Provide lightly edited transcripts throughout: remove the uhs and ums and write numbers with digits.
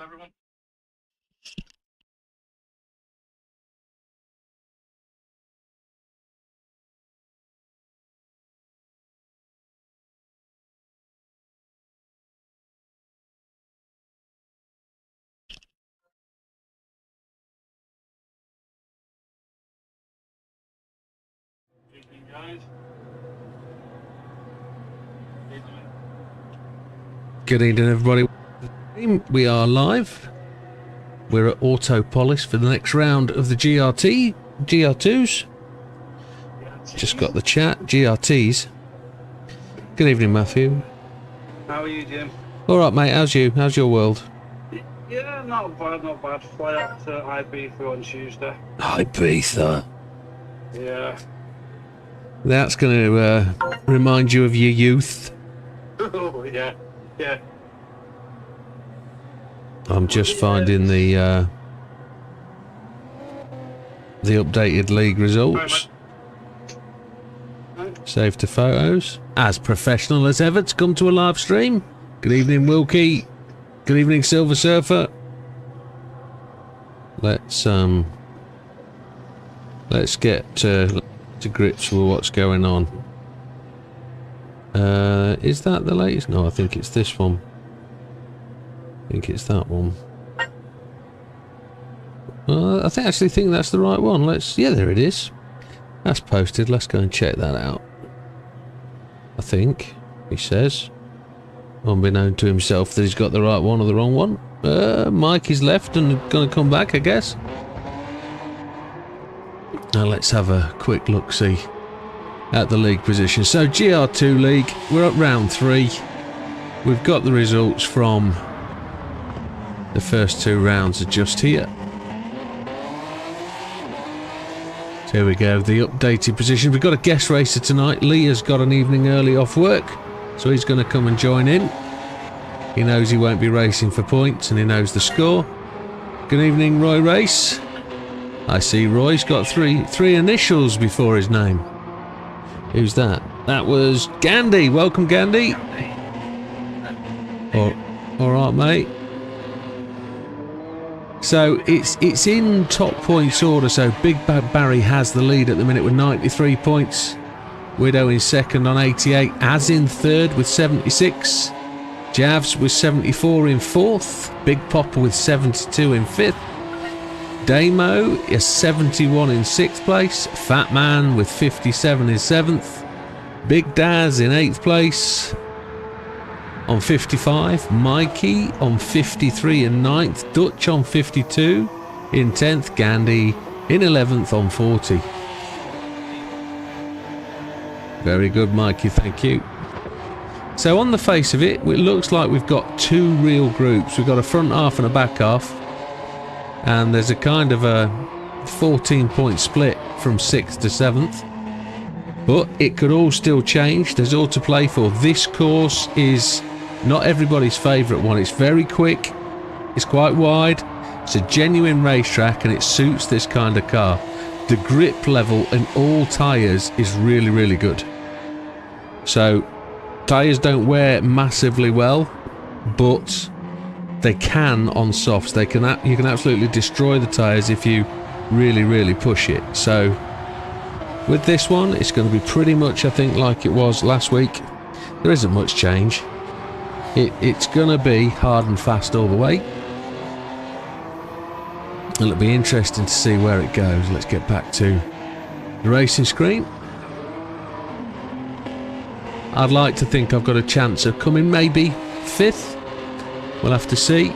Everyone. Good evening, guys. Good evening, everybody. We are live. We're at Auto Polish for the next round of the GR2s. Just got the chat, GRTs. Good evening, Matthew. How are you, Jim? All right, mate. How's you? How's your world? Yeah, not bad, not bad. Fly up to Ibiza on Tuesday. Ibiza. Yeah. That's going to remind you of your youth. Oh, yeah, yeah. I'm just finding the updated league results. Save to photos. As professional as ever to come to a live stream. Good evening, Wilkie. Good evening, Silver Surfer. Let's get to grips with what's going on. Is that the latest? No, I think it's this one. I think it's that one. I actually think that's the right one. Yeah, there it is. That's posted. Let's go and check that out. I think he says, unbeknown to himself, that he's got the right one or the wrong one. Mike is left and going to come back, I guess. Now let's have a quick look-see at the league position. So GR2 league, we're at round 3. We've got the results from the first 2 rounds are just here. So here we go, the updated position. We've got a guest racer tonight. Lee has got an evening early off work, so he's going to come and join in. He knows he won't be racing for points and he knows the score. Good evening, Roy Race. I see Roy's got three initials before his name. Who's that? That was Gandhi. Welcome, Gandhi. All right, mate. So it's in top points order. So Big Bad Barry has the lead at the minute with 93 points. Widow in second on 88. Az in third with 76. Javs with 74 in fourth. Big Popper with 72 in fifth. Damo is 71 in sixth place. Fat Man with 57 in seventh. Big Daz in eighth place on 55. Mikey on 53 in ninth. Dutch on 52 in 10th. Gandhi in 11th on 40. Very good, Mikey, thank you. So on the face of it, it looks like we've got two real groups. We've got a front half and a back half. And there's a kind of a 14-point split from 6th to 7th. But it could all still change. There's all to play for. This course is not everybody's favourite one. It's very quick. It's quite wide. It's a genuine racetrack and it suits this kind of car. The grip level in all tyres is really, really good. So tyres don't wear massively well, but they can on softs. You can absolutely destroy the tyres if you really, really push it. So with this one, it's going to be pretty much, I think, like it was last week. There isn't much change. It's going to be hard and fast all the way. It'll be interesting to see where it goes. Let's get back to the racing screen. I'd like to think I've got a chance of coming maybe 5th. We'll have to see.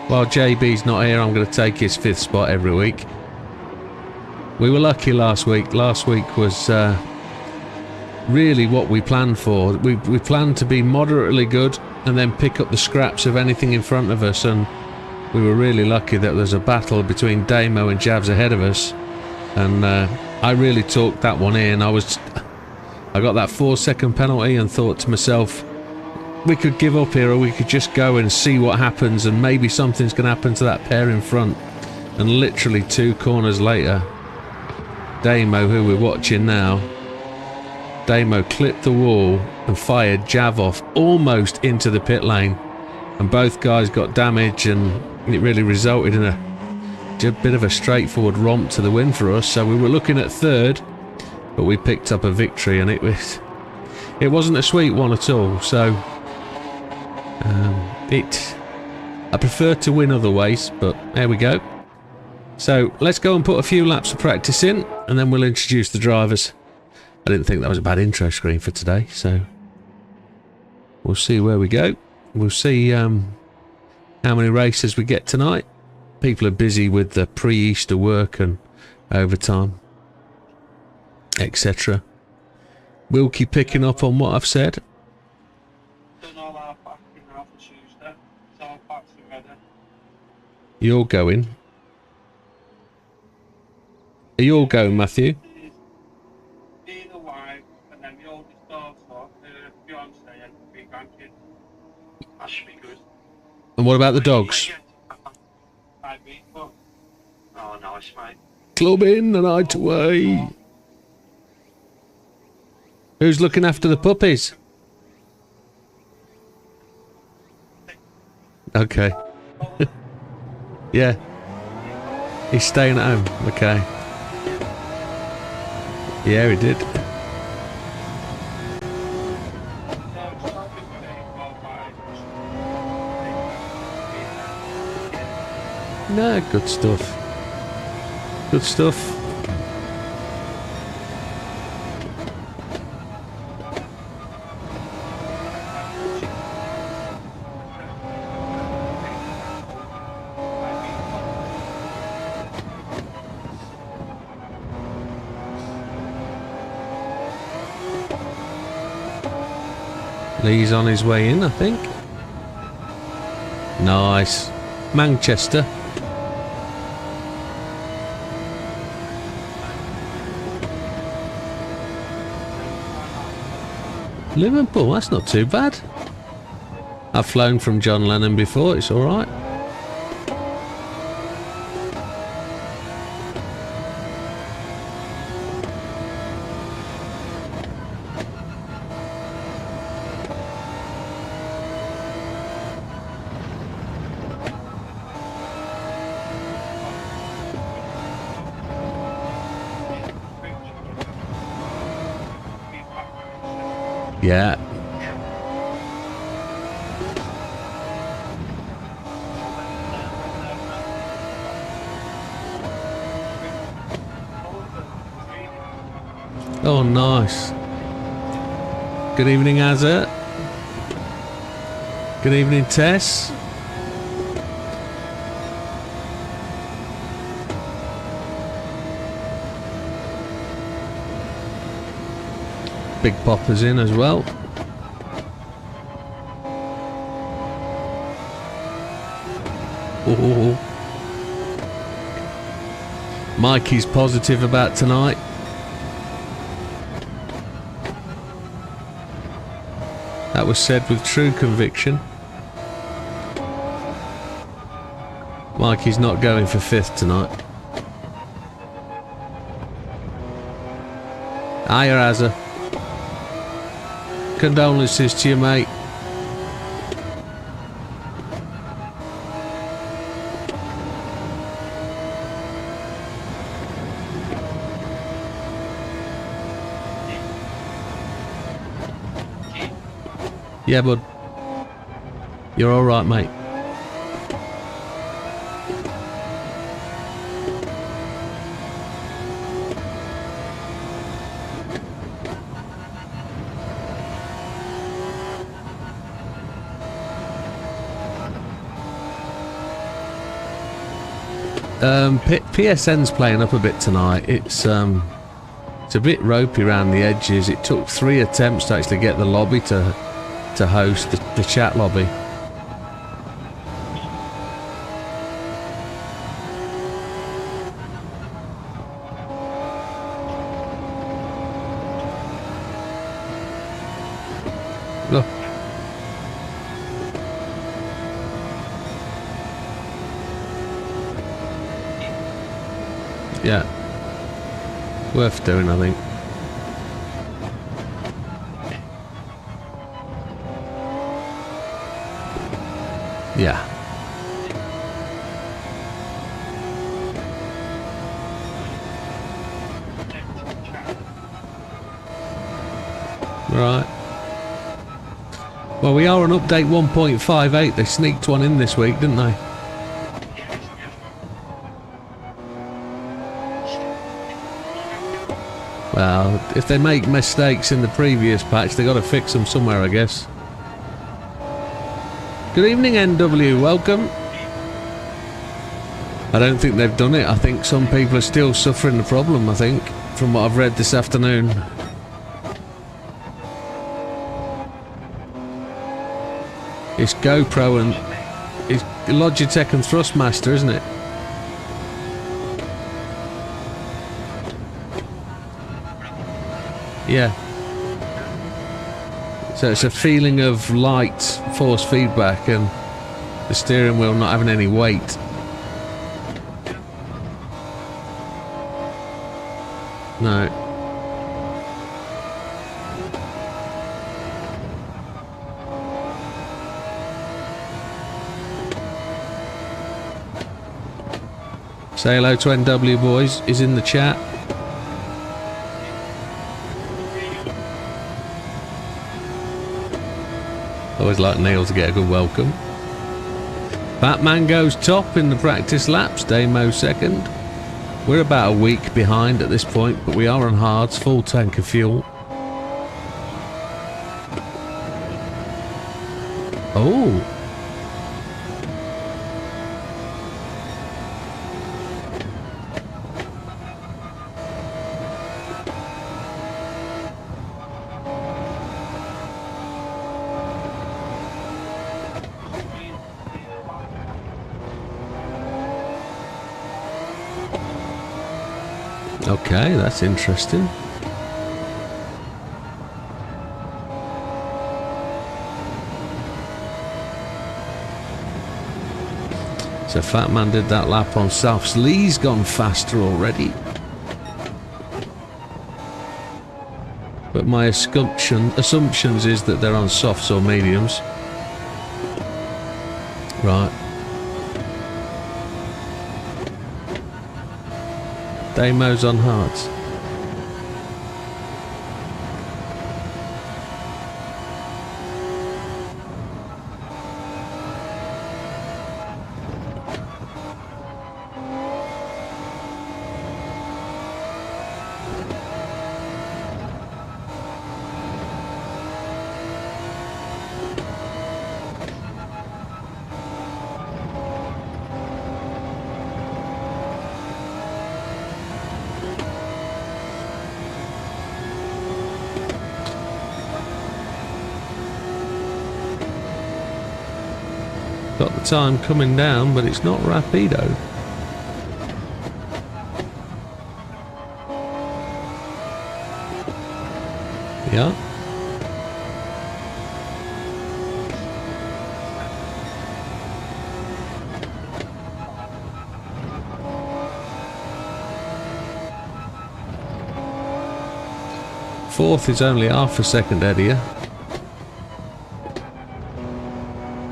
While JB's not here, I'm going to take his 5th spot every week. We were lucky last week. Last week was really what we planned for. We planned to be moderately good and then pick up the scraps of anything in front of us, and we were really lucky that there's a battle between Damo and Javs ahead of us, and I really talked that one in. I got that 4-second penalty and thought to myself, we could give up here or we could just go and see what happens, and maybe something's going to happen to that pair in front. And literally 2 corners later, Damo, who we're watching now, Damo clipped the wall and fired Jav off almost into the pit lane, and both guys got damage, and it really resulted in a bit of a straightforward romp to the win for us. So we were looking at 3rd, but we picked up a victory, and it wasn't a sweet one at all. So I prefer to win other ways, but there we go. So let's go and put a few laps of practice in, and then we'll introduce the drivers. I didn't think that was a bad intro screen for today, so we'll see where we go. We'll see how many races we get tonight. People are busy with the pre-Easter work and overtime, etc. We'll keep picking up on what I've said. Done all our packing now for Tuesday. It's all packed and ready. You're going? Are you all going, Matthew? Me, the wife, and then the oldest daughter, her fiance, and 3 grandkids. That should be good. And what about the dogs? Oh, nice, mate. Clubbing the night away. Who's looking after the puppies? Okay. Yeah. He's staying at home. Okay. Yeah, he did. No, good stuff. Good stuff. Lee's on his way in, I think. Nice. Manchester. Liverpool, that's not too bad. I've flown from John Lennon before, it's alright. Yeah. Oh, nice. Good evening, Azza. Good evening, Tess. Big Popper's in as well. Oh. Mikey's positive about tonight. That was said with true conviction. Mikey's not going for 5th tonight. Hiya, Azza. Condolences to you, mate. Yeah, bud. You're alright, mate. PSN's playing up a bit tonight. It's a bit ropey around the edges. It took 3 attempts to actually get the lobby to host the chat lobby. Look. Yeah. Worth doing, I think. Yeah. Right. Well, we are on update 1.58. They sneaked one in this week, didn't they? Well, if they make mistakes in the previous patch, they got to fix them somewhere, I guess. Good evening, NW. Welcome. I don't think they've done it. I think some people are still suffering the problem, I think, from what I've read this afternoon. It's GoPro and it's Logitech and Thrustmaster, isn't it? Yeah. So it's a feeling of light force feedback and the steering wheel not having any weight. No. Say hello to NW boys, is in the chat. Always like Neil to get a good welcome. Batman goes top in the practice laps, Damo second. We're about a week behind at this point, but we are on hards, full tank of fuel. Oh. Okay, that's interesting. So Fat Man did that lap on softs. Lee's gone faster already. But my assumptions is that they're on softs or mediums. Right. Damo's on hards. Got the time coming down, but it's not rapido. Yeah. Fourth is only half a second ahead of you.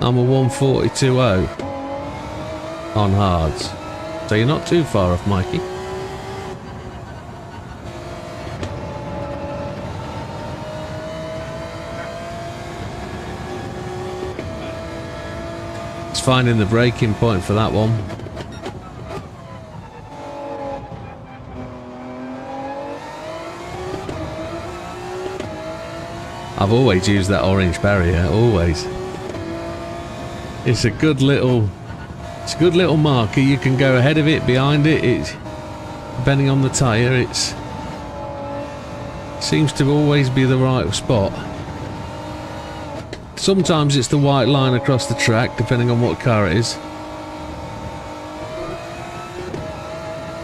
I'm a 142.0 on hards. So you're not too far off, Mikey. It's finding the braking point for that one. I've always used that orange barrier, always. It's a good little marker. You can go ahead of it, behind it. It's depending on the tyre. It seems to always be the right spot. Sometimes it's the white line across the track, depending on what car it is.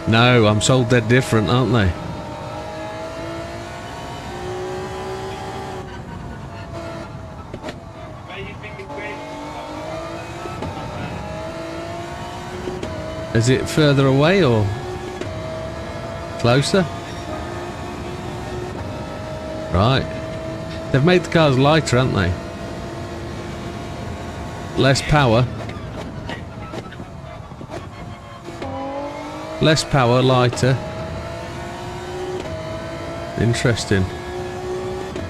No, I'm sold they're different, aren't they? Is it further away or closer? Right. They've made the cars lighter, haven't they? Less power. Less power, lighter. Interesting.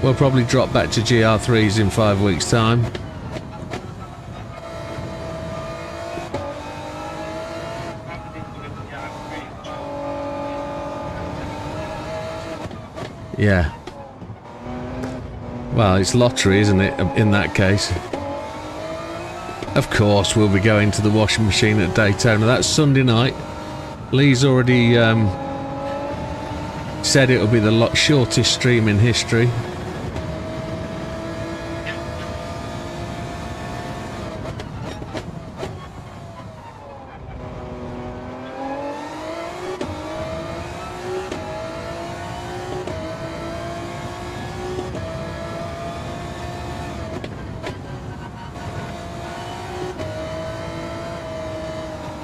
We'll probably drop back to GR3s in 5 weeks' time. Yeah. Well, it's lottery, isn't it, in that case? Of course, we'll be going to the washing machine at Daytona. That's Sunday night. Lee's already said it'll be the shortest stream in history.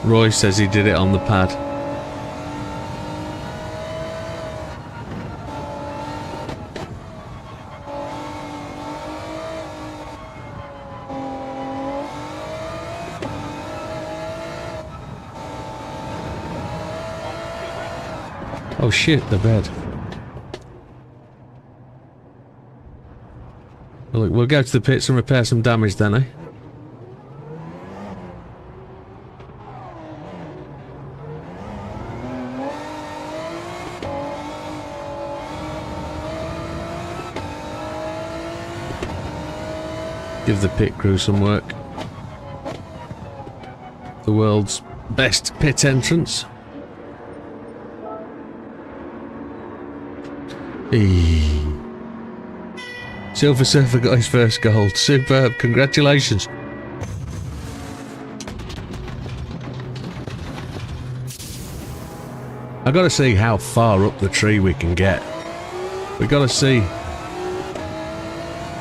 Roy says he did it on the pad. Oh shit, the bed. Well, look, we'll go to the pits and repair some damage then, eh? Give the pit crew some work. The world's best pit entrance. Eee. Silver Surfer got his first gold. Superb, congratulations. I gotta see how far up the tree we can get. We gotta see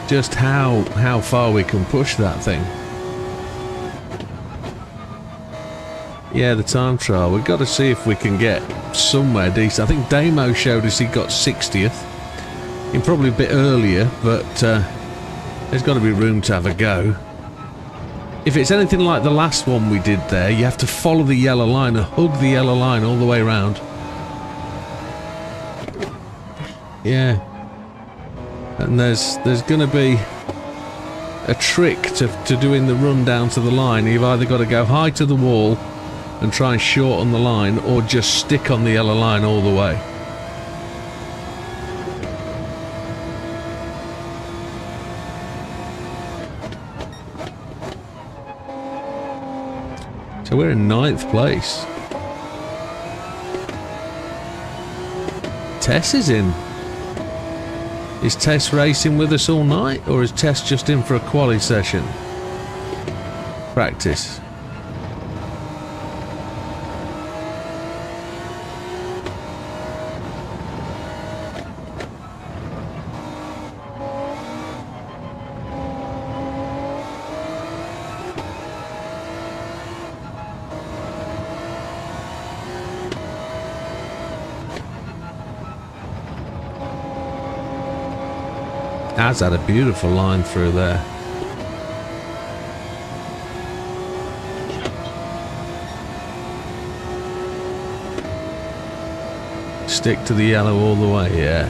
just how far we can push that thing. Yeah, the time trial. We've got to see if we can get somewhere decent. I think Damo showed us he got 60th. He probably a bit earlier, but there's got to be room to have a go. If it's anything like the last one we did there, you have to follow the yellow line and hug the yellow line all the way around. Yeah. And there's going to be a trick to doing the run down to the line. You've either got to go high to the wall and try and shorten the line, or just stick on the yellow line all the way. So we're in 9th place. Tess is in. Is Tess racing with us all night, or is Tess just in for a quali session? Practice. Has had a beautiful line through there. Stick to the yellow all the way, yeah.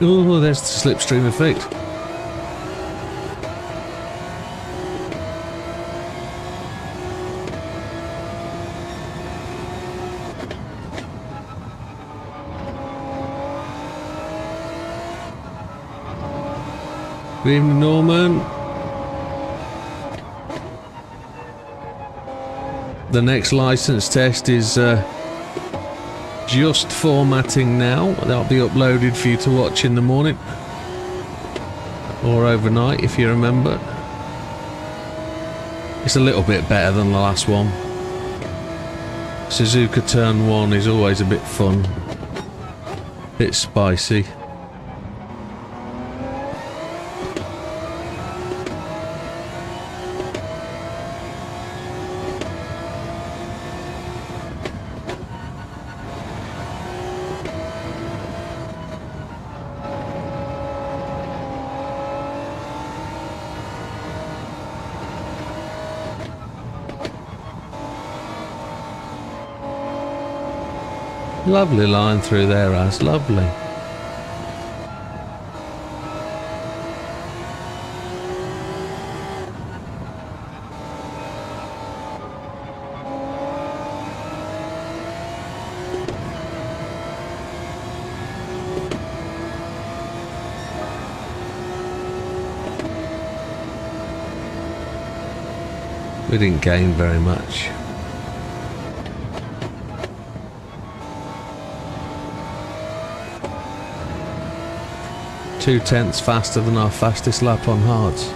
Oh, there's the slipstream effect. Good evening, Norman. The next license test is just formatting now. That'll be uploaded for you to watch in the morning. Or overnight, if you remember. It's a little bit better than the last one. Suzuka Turn 1 is always a bit fun. Bit spicy. Lovely line through there, Az. Lovely. We didn't gain very much. Two-tenths faster than our fastest lap on hards.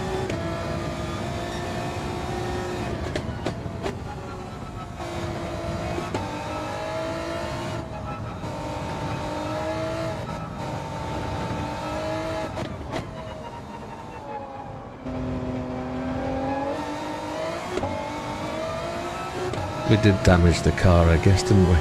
We did damage the car, I guess, didn't we?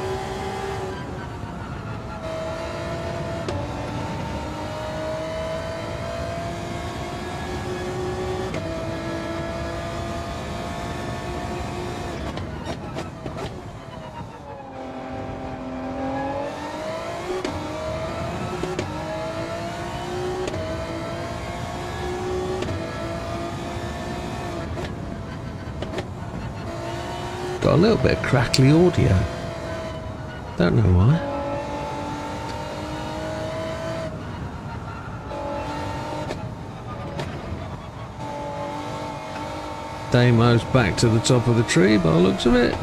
Got a little bit of crackly audio. Don't know why. Damo's back to the top of the tree by the looks of it.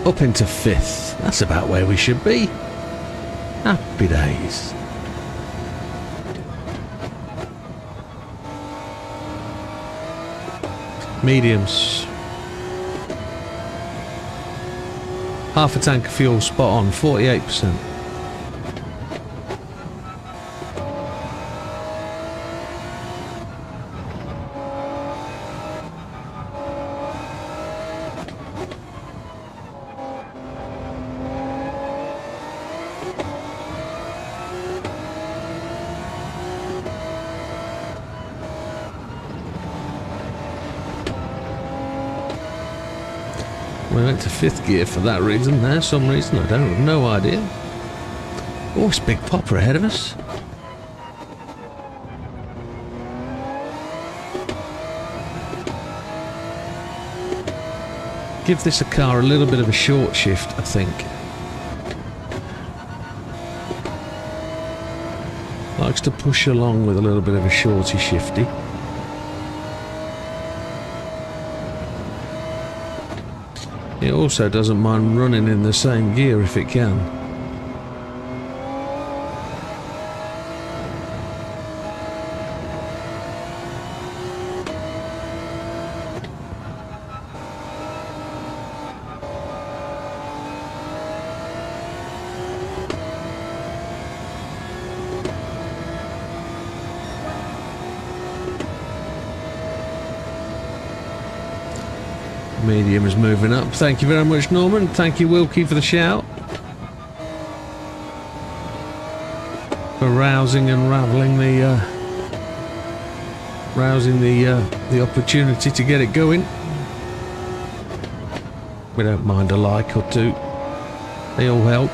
Up into 5th. That's about where we should be. Happy days. Mediums. Half a tank of fuel, spot on, 48%. We went to 5th gear for that reason there, some reason, I don't have no idea. Oh, it's Big Popper ahead of us. Give this a car a little bit of a short shift, I think. Likes to push along with a little bit of a shorty shifty. It also doesn't mind running in the same gear if it can. Medium is moving up. Thank you very much, Norman. Thank you, Wilkie, for the shout. For rousing and ravelling the opportunity to get it going. We don't mind a like or two. They all help.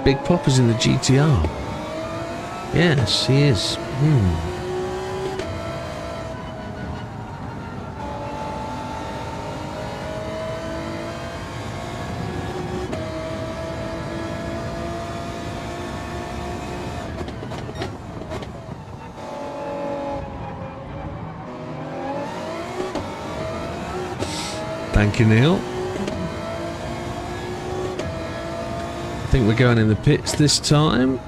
Big Popper's in the GTR. Yes, he is. Thank you, Neil. I think we're going in the pits this time.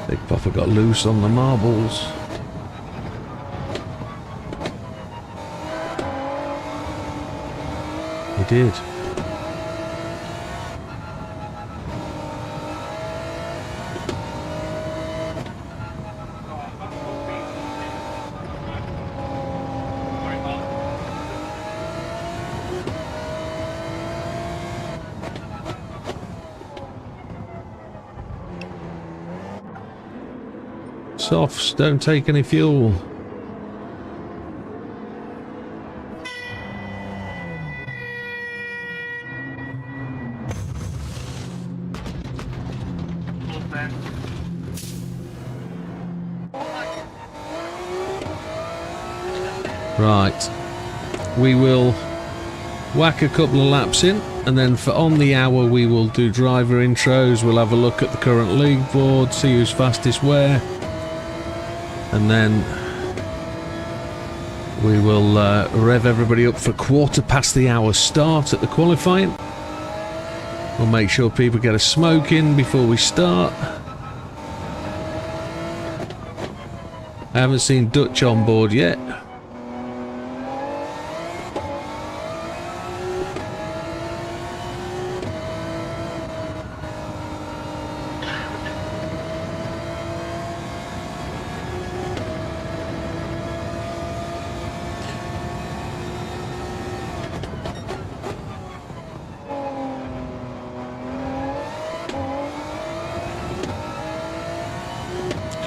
Big Popper got loose on the marbles. He did. Softs, don't take any fuel. Right, we will whack a couple of laps in, and then for on the hour we will do driver intros. We'll have a look at the current league board, see who's fastest where, and then we will rev everybody up for 1/4 start at the qualifying. We'll make sure people get a smoke in before we start. I haven't seen Dutch on board yet.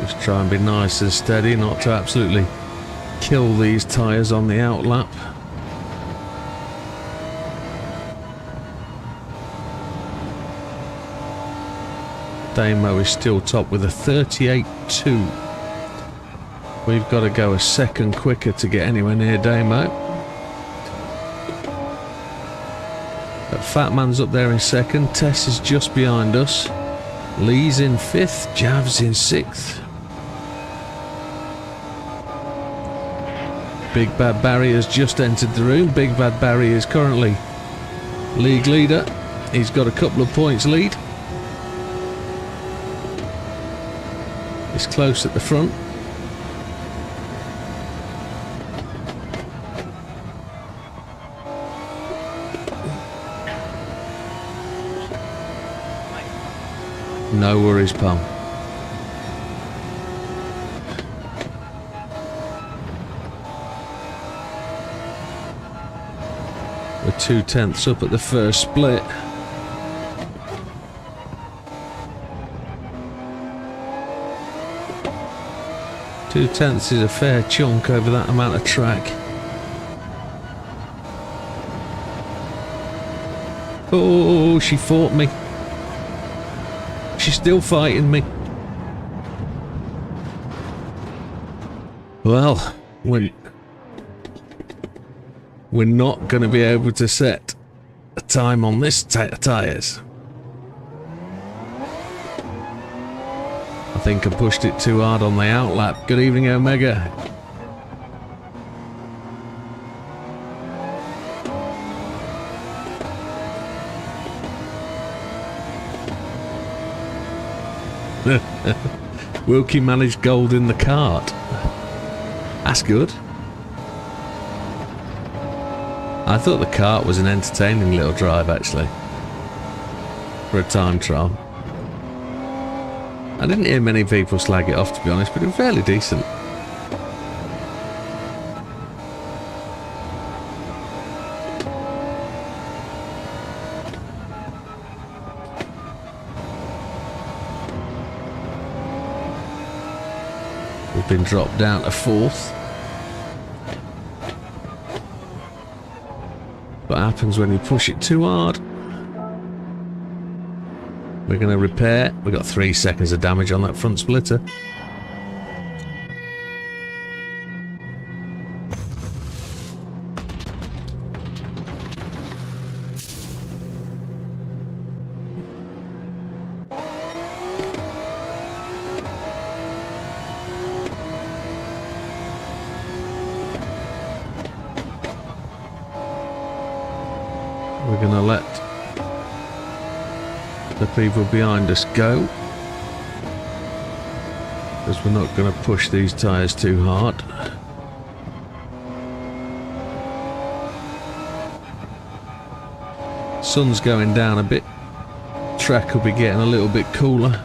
Just try and be nice and steady, not to absolutely kill these tyres on the outlap. Damo is still top with a 38.2. We've got to go a second quicker to get anywhere near Damo. But Fat Man's up there in second. Tess is just behind us. Lee's in fifth. Jav's in sixth. Big Bad Barry has just entered the room. Big Bad Barry is currently league leader. He's got a couple of points lead. He's close at the front. No worries, pal. We're 2/10 up at the first split. Two-tenths is a fair chunk over that amount of track. Oh, she fought me. She's still fighting me. Well, we're not going to be able to set a time on this tyres. I think I pushed it too hard on the outlap. Good evening, Omega. Wilkie managed gold in the cart. That's good. I thought the cart was an entertaining little drive, actually, for a time trial. I didn't hear many people slag it off, to be honest, but it was fairly decent. We've been dropped down to 4th. What happens when you push it too hard? We're going to repair. We've got 3 seconds of damage on that front splitter. We're going to let the people behind us go, because we're not going to push these tyres too hard. Sun's going down a bit. Track will be getting a little bit cooler.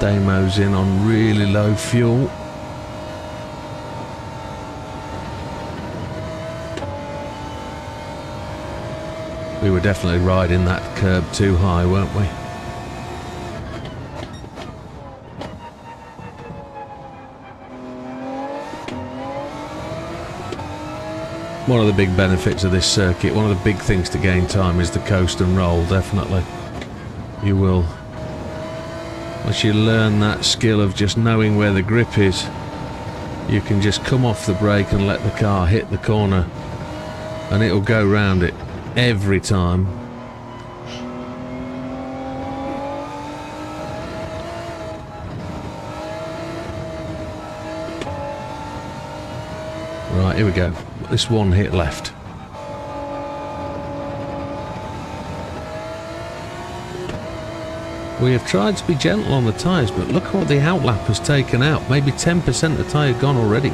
Damo's in on really low fuel. We were definitely riding that curb too high, weren't we? One of the big benefits of this circuit, one of the big things to gain time, is the coast and roll, definitely. You will. Once you learn that skill of just knowing where the grip is, you can just come off the brake and let the car hit the corner, and it'll go round it every time. Right, here we go. This one hit left. We have tried to be gentle on the tyres, but look what the outlap has taken out. Maybe 10% of the tyre gone already.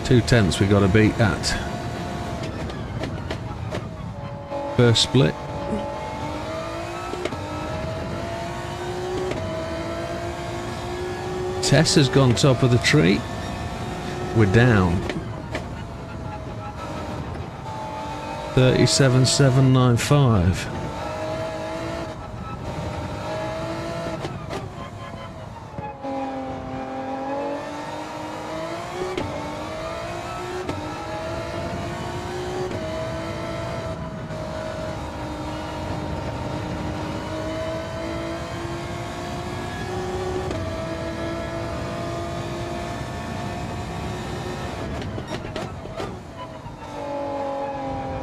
2/10 we got to beat that. First split. Tess has gone top of the tree. We're down. 37,795.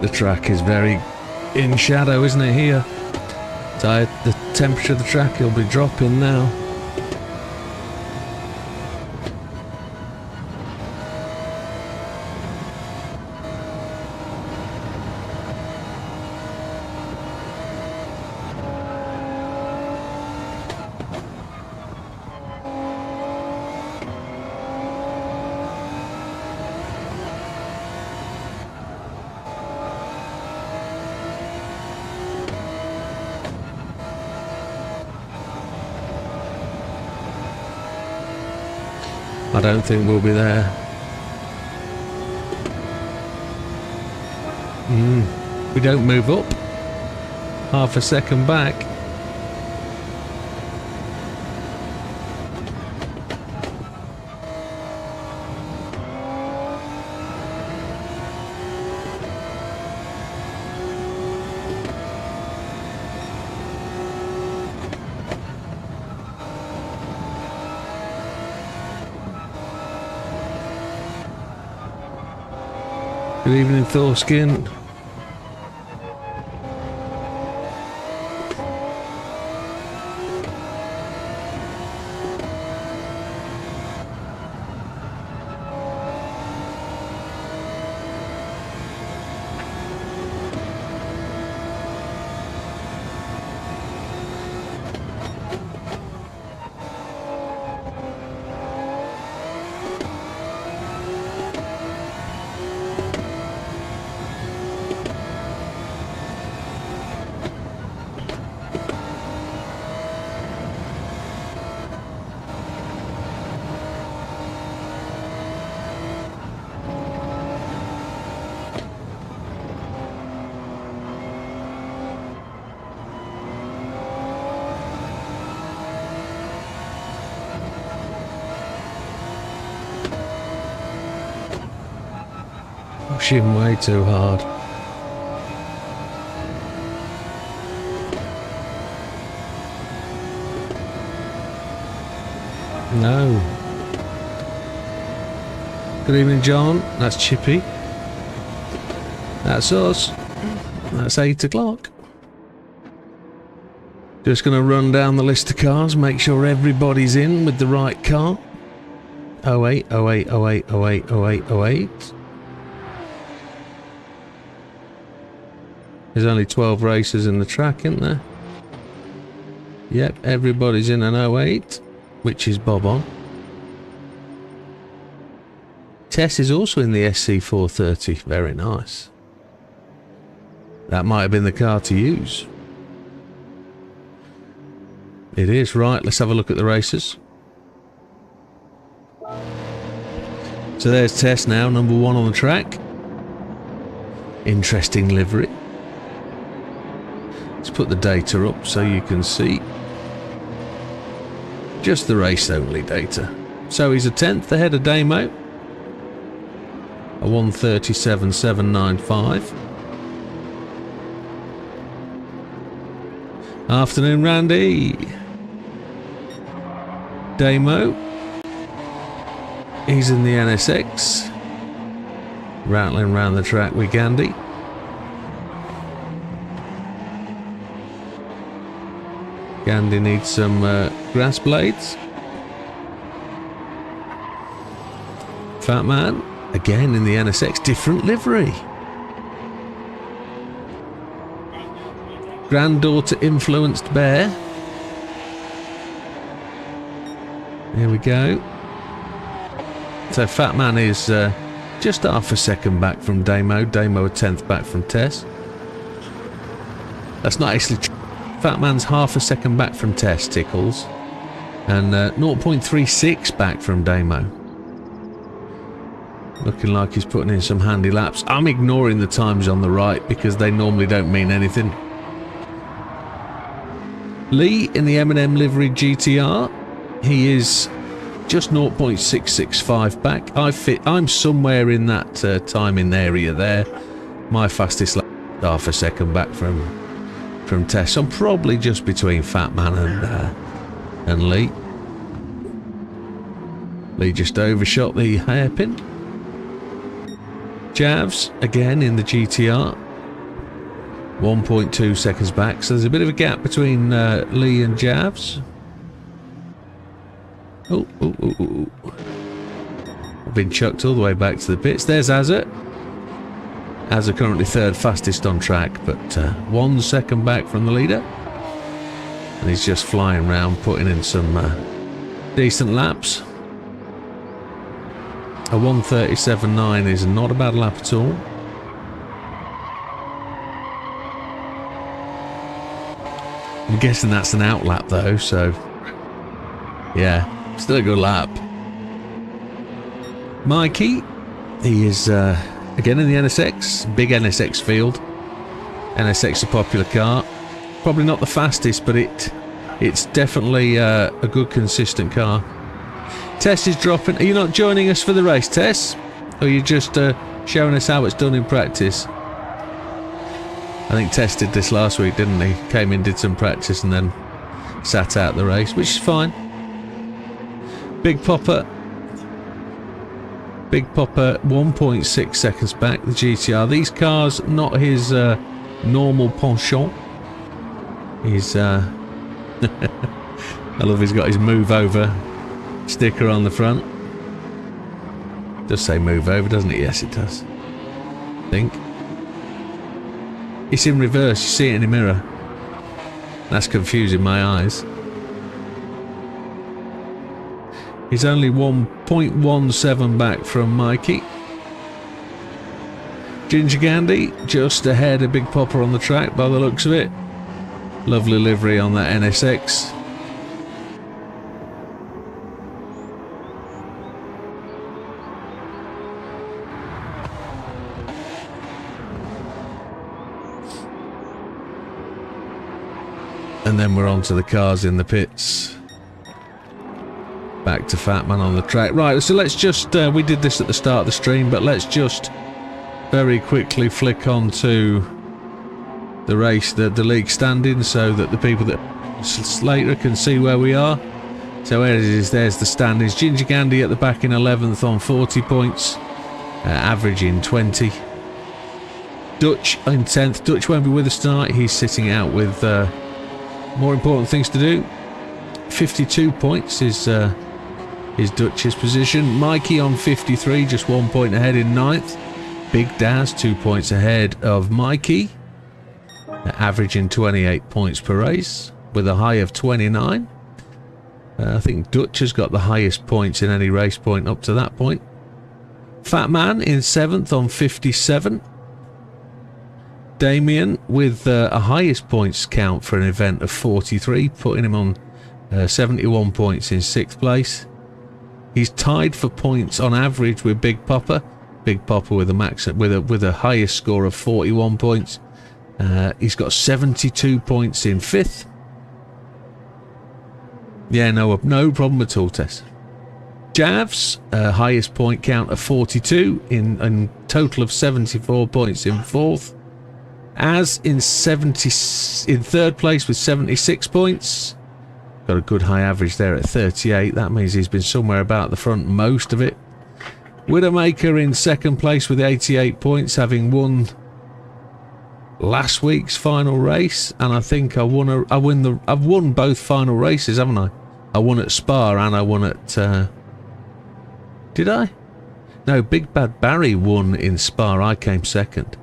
The track is very in shadow, isn't it, here? The temperature of the track will be dropping now. I don't think we'll be there. We don't move up. Half a second back. Good evening, Thorskin. Pushing way too hard. No. Good evening, John. That's Chippy. That's us. That's 8 o'clock. Just going to run down the list of cars, make sure everybody's in with the right car. 08, 08, 08, 08, 08, 08. There's only 12 racers in the track, isn't there? Yep, everybody's in an 08, which is bob on. Tess is also in the SC430. Very nice. That might have been the car to use. It is. Right, let's have a look at the races. So there's Tess now, number 1 on the track. Interesting livery. Let's put the data up so you can see. Just the race only data. So he's a 10th ahead of Damo. A 1:37.795. Afternoon, Randy. Damo. He's in the NSX. Rattling around the track with Gandhi. Gandhi needs some grass blades. Fat Man, again in the NSX, different livery. Granddaughter influenced bear. Here we go. So Fat Man is just half a second back from Damo. Damo a 10th back from Tess. That's not actually true. Fat Man's half a second back from Tess, Tickles. And 0.36 back from Damo. Looking like he's putting in some handy laps. I'm ignoring the times on the right because they normally don't mean anything. Lee in the M&M livery GTR. He is just 0.665 back. I'm somewhere in that timing area there. My fastest lap, half a second back from Tess. I'm probably just between Fat Man and Lee. Lee just overshot the hairpin. Javs again in the GTR. 1.2 seconds back. So there's a bit of a gap between Lee and Javs. Oh. I've been chucked all the way back to the pits. There's Azza. Azza currently 3rd fastest on track, but 1 second back from the leader. And he's just flying around, putting in some decent laps. A 1:37.9 is not a bad lap at all. I'm guessing that's an out lap though, so yeah, still a good lap. Mikey, he is again in the NSX, big NSX field. NSX a popular car, probably not the fastest, but it's definitely a good consistent car. Tess is dropping. Are you not joining us for the race, Tess? Or are you just showing us how it's done in practice? I think Tess did this last week, didn't he? Came in, did some practice and then sat out the race, which is fine. Big Popper. Big Popper 1.6 seconds back, the GTR. These cars, not his normal penchant. He's I love he's got his move over sticker on the front. Does say move over, doesn't it? Yes, it does. I think. It's in reverse, you see it in the mirror. That's confusing my eyes. He's only 1.17 back from Mikey. Ginger Gandhi just ahead of Big Popper on the track by the looks of it. Lovely livery on that NSX. And then we're on to the cars in the pits. Back to Fatman on the track. Right, so let's just, we did this at the start of the stream, but let's just very quickly flick on to the race, the league standings, so that the people that later can see where we are. So there it is, there's the standings. Ginger Gandhi at the back in 11th on 40 points, averaging 20. Dutch in 10th. Dutch won't be with us tonight, he's sitting out with more important things to do. 52 points is Dutch's position. Mikey on 53, just 1 point ahead in 9th. Big Daz 2 points ahead of Mikey, averaging 28 points per race with a high of 29. I think Dutch has got the highest points in any race point up to that point. Fat Man in 7th on 57. Damien with a highest points count for an event of 43, putting him on 71 points in 6th place. He's tied for points on average with Big Popper. Big Popper with a max with a highest score of 41 points. He's got 72 points in 5th. Yeah, no problem at all, Tess. Javs, highest point count of 42 in total of 74 points in 4th. As in 3rd place with 76 points. Got a good high average there at 38. That means he's been somewhere about the front most of it. Widdowmaker in 2nd place with 88 points, having won last week's final race, and I think I've won both final races, haven't I? I won at Spa and I won at did I? No, Big Bad Barry won in Spa. I came 2nd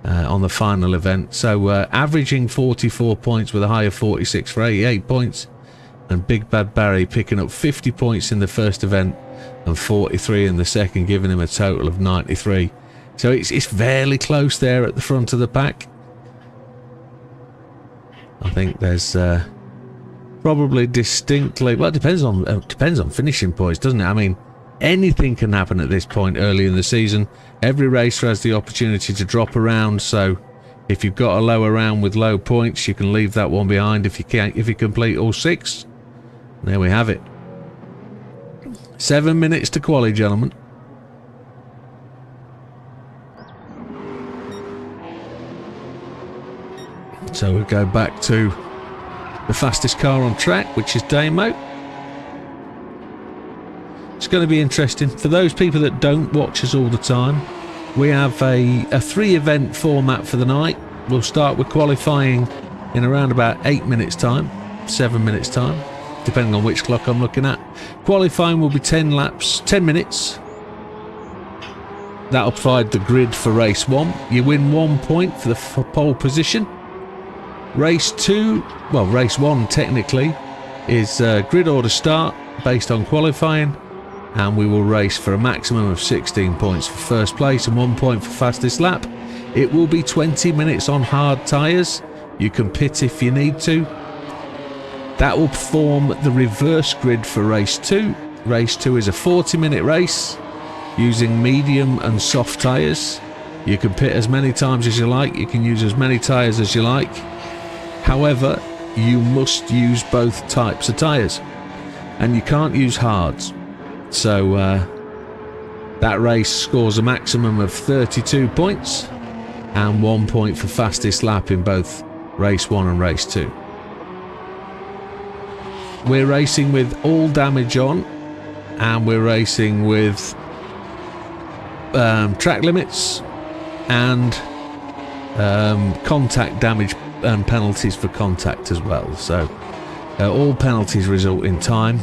on the final event. So averaging 44 points with a high of 46 for 88 points, and Big Bad Barry picking up 50 points in the first event and 43 in the second, giving him a total of 93. So it's fairly close there at the front of the pack. I think there's probably distinctly, well, it depends on finishing points, doesn't it? I mean, anything can happen at this point early in the season. Every racer has the opportunity to drop around, so if you've got a lower round with low points, you can leave that one behind if you complete all 6. There we have it. 7 minutes to quali, gentlemen. So we'll go back to the fastest car on track, which is Damo. It's going to be interesting. For those people that don't watch us all the time, we have a 3-event format for the night. We'll start with qualifying in around about 8 minutes time, 7 minutes time, depending on which clock I'm looking at. Qualifying will be 10 laps, 10 minutes. That'll provide the grid for race 1. You win 1 point for the pole position. Race 2, well, race 1 technically, is grid order start based on qualifying, and we will race for a maximum of 16 points for first place and 1 point for fastest lap. It will be 20 minutes on hard tyres. You can pit if you need to. That will form the reverse grid for race 2. Race 2 is a 40-minute race using medium and soft tyres. You can pit as many times as you like. You can use as many tyres as you like. However, you must use both types of tyres, and you can't use hards. So that race scores a maximum of 32 points and 1 point for fastest lap in both race 1 and race 2. We're racing with all damage on, and we're racing with track limits and contact damage and penalties for contact as well. So all penalties result in time,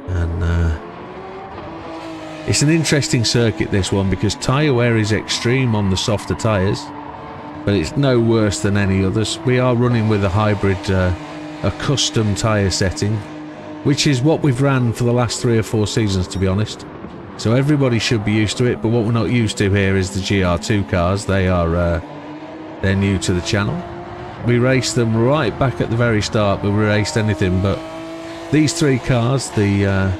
and it's an interesting circuit, this one, because tyre wear is extreme on the softer tyres, but it's no worse than any others. We are running with a hybrid, a custom tyre setting, which is what we've ran for the last 3 or 4 seasons, to be honest. So everybody should be used to it, but what we're not used to here is the GR2 cars. They are they're new to the channel. We raced them right back at the very start, but we raced anything but these 3 cars, the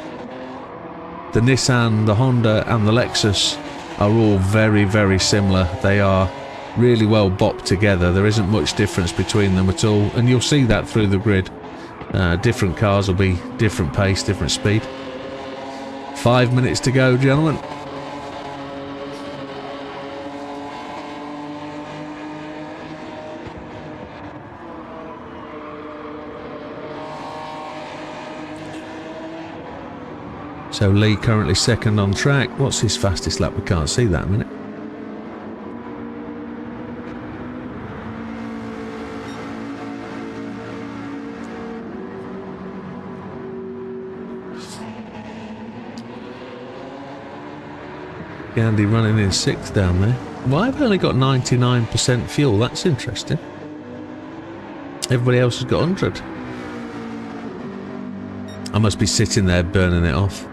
Nissan, the Honda and the Lexus, are all very, very similar. They are really well bopped together. There isn't much difference between them at all, and you'll see that through the grid. Different cars will be different pace, different speed. 5 minutes to go, gentlemen. So Lee currently second on track. What's his fastest lap? We can't see that a minute. Gandhi running in 6th down there. Well, I've only got 99% fuel. That's interesting. Everybody else has got 100. I must be sitting there burning it off.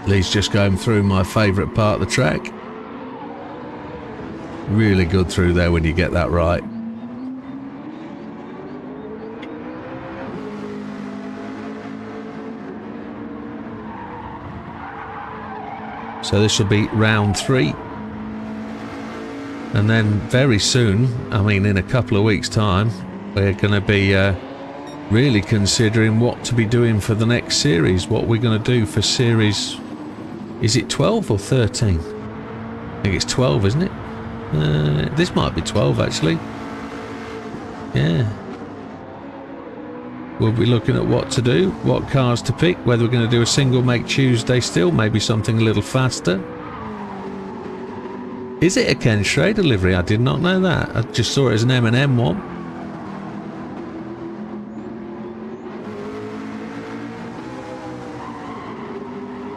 Lee's just going through my favourite part of the track. Really good through there when you get that right. So this will be round 3. And then very soon, I mean in a couple of weeks' time, we're going to be really considering what to be doing for the next series. What we're going to do for series... Is it 12 or 13? I think it's 12, isn't it? This might be 12, actually. Yeah. We'll be looking at what to do, what cars to pick, whether we're going to do a single make Tuesday still, maybe something a little faster. Is it a Ken Schrader livery? I did not know that. I just saw it as an M&M one.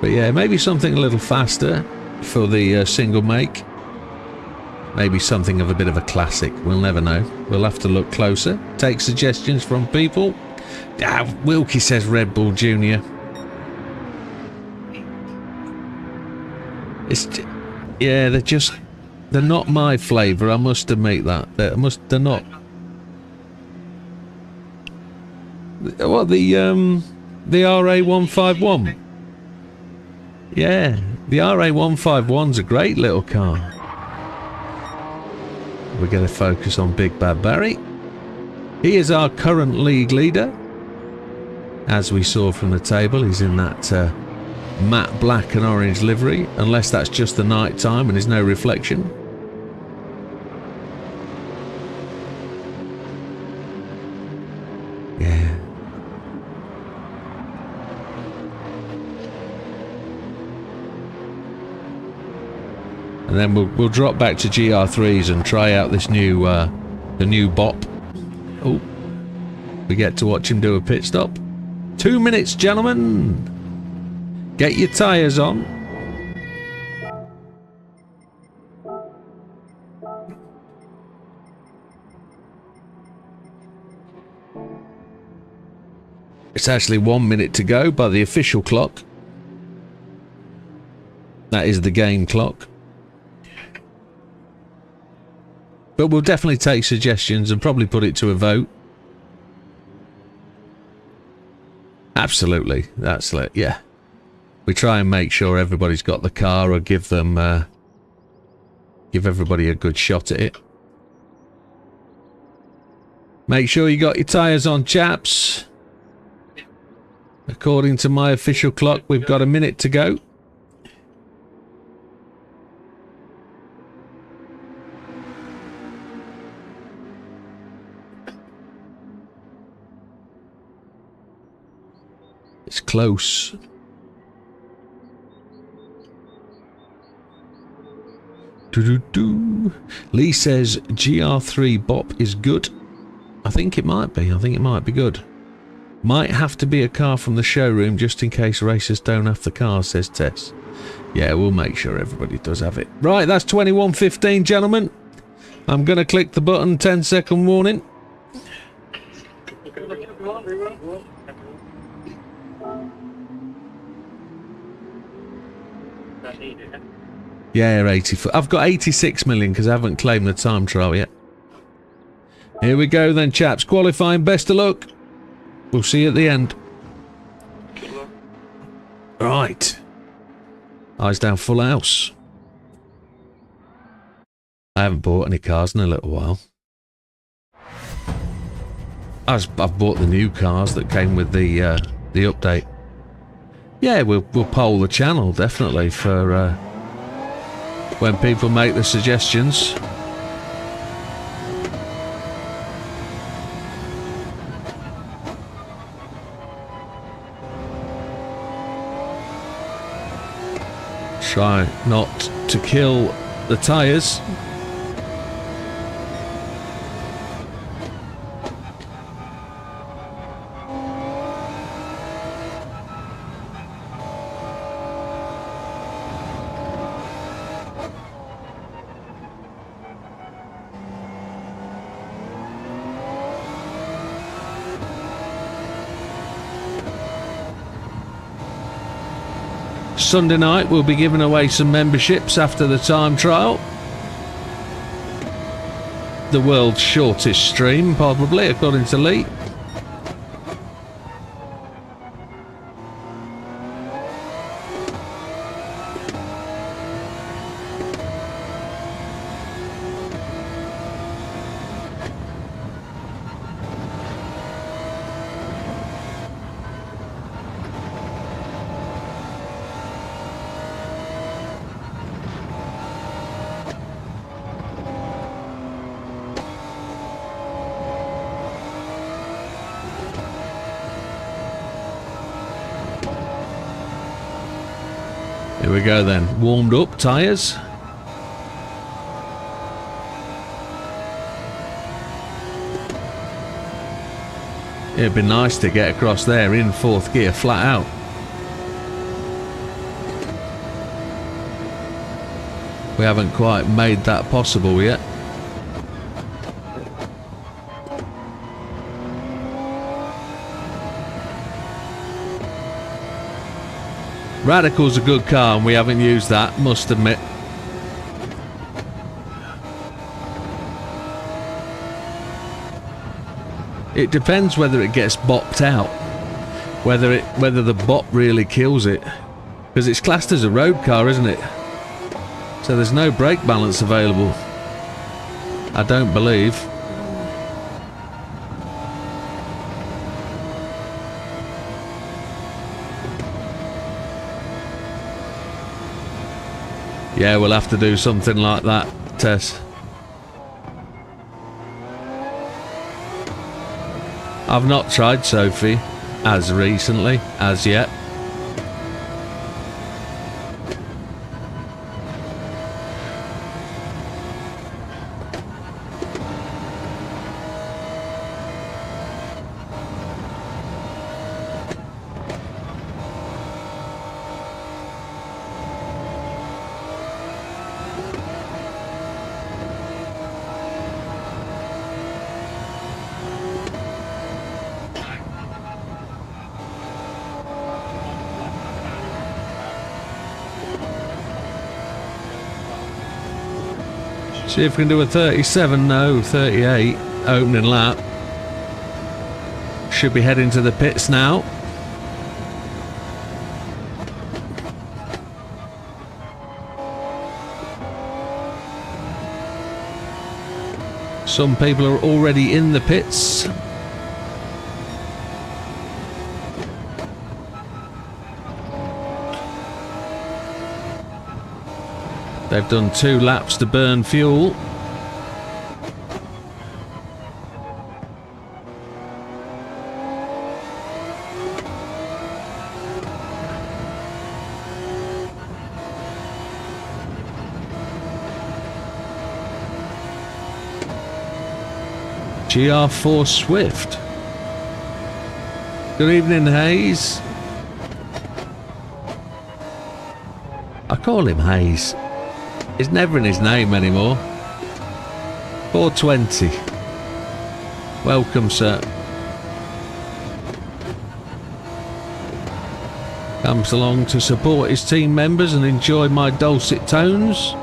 But yeah, maybe something a little faster for the single make. Maybe something of a bit of a classic. We'll never know. We'll have to look closer. Take suggestions from people. Wilkie says Red Bull Junior. Yeah, they're not my flavour. I must admit that. They're not. What, the RA151? Yeah, the RA151's a great little car. We're going to focus on Big Bad Barry. He is our current league leader. As we saw from the table, he's in that matte black and orange livery, unless that's just the night time and there's no reflection. Yeah. And then we'll drop back to GR3s and try out this new the new bop. Oh, we get to watch him do a pit stop. 2 minutes, gentlemen. Get your tyres on. It's actually 1 minute to go by the official clock. That is the game clock. But we'll definitely take suggestions and probably put it to a vote. Absolutely. That's it, yeah. We try and make sure everybody's got the car, or give them, give everybody a good shot at it. Make sure you got your tyres on, chaps. According to my official clock, we've got a minute to go. close. Doo-doo-doo. Lee says GR3 Bop is good. I think it might be. I think it might be good. Might have to be a car from the showroom just in case racers don't have the car, says Tess. Yeah, we'll make sure everybody does have it. Right, that's 21:15, gentlemen. I'm going to click the button, 10-second warning. Yeah, 80. I've got 86 million because I haven't claimed the time trial yet. Here we go then, chaps. Qualifying, best of luck. We'll see you at the end. Right. Eyes down, full house. I haven't bought any cars in a little while. I've bought the new cars that came with the update. Yeah, we'll poll the channel definitely for when people make the suggestions. Try not to kill the tyres. Sunday night we'll be giving away some memberships after the time trial. The world's shortest stream, probably, according to Lee. Here we go then. Warmed up tyres. It'd be nice to get across there in fourth gear flat out. We haven't quite made that possible yet. Radical's a good car and we haven't used that, must admit. It depends whether it gets bopped out, whether the bop really kills it, because it's classed as a road car, isn't it? So there's no brake balance available, I don't believe. Yeah, we'll have to do something like that, Tess. I've not tried Sophie as recently, as yet. See if we can do a 37, no, 38 opening lap. Should be heading to the pits now. Some people are already in the pits. They've done 2 laps to burn fuel. GR4 Swift. Good evening, Hayes. I call him Hayes. It's never in his name anymore. 420. Welcome, sir. Comes along to support his team members and enjoy my dulcet tones.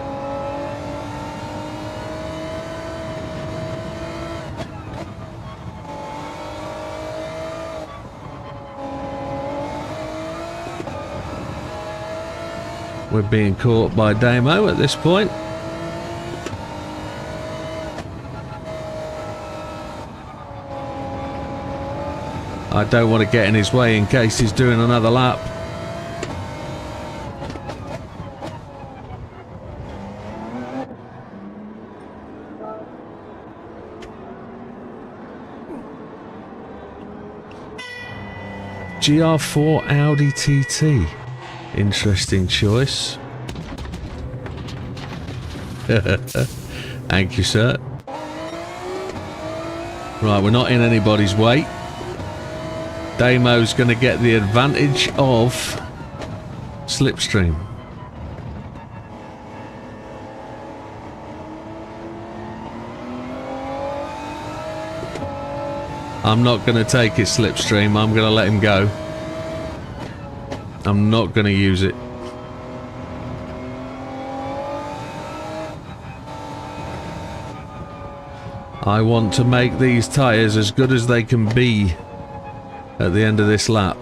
We're being caught by Damo at this point. I don't want to get in his way in case he's doing another lap. GR4 Audi TT. Interesting choice. Thank you, sir. Right, we're not in anybody's way. Damo's going to get the advantage of slipstream. I'm not going to take his slipstream. I'm going to let him go. I'm not going to use it. I want to make these tyres as good as they can be at the end of this lap.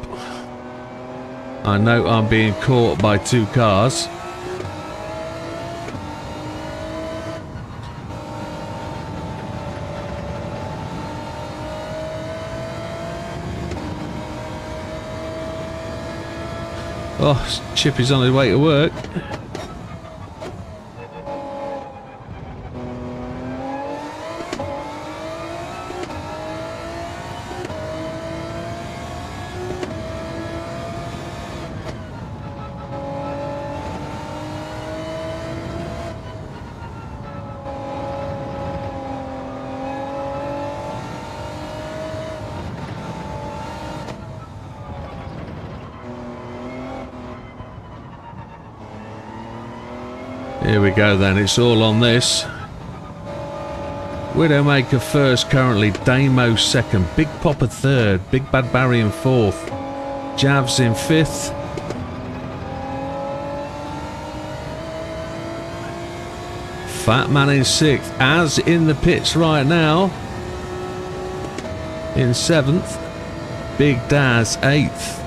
I know I'm being caught by two cars. Oh, Chippy's on his way to work. Here we go then, it's all on this. Widdowmaker first currently, Damo second, Big Popper third, Big Bad Barry in fourth, Javs in fifth. Fat Man in sixth, Az in the pits right now. In seventh, Big Daz eighth.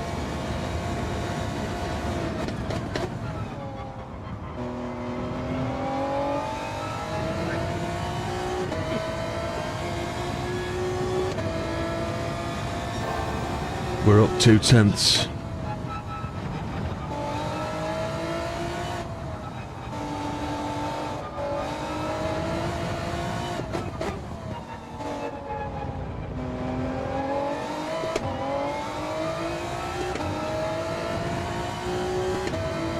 We're up 2/10.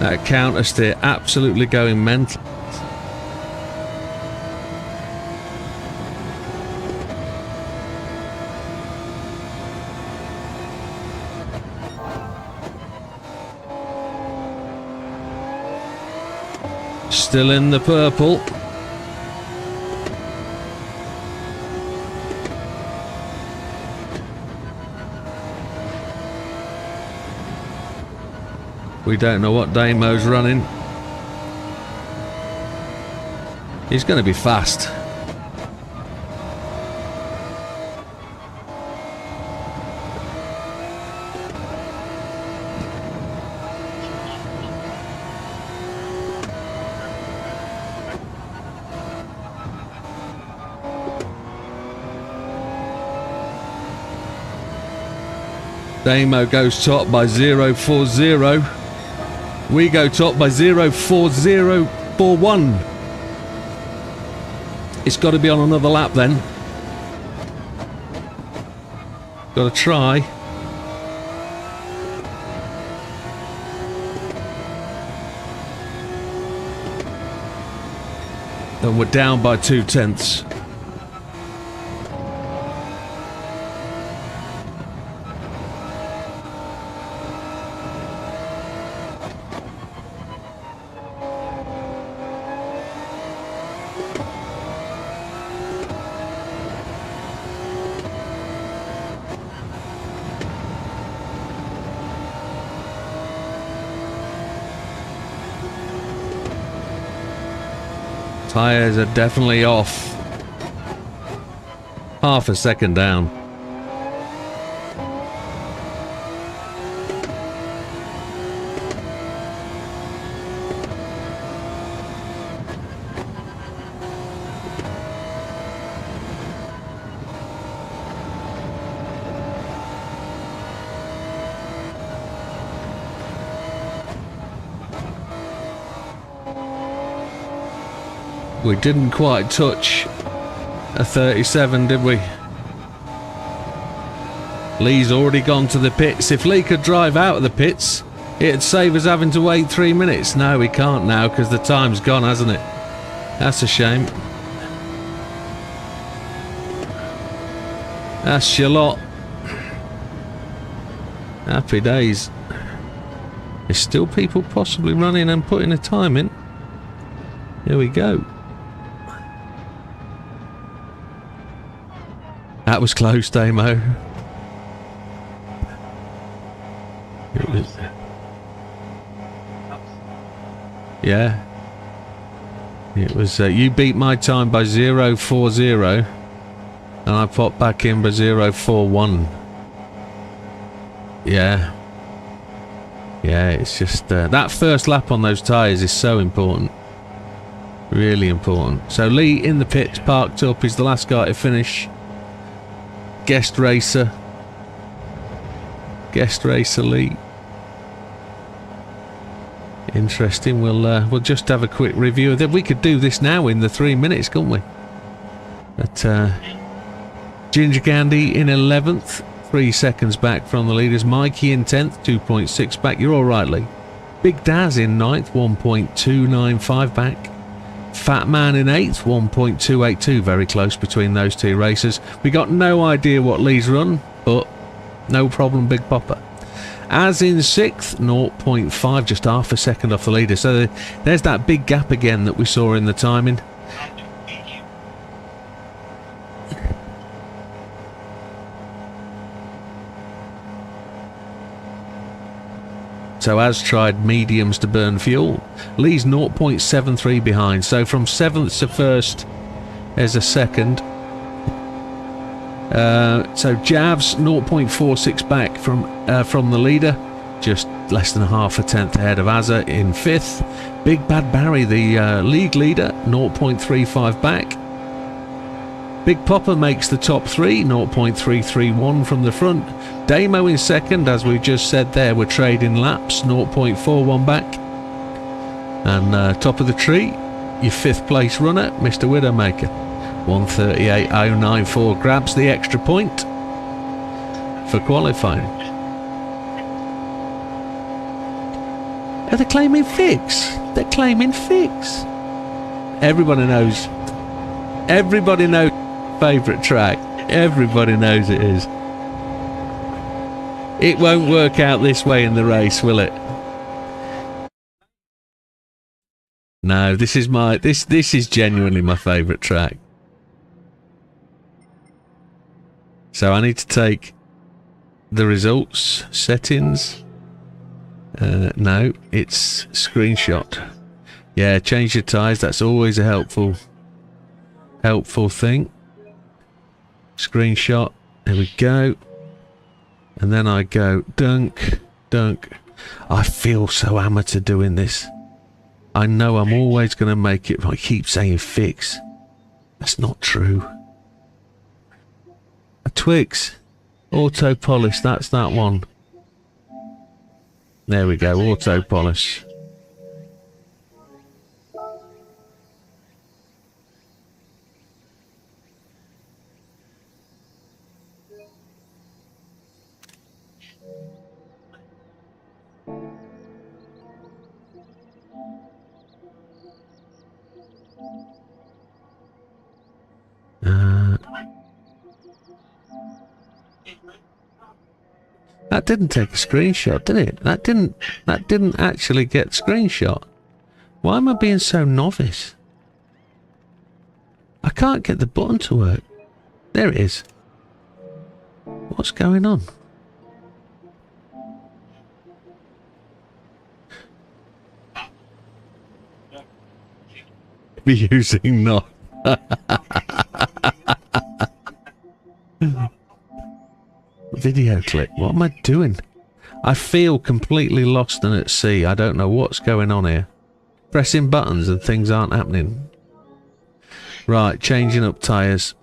That counter steer absolutely going mental. Still in the purple. We don't know what Damo's running. He's going to be fast. Damo goes top by 0.40. We go top by 0.4041. It's got to be on another lap then. Got to try. And we're down by 2/10. Tyres are definitely off. Half a second down. We didn't quite touch a 37, did we? Lee's already gone to the pits. If Lee could drive out of the pits, it'd save us having to wait 3 minutes. No, we can't now because the time's gone, hasn't it? That's a shame. That's your lot. Happy days. There's still people possibly running and putting a time in. Here we go. That was close, Damo. It was. Yeah. It was. You beat my time by 0:40, and I popped back in by 0:41. Yeah. Yeah, it's just that first lap on those tyres is so important. Really important. So Lee in the pits, parked up. He's the last guy to finish. Guest racer Lee. Interesting. We'll just have a quick review of that. We could do this now in the 3 minutes, couldn't we? But Ginger Candy in 11th, 3 seconds back from the leaders. Mikey in 10th, 2.6 back. You're all right, Lee. Big Daz in 9th, 1.295 back. Fat Man in 8th, 1.282, very close between those two racers. We got no idea what Lee's run, but no problem, Big Popper. As in 6th, 0.5, just half a second off the leader. So there's that big gap again that we saw in the timing. So as tried mediums to burn fuel. Lee's 0.73 behind. So from 7th to 1st, there's a second. So Javs 0.46 back from the leader. Just less than half a tenth ahead of Azza in 5th. Big Bad Barry, the league leader, 0.35 back. Big Popper makes the top 3, 0.331 from the front. Damo in 2nd, as we just said there, we're trading laps, 0.41 back. And top of the tree, your 5th place runner, Mr. Widdowmaker, 138.094, grabs the extra point for qualifying. Are they claiming fix? They're claiming fix. Everybody knows. Everybody knows favourite track. Everybody knows it is. It won't work out this way in the race, will it? No, this is my this is genuinely my favourite track. So I need to take the results settings. No, it's screenshot. Yeah, change your tyres. That's always a helpful thing. Screenshot. There we go. And then I go dunk, dunk. I feel so amateur doing this. I know I'm always going to make it. I keep saying fix. That's not true. A Twix. Auto polish. That's that one. There we go. Auto polish. That didn't take a screenshot, did it? That didn't actually get screenshot. Why am I being so novice? I can't get the button to work. There it is. What's going on? be using not. Video clip. What am I doing? I feel completely lost and at sea. I don't know what's going on here. Pressing buttons and things aren't happening. Right, changing up tyres.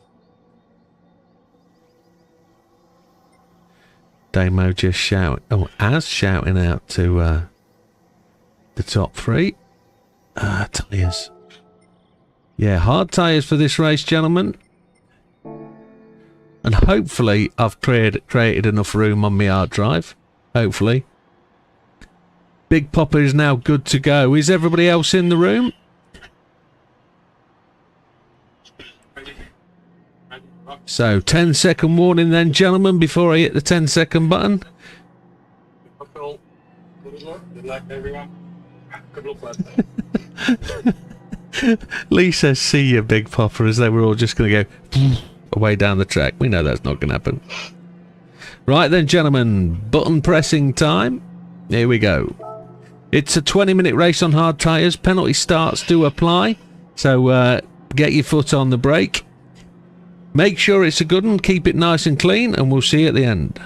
Damo just shouting. Oh, as shouting out to the top three. Tyres. Yeah, hard tyres for this race, gentlemen. And hopefully I've created enough room on my hard drive. Hopefully. Big Popper is now good to go. Is everybody else in the room? So, 10-second warning then, gentlemen, before I hit the 10-second button. Good luck, everyone. Good luck, Lee says, see you, Big Popper, as they were all just going to go away down the track. We know that's not going to happen. Right then, gentlemen, button pressing time. Here we go. It's a 20-minute race on hard tyres. Penalty starts do apply. So get your foot on the brake. Make sure it's a good one. Keep it nice and clean, and we'll see you at the end.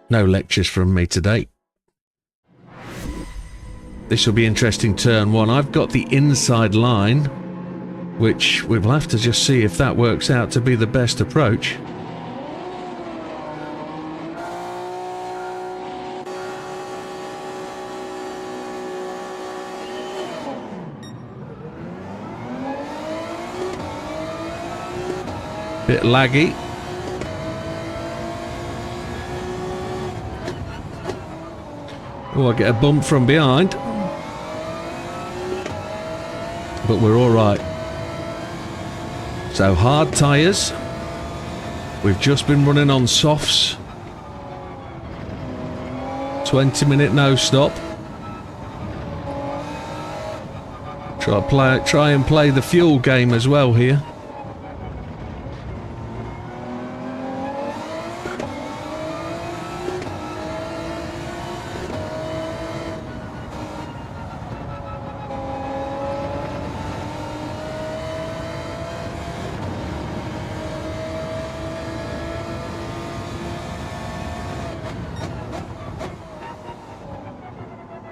No lectures from me today. This will be interesting turn one. I've got the inside line, which we'll have to just see if that works out to be the best approach. Bit laggy. Oh, I get a bump from behind. But we're all right. So hard tyres. We've just been running on softs. 20-minute no stop. Try and play the fuel game as well here.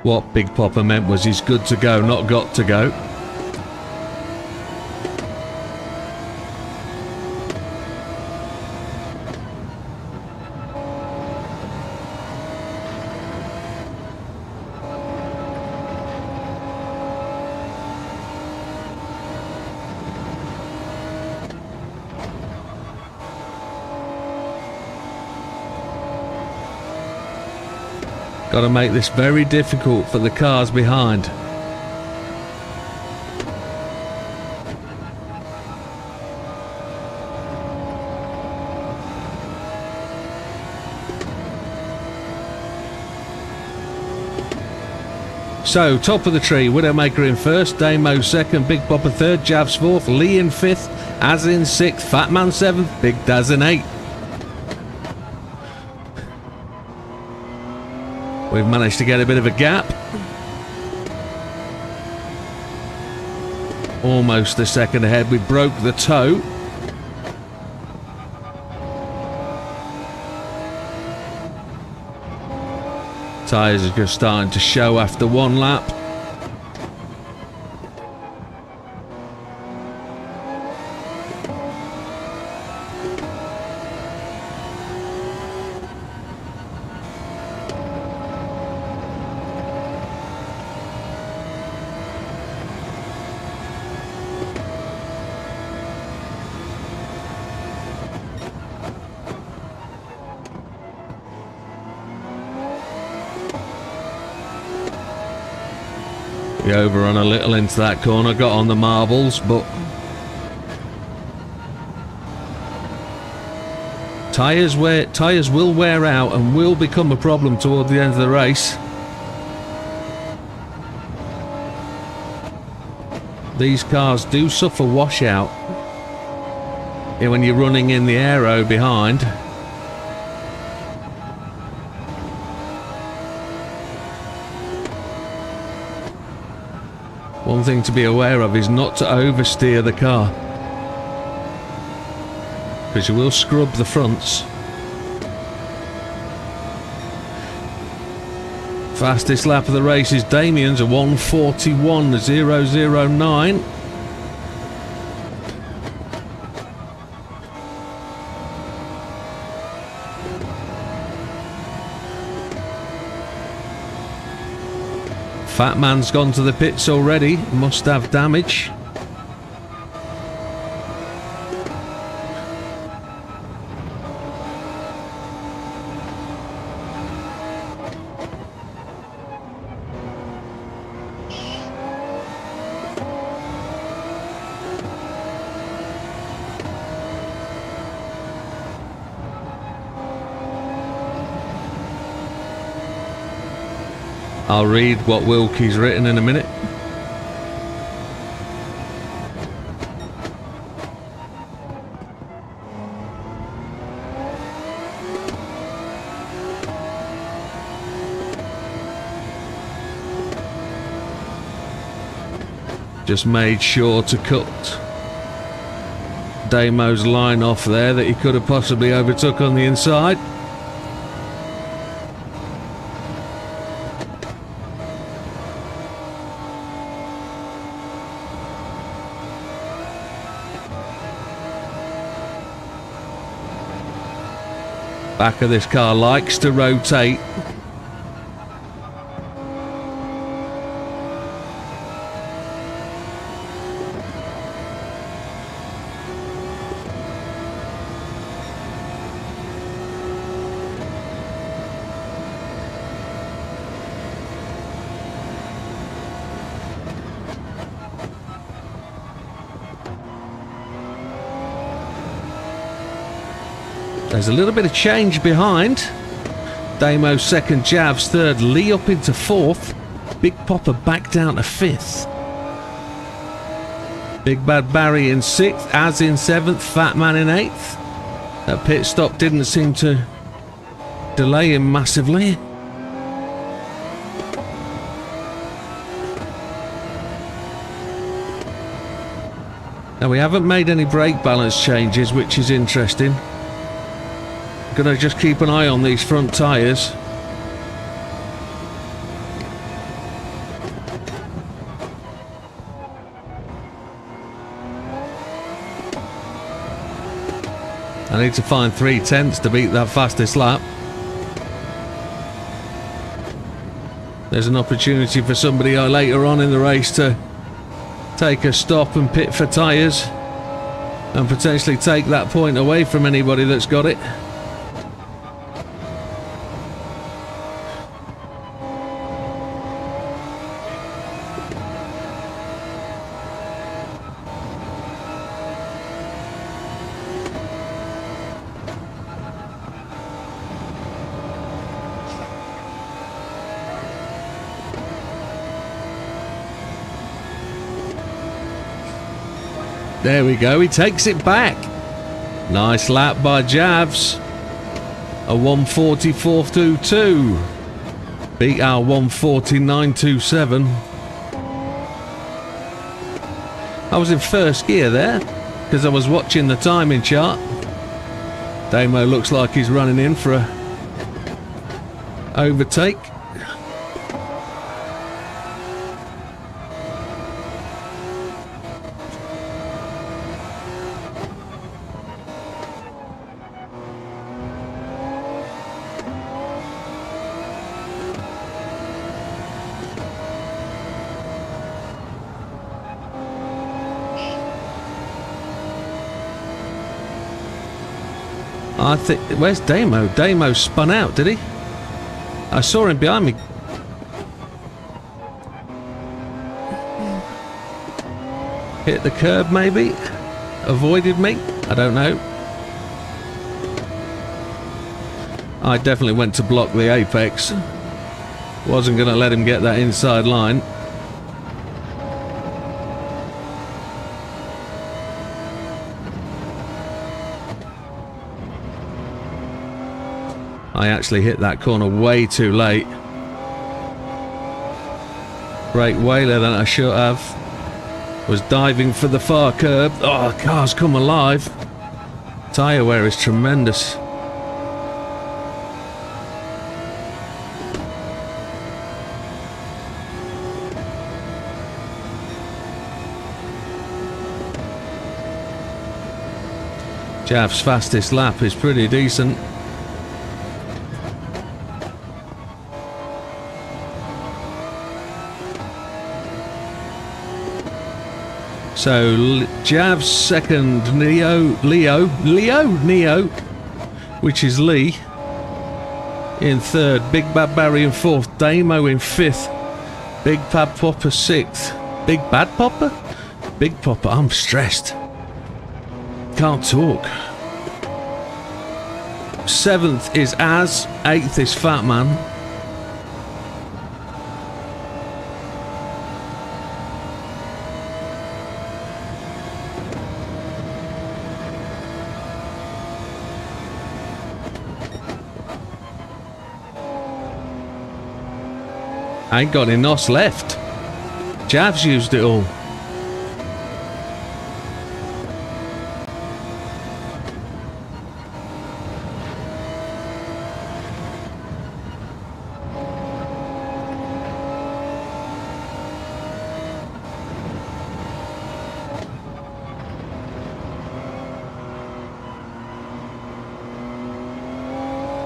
What Big Popper meant was he's good to go, not got to go. Got to make this very difficult for the cars behind. So, top of the tree, Widdowmaker in first, Damo second, Big Popper third, Javs fourth, Lee in fifth, Az in sixth, Fatman seventh, Big Daz in eighth. We've managed to get a bit of a gap. Almost a second ahead. We broke the toe. Tyres are just starting to show after one lap. We overrun a little into that corner, got on the marbles, but tyres will wear out and will become a problem toward the end of the race. These cars do suffer washout when you're running in the aero behind. One thing to be aware of is not to oversteer the car, because you will scrub the fronts. Fastest lap of the race is Damien's, a 1:41.009. Fat Man's gone to the pits already, must have damage. I'll read what Wilkie's written in a minute. Just made sure to cut Damo's line off there that he could have possibly overtook on the inside. Back of this car likes to rotate. There's a little bit of change behind. Damo second, Javs third, Lee up into fourth, Big Popper back down to fifth. Big Bad Barry in sixth, Az in seventh, Fat Man in eighth. That pit stop didn't seem to delay him massively. Now we haven't made any brake balance changes, which is interesting. Gonna just keep an eye on these front tyres. I need to find 3/10 to beat that fastest lap. There's an opportunity for somebody later on in the race to take a stop and pit for tyres and potentially take that point away from anybody that's got it. There we go, he takes it back. Nice lap by Javs. A 1:44.22. Beat our 1:49.27. I was in first gear there because I was watching the timing chart. Damo looks like he's running in for a overtake. I think, where's Damo? Damo spun out, did he? I saw him behind me. Hit the curb maybe? Avoided me? I don't know. I definitely went to block the apex. Wasn't going to let him get that inside line. I actually hit that corner way too late. Brake whaler than I should have. Was diving for the far curb. Oh, the car's come alive. Tyre wear is tremendous. Jav's fastest lap is pretty decent. So Jav's second, Neo, which is Lee, in third, Big Bad Barry in fourth, Damo in fifth, Big Bad Popper sixth, Big Bad Popper? Big Popper, I'm stressed. Can't talk. Seventh is Az, eighth is Fat Man. I ain't got any NOS left. Jav's used it all.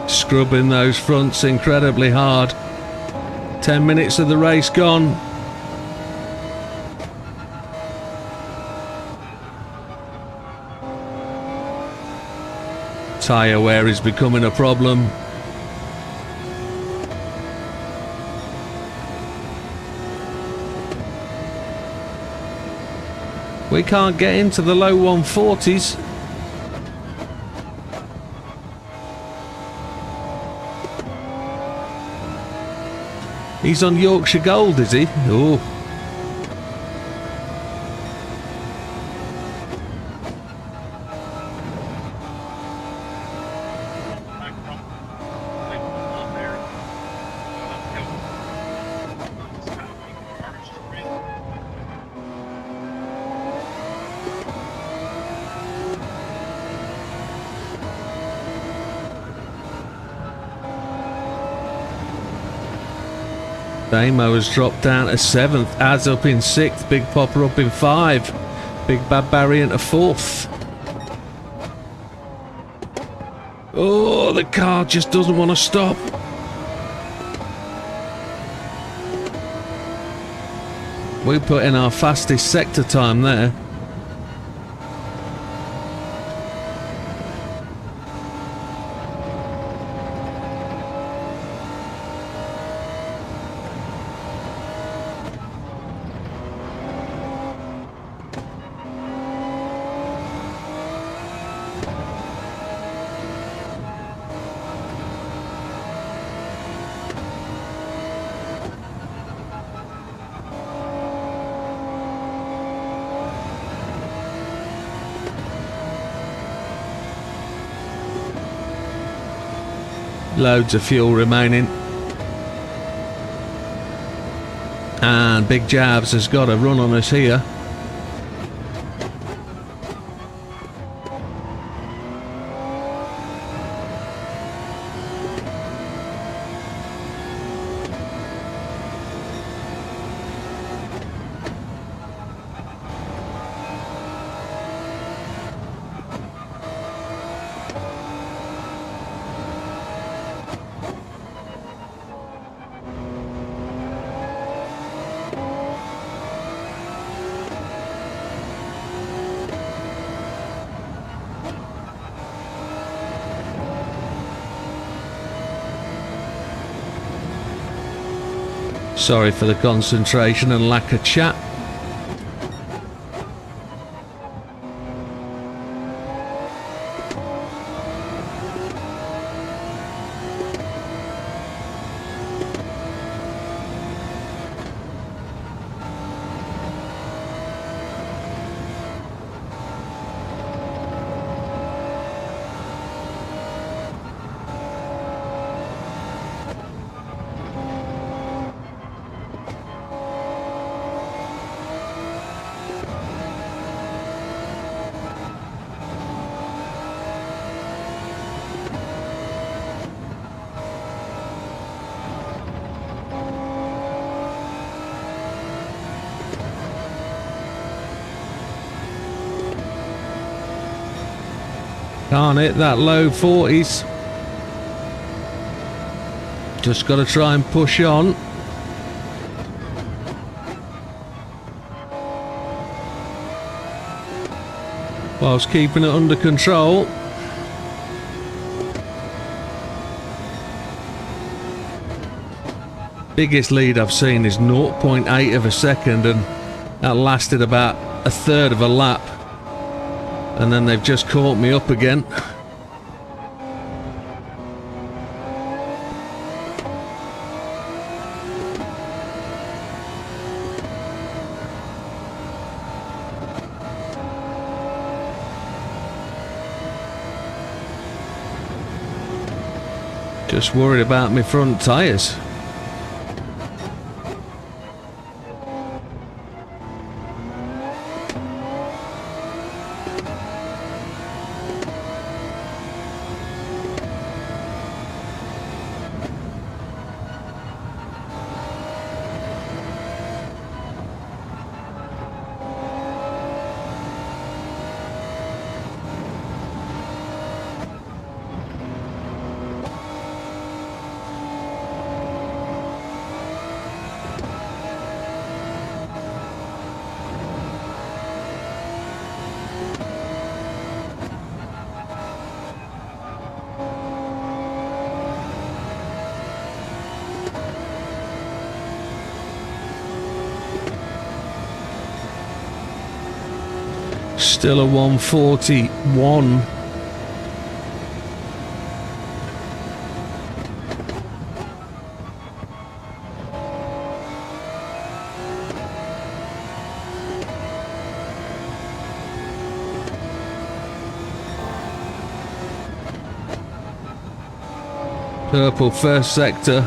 Scrubbing those fronts incredibly hard. 10 minutes of the race gone. Tyre wear is becoming a problem. We can't get into the low 140s. He's on Yorkshire Gold, is he? Oh. Damo has dropped down to 7th, Az up in 6th, Big Popper up in 5, Big Bad Barry into 4th. Oh, the car just doesn't want to stop. We put in our fastest sector time there. Loads of fuel remaining. And Big Javs has got a run on us here. Sorry for the concentration and lack of chat. Can't hit that low 40s. Just got to try and push on. Whilst keeping it under control. Biggest lead I've seen is 0.8 of a second, and that lasted about a third of a lap. And then they've just caught me up again. Just worried about my front tyres. Still a 141. Purple first sector.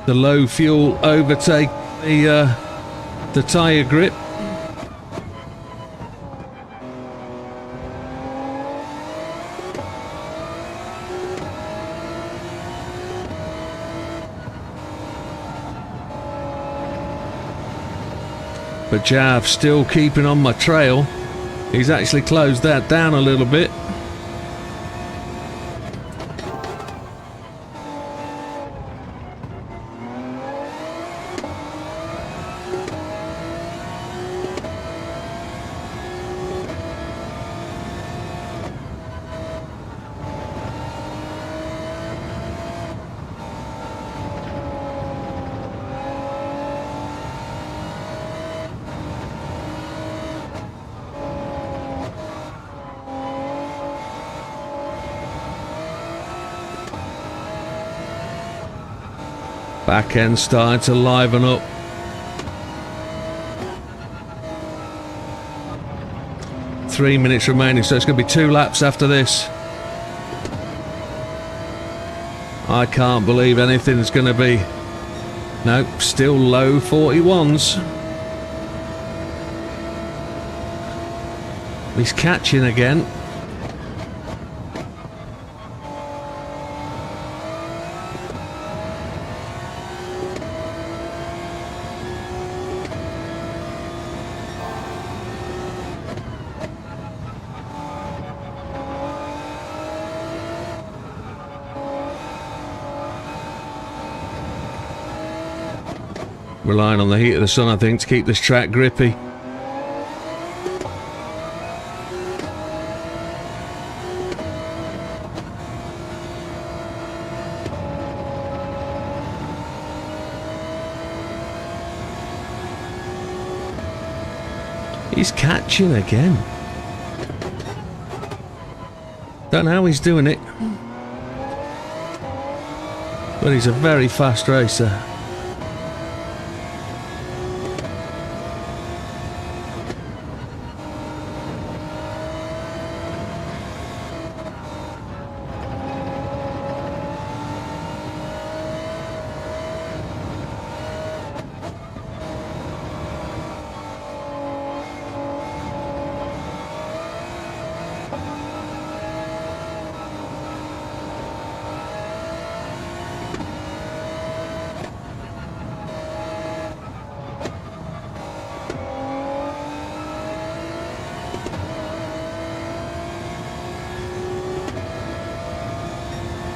The low fuel overtake the tyre grip. But Jav still keeping on my trail. He's actually closed that down a little bit. Back end starting to liven up. Three minutes remaining, so it's going to be 2 laps after this. I can't believe anything's going to be... Nope, still low 41s. He's catching again. Relying on the heat of the sun, I think, to keep this track grippy. He's catching again. Don't know how he's doing it. But he's a very fast racer.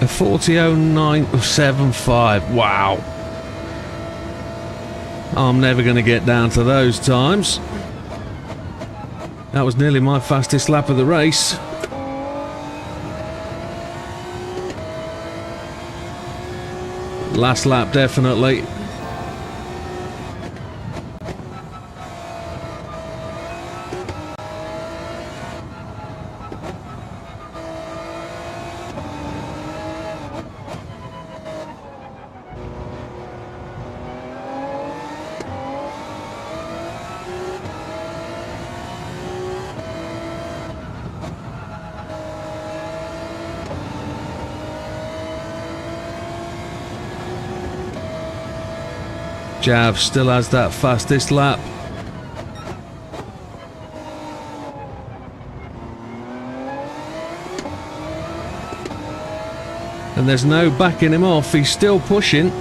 A 40.09.75. Wow. I'm never going to get down to those times. That was nearly my fastest lap of the race. Last lap, definitely. Jav still has that fastest lap. And there's no backing him off, he's still pushing.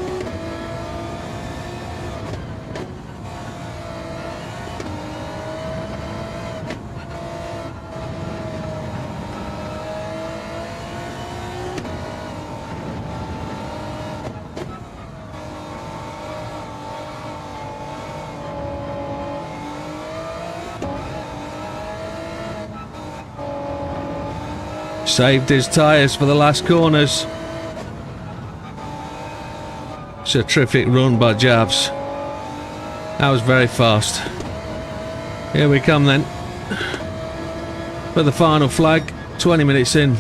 Saved his tyres for the last corners. It's a terrific run by Javs. That was very fast. Here we come then. For the final flag, 20 minutes in.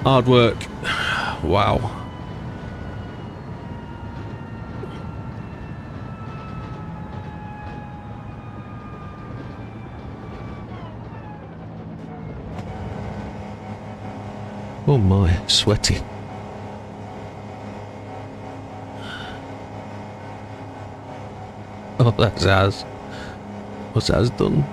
Hard work. Wow. Oh my, sweaty. Oh, that's Az. What's Az done?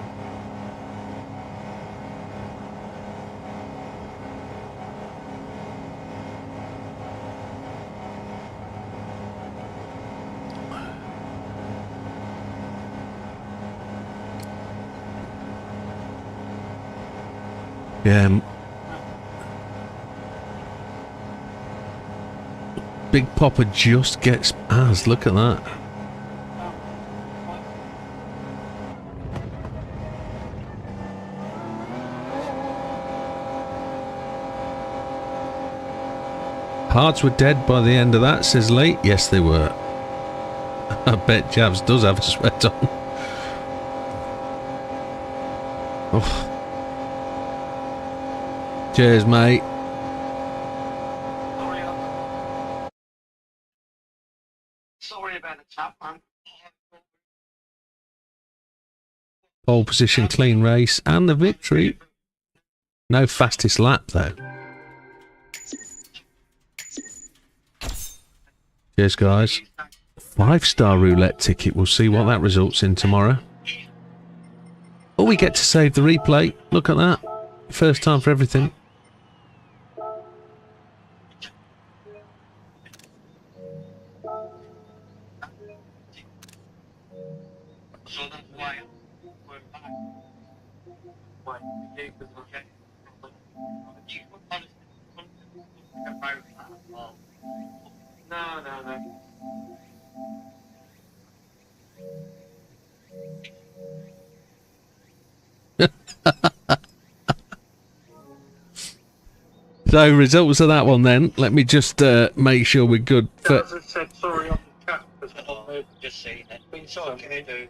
Yeah. Big Popper just gets Az. Look at that. Hearts were dead by the end of that, says Lee. Yes, they were. I bet Javs does have a sweat on. Oh. Cheers, mate. Sorry about the tap, man. Pole position, clean race, and the victory. No fastest lap, though. Cheers, guys. 5-star roulette ticket. We'll see what that results in tomorrow. Oh, we get to save the replay. Look at that. First time for everything. No. So, results of that one then. Let me just make sure we're good. As I said, sorry on the chat because I've just seen it. Been sorry, can do.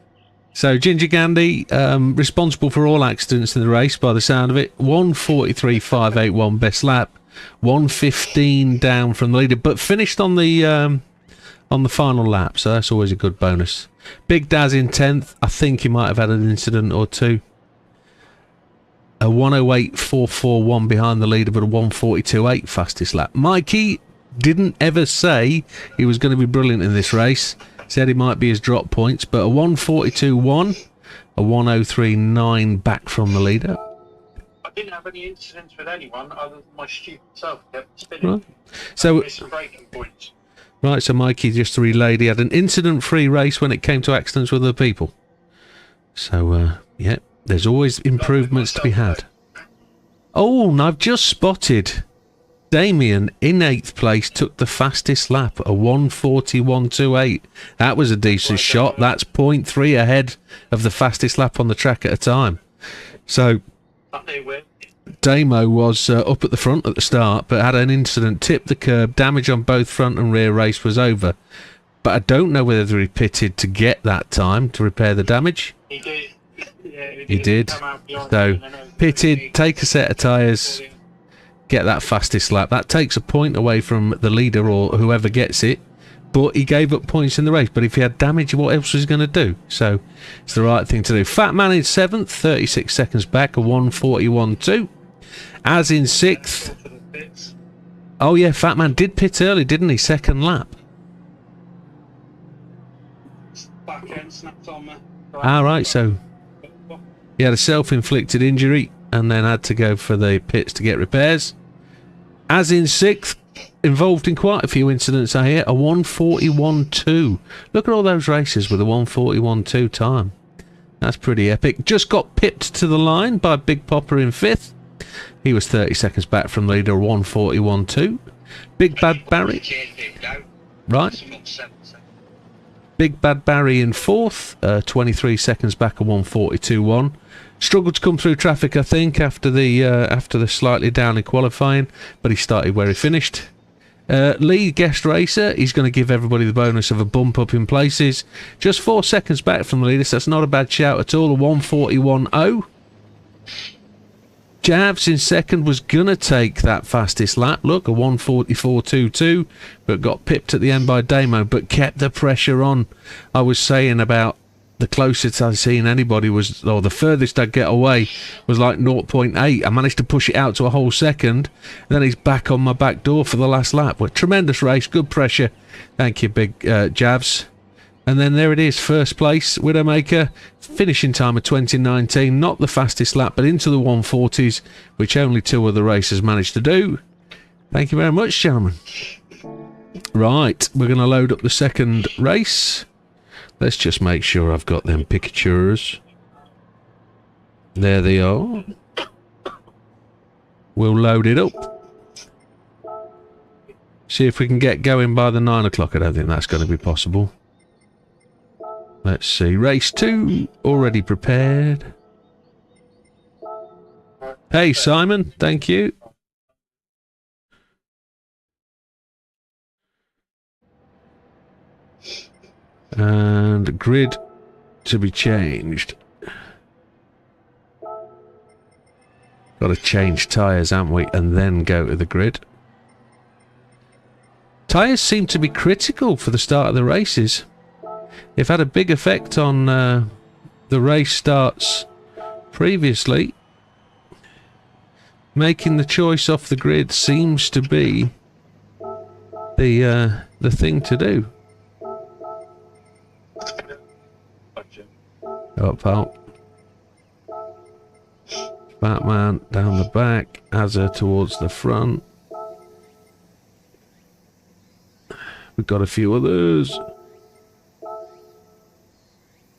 So, Ginger Gandhi, responsible for all accidents in the race by the sound of it. 1:43.581 best lap. 1:15 down from the leader, but finished on the final lap, so that's always a good bonus. Big Daz in 10th. I think he might have had an incident or two. A 1:08.441 behind the leader, but a 1:42.8 fastest lap. Mikey didn't ever say he was going to be brilliant in this race. Said he might be his drop points, but a 1:42.1, a 1:03.9 back from the leader. I didn't have any incidents with anyone other than my stupid self kept spinning. Right. So some breaking points. Right, so Mikey, just to relay, he had an incident-free race when it came to accidents with other people. So, yeah, there's always improvements to be had. Oh, and I've just spotted Damien, in 8th place, took the fastest lap, a 1:41.28. That was a decent shot. That's 0.3 ahead of the fastest lap on the track at a time. So, Damo was up at the front at the start, but had an incident, tipped the curb, damage on both front and rear, race was over. But I don't know whether he pitted to get that time to repair the damage. He did. Yeah, He did. So, pitted, take a set of tyres, get that fastest lap. That takes a point away from the leader or whoever gets it, but he gave up points in the race. But if he had damage, what else was he going to do? So it's the right thing to do. Fat Man in 7th, 36 seconds back, a 1:41.2. As in 6th. Oh yeah, Fat Man did pit early, didn't he? Second lap. Back end snapped on me. Right, so he had a self-inflicted injury and then had to go for the pits to get repairs. As in 6th, involved in quite a few incidents, I hear, a 1:41.2. Look at all those races with a 1:41.2 time. That's pretty epic. Just got pipped to the line by Big Popper in 5th. He was 30 seconds back from the leader, 1:41.2. Big Bad Barry. Right. Big Bad Barry in 4th, 23 seconds back, a 1:42.1. Struggled to come through traffic, I think, after the slightly down in qualifying, but he started where he finished. Lead guest racer, he's going to give everybody the bonus of a bump up in places. Just 4 seconds back from the leader, so that's not a bad shout at all, a 1:41.0. Javs in 2nd was going to take that fastest lap. Look, a 1:44.22, but got pipped at the end by Damo, but kept the pressure on. I was saying about the closest I'd seen anybody was, or the furthest I'd get away was like 0.8. I managed to push it out to a whole second. And then he's back on my back door for the last lap. Well, tremendous race, good pressure. Thank you, big Javs. And then there it is, first place, Widdowmaker, finishing time of 2019. Not the fastest lap, but into the 140s, which only 2 other racers managed to do. Thank you very much, gentlemen. Right, we're going to load up the second race. Let's just make sure I've got them pictures. There they are. We'll load it up. See if we can get going by the 9 o'clock. I don't think that's going to be possible. Let's see. Race 2, already prepared. Hey, Simon. Thank you. And grid to be changed. Got to change tyres, haven't we? And then go to the grid. Tyres seem to be critical for the start of the races. They've had a big effect on the race starts previously. Making the choice off the grid seems to be the thing to do. Up, out. Batman down the back, Azza towards the front. We've got a few others.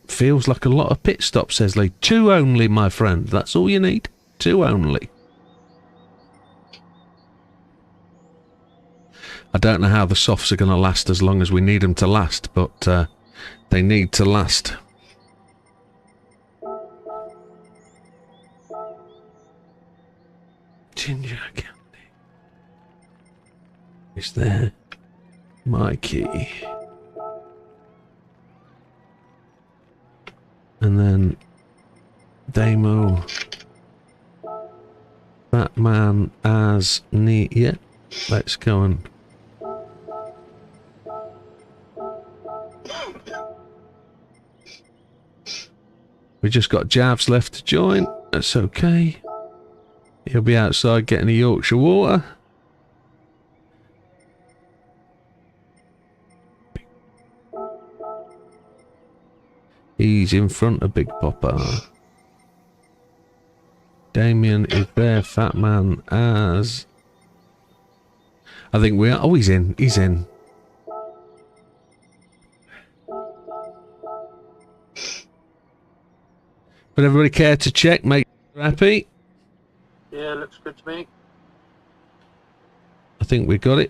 Feels like a lot of pit stops, says Lee. 2 only, my friend. That's all you need. 2 only. I don't know how the softs are going to last as long as we need them to last, but they need to last. Ginger candy. Is there? Mikey. And then Damo. Batman as neat. Yeah, let's go and. We just got Javs left to join. That's okay. He'll be outside getting a Yorkshire water. He's in front of Big Popper. Damien is there. Fat Man as. I think we are. Oh, he's in. He's in. Would everybody care to check? Make you happy? Yeah, looks good to me. I think we got it.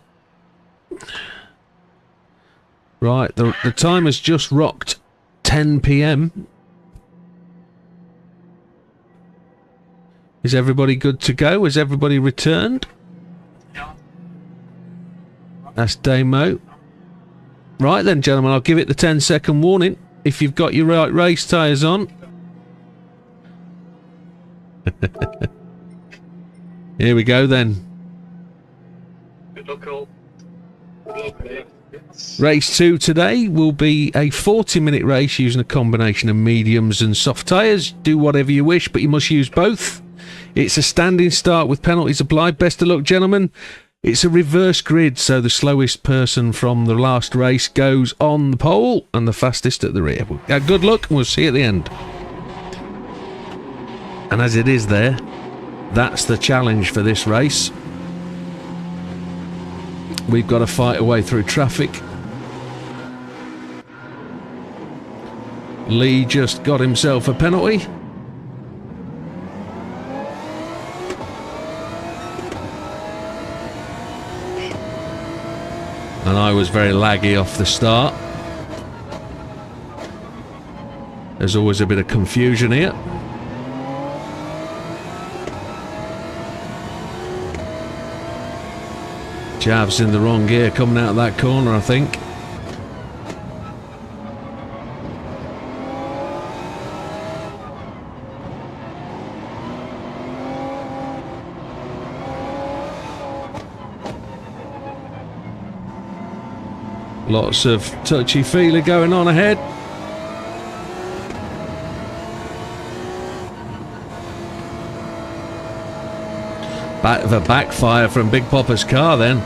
Right, the time has just rocked 10 p.m. Is everybody good to go? Has everybody returned? Yeah. That's Damo. Right then, gentlemen, I'll give it the 10-second warning. If you've got your right race tyres on. Here we go then. Good luck, all. Good luck. Race 2 today will be a 40-minute race using a combination of mediums and soft tyres. Do whatever you wish, but you must use both. It's a standing start with penalties applied. Best of luck, gentlemen. It's a reverse grid, so the slowest person from the last race goes on the pole and the fastest at the rear. Good luck, and we'll see you at the end. And as it is there, that's the challenge for this race. We've got to fight our way through traffic. Lee just got himself a penalty. And I was very laggy off the start. There's always a bit of confusion here. Jav's in the wrong gear coming out of that corner, I think. Lots of touchy-feely going on ahead. Bit of a backfire from Big Popper's car then.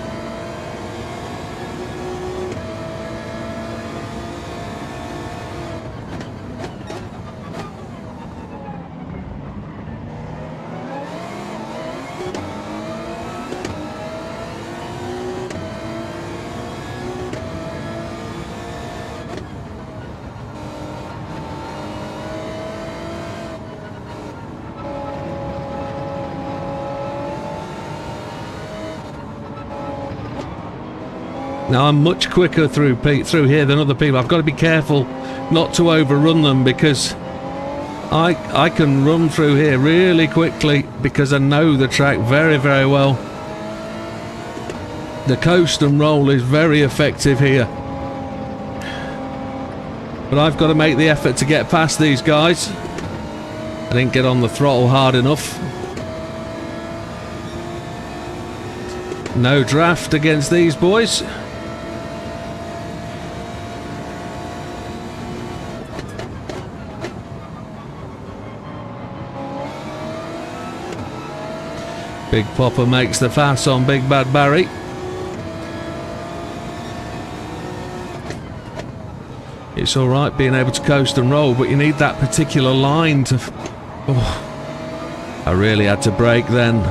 Now I'm much quicker through here than other people. I've got to be careful not to overrun them because I can run through here really quickly because I know the track very, very well. The coast and roll is very effective here. But I've got to make the effort to get past these guys. I didn't get on the throttle hard enough. No draft against these boys. Big Popper makes the pass on Big Bad Barry. It's alright being able to coast and roll, but you need that particular line to... Oh, I really had to brake then.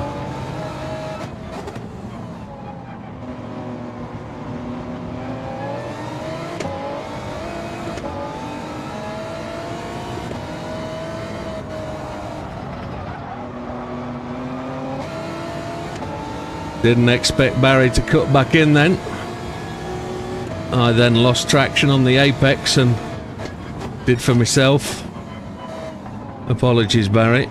Didn't expect Barry to cut back in then. I then lost traction on the apex and did for myself. Apologies, Barry.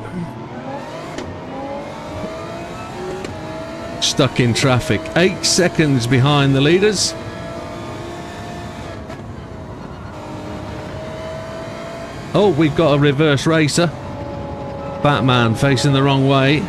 Stuck in traffic. 8 seconds behind the leaders. Oh, we've got a reverse racer. Batman facing the wrong way.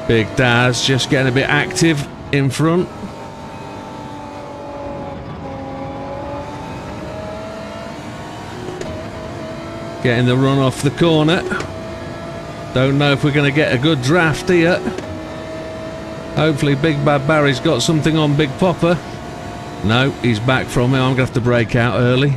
Big Daz just getting a bit active in front. Getting the run off the corner. Don't know if we're going to get a good draft here. Hopefully Big Bad Barry's got something on Big Popper. No, he's back from it. I'm going to have to break out early.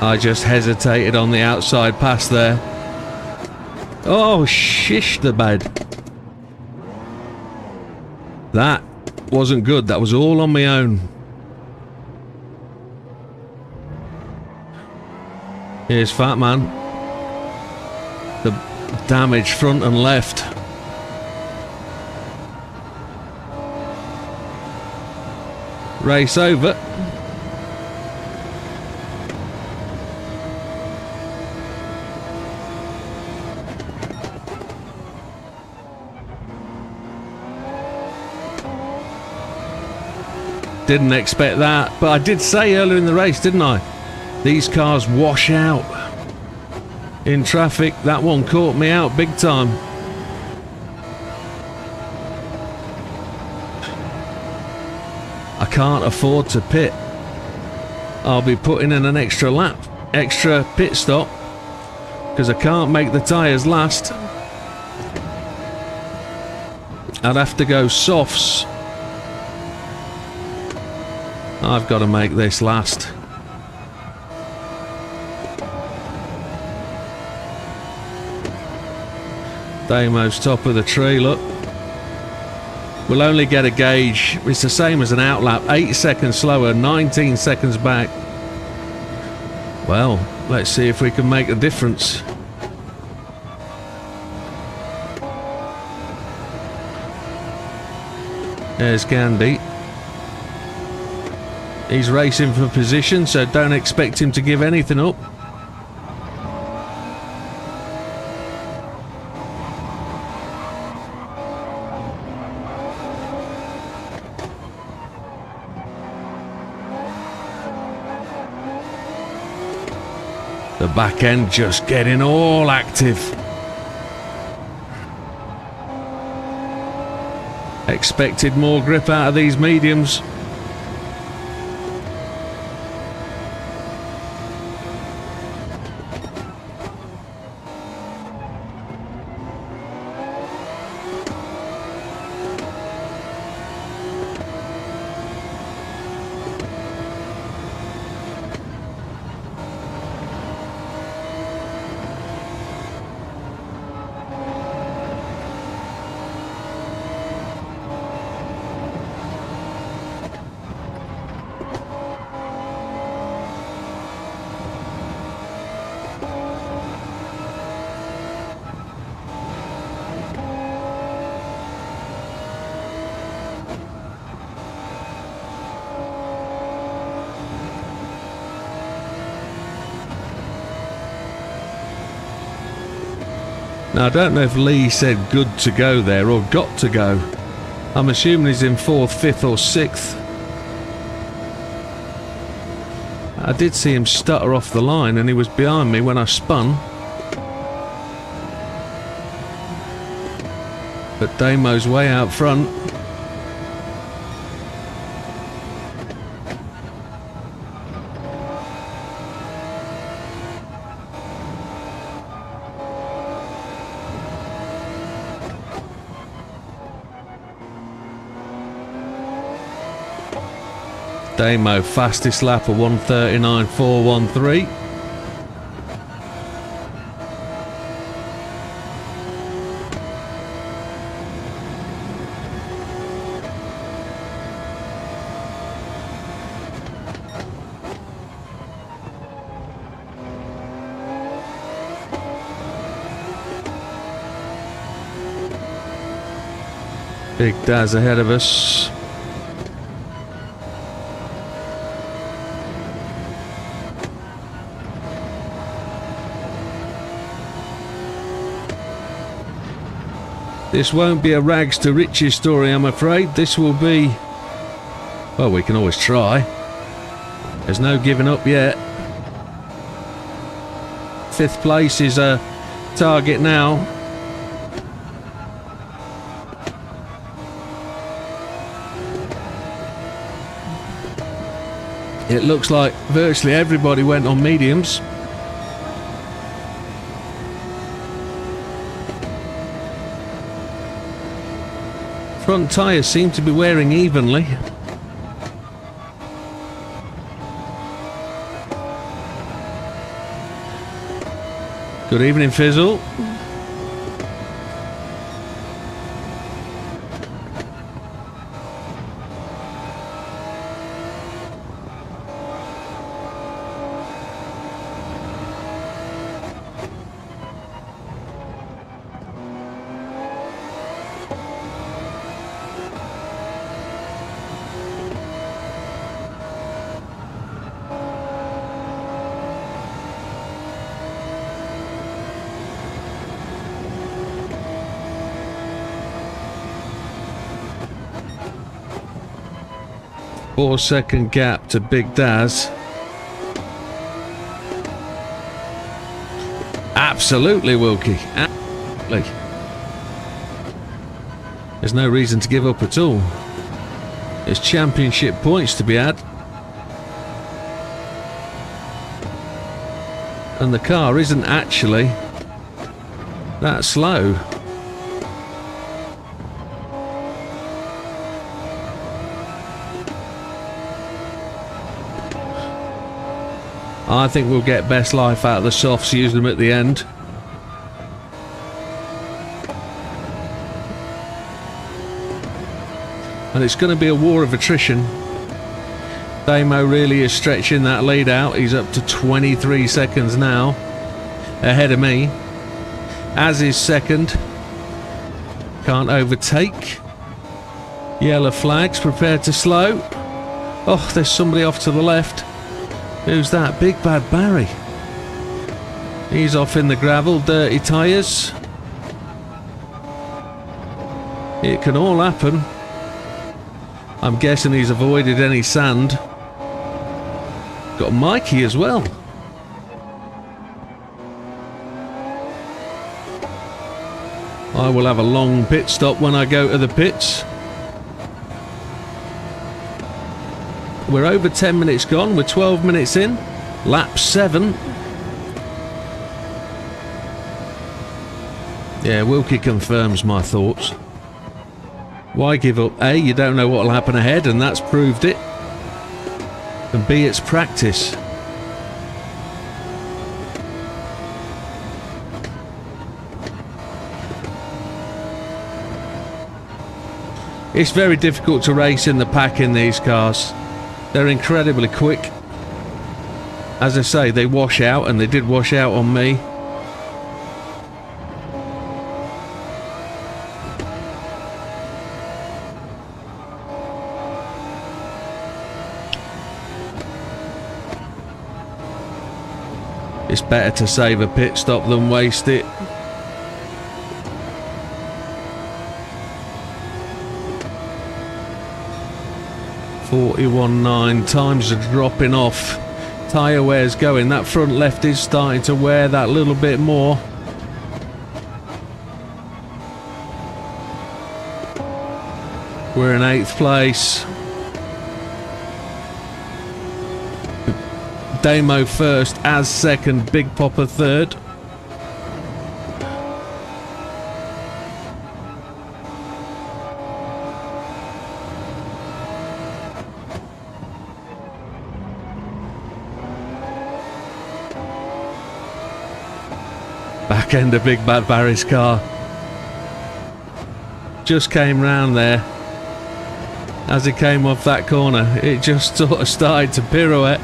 I just hesitated on the outside pass there. Oh, shish the bed. That wasn't good. That was all on my own. Here's Fat Man. The damage front and left. Race over. Didn't expect that, but I did say earlier in the race, didn't I? These cars wash out in traffic. That one caught me out big time. I can't afford to pit. I'll be putting in an extra lap, extra pit stop, because I can't make the tyres last. I'd have to go softs. I've got to make this last. Damo's top of the tree, look. We'll only get a gauge. It's the same as an outlap. 8 seconds slower, 19 seconds back. Well, let's see if we can make a difference. There's Gandhi. He's racing for position, so don't expect him to give anything up. The back end just getting all active. Expected more grip out of these mediums. Now, I don't know if Lee said good to go there or got to go. I'm assuming he's in 4th, 5th or 6th. I did see him stutter off the line and he was behind me when I spun. But Damo's way out front. Damo fastest lap of 1:39.413. Big Daz ahead of us. This won't be a rags to riches story, I'm afraid. This will be... well, we can always try. There's no giving up yet. 5th place is a target now. It looks like virtually everybody went on mediums. Front tyres seem to be wearing evenly. Good evening, Fizzle. Four-second gap to Big Daz. Absolutely, Wilkie. Absolutely. There's no reason to give up at all. There's championship points to be had. And the car isn't actually that slow. I think we'll get best life out of the softs, use them at the end. And it's going to be a war of attrition. Damo really is stretching that lead out. He's up to 23 seconds now, ahead of me. As is second. Can't overtake. Yellow flags, prepared to slow. Oh, there's somebody off to the left. Who's that? Big Bad Barry. He's off in the gravel, dirty tyres. It can all happen. I'm guessing he's avoided any sand. Got Mikey as well. I will have a long pit stop when I go to the pits. We're over 10 minutes gone. We're 12 minutes in. Lap 7. Yeah, Wilkie confirms my thoughts. Why give up? A, you don't know what will happen ahead, and that's proved it. And B, it's practice. It's very difficult to race in the pack in these cars. They're incredibly quick. As I say, they wash out, and they did wash out on me. It's better to save a pit stop than waste it. .41.9, times are dropping off. Tyre wear's going. That front left is starting to wear that little bit more. We're in 8th place. Damo first, as second, Big Popper third. Back end of Big Bad Barry's car. Just came round there. As he came off that corner, it just sort of started to pirouette.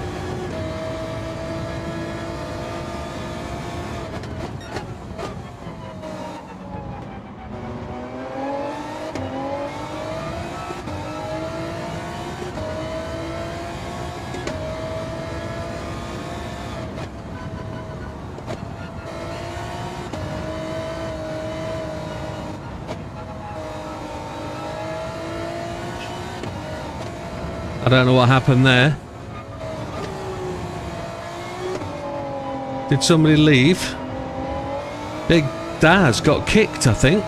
I don't know what happened there. Did somebody leave? Big Daz got kicked, I think.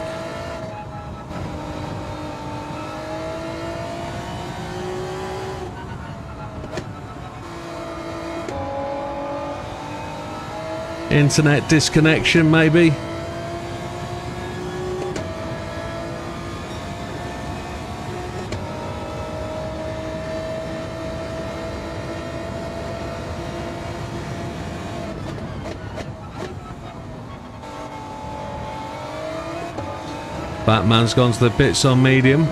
Internet disconnection, maybe. Batman's gone to the pits on medium.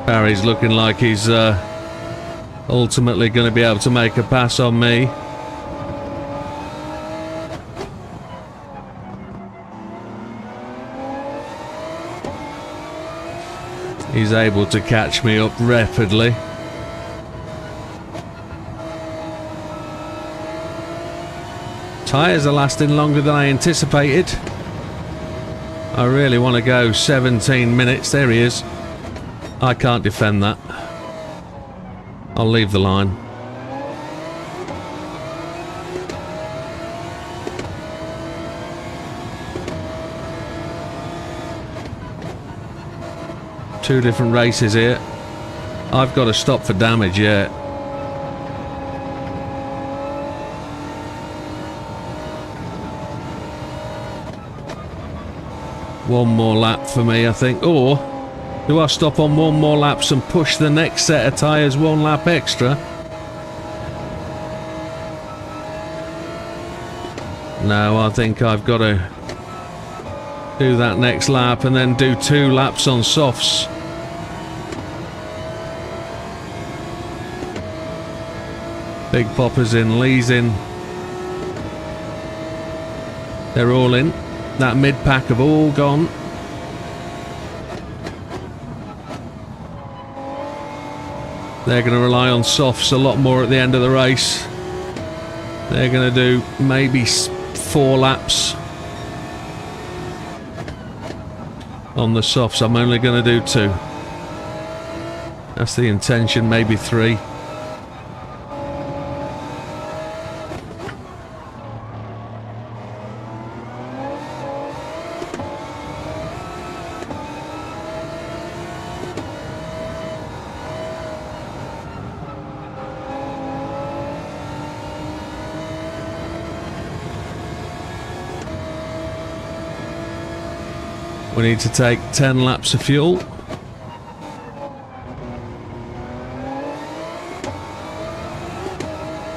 Barry's looking like he's ultimately going to be able to make a pass on me. He's able to catch me up rapidly. Tyres are lasting longer than I anticipated. I really want to go 17 minutes. There he is. I can't defend that. I'll leave the line. Two different races here. I've got to stop for damage yet. One more lap for me, I think. Or do I stop on one more laps and push the next set of tyres one lap extra? No, I think I've got to do that next lap and then do 2 laps on softs. Big Popper's in, Lee's in. They're all in. That mid-pack have all gone. They're going to rely on softs a lot more at the end of the race. They're going to do maybe 4 laps on the softs. I'm only going to do 2. That's the intention, maybe 3. We need to take 10 laps of fuel.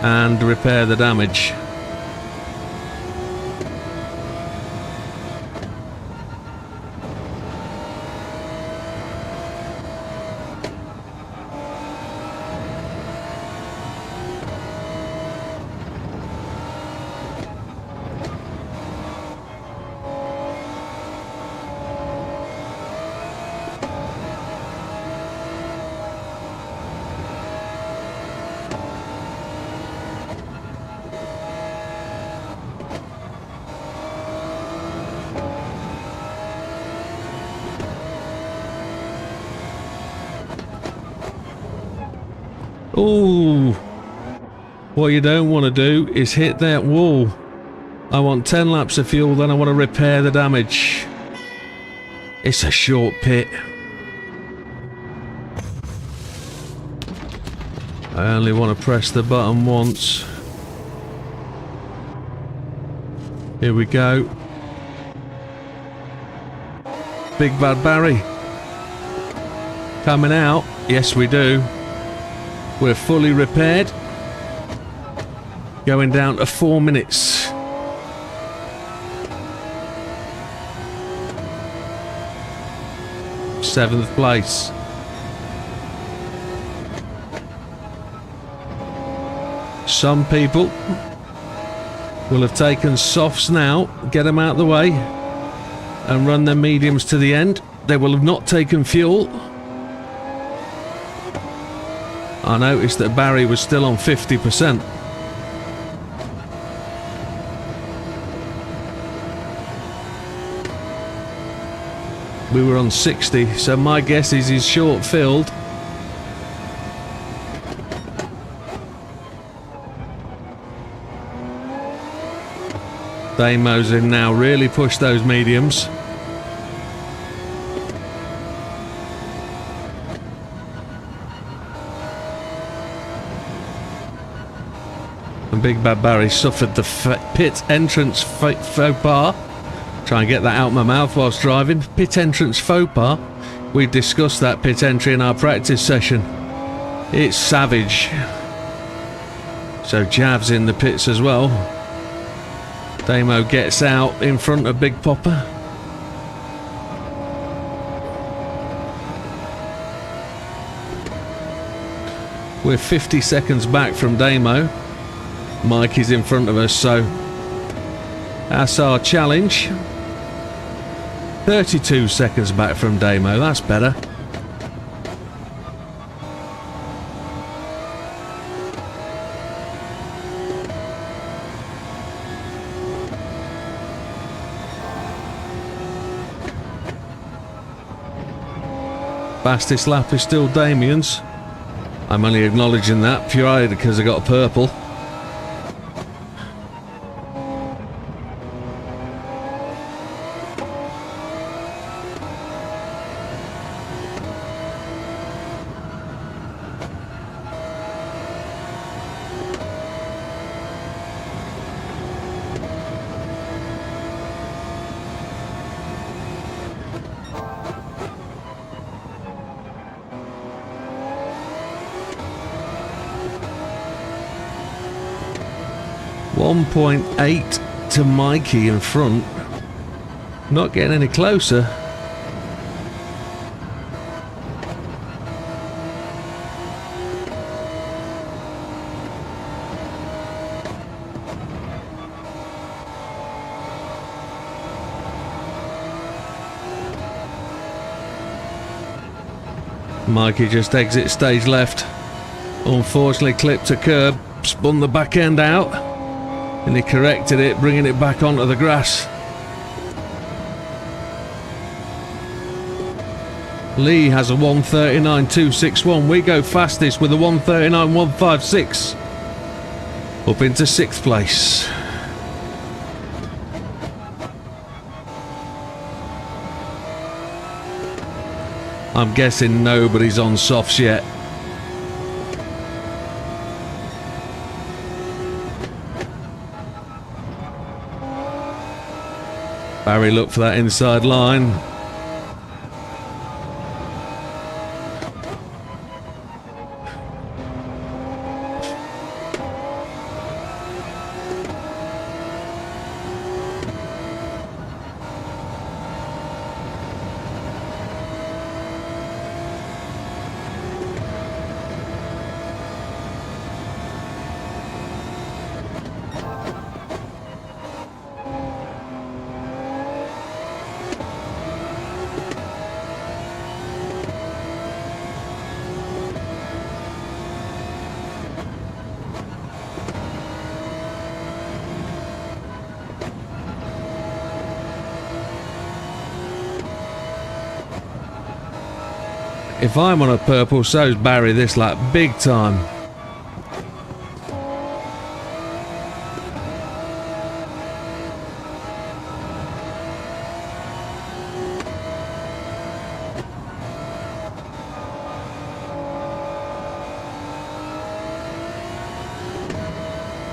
And repair the damage. Ooh, what you don't want to do is hit that wall. I want 10 laps of fuel, then I want to repair the damage. It's a short pit. I only want to press the button once. Here we go. Big Bad Barry. Coming out. Yes, we do. We're fully repaired. Going down to 4 minutes. Seventh place. Some people will have taken softs now, get them out of the way, and run their mediums to the end. They will have not taken fuel. I noticed that Barry was still on 50%. We were on 60, so my guess is he's short filled. Damo's in now, really push those mediums. And Big Bad Barry suffered the pit entrance faux pas. Try and get that out of my mouth whilst driving. Pit entrance faux pas. We discussed that pit entry in our practice session. It's savage. So Jav's in the pits as well. Damo gets out in front of Big Popper. We're 50 seconds back from Damo. Mikey's in front of us, so that's our challenge. 32 seconds back from Damo, that's better. Fastest lap is still Damien's. I'm only acknowledging that purely because I got a purple. .8 to Mikey in front. Not getting any closer. Mikey just exits stage left. Unfortunately clipped a curb, spun the back end out. And he corrected it, bringing it back onto the grass. Lee has a 1:39.261. We go fastest with a 1:39.156. Up into 6th place. I'm guessing nobody's on softs yet. Barry looked for that inside line. If I'm on a purple, so's Barry this lap, big time.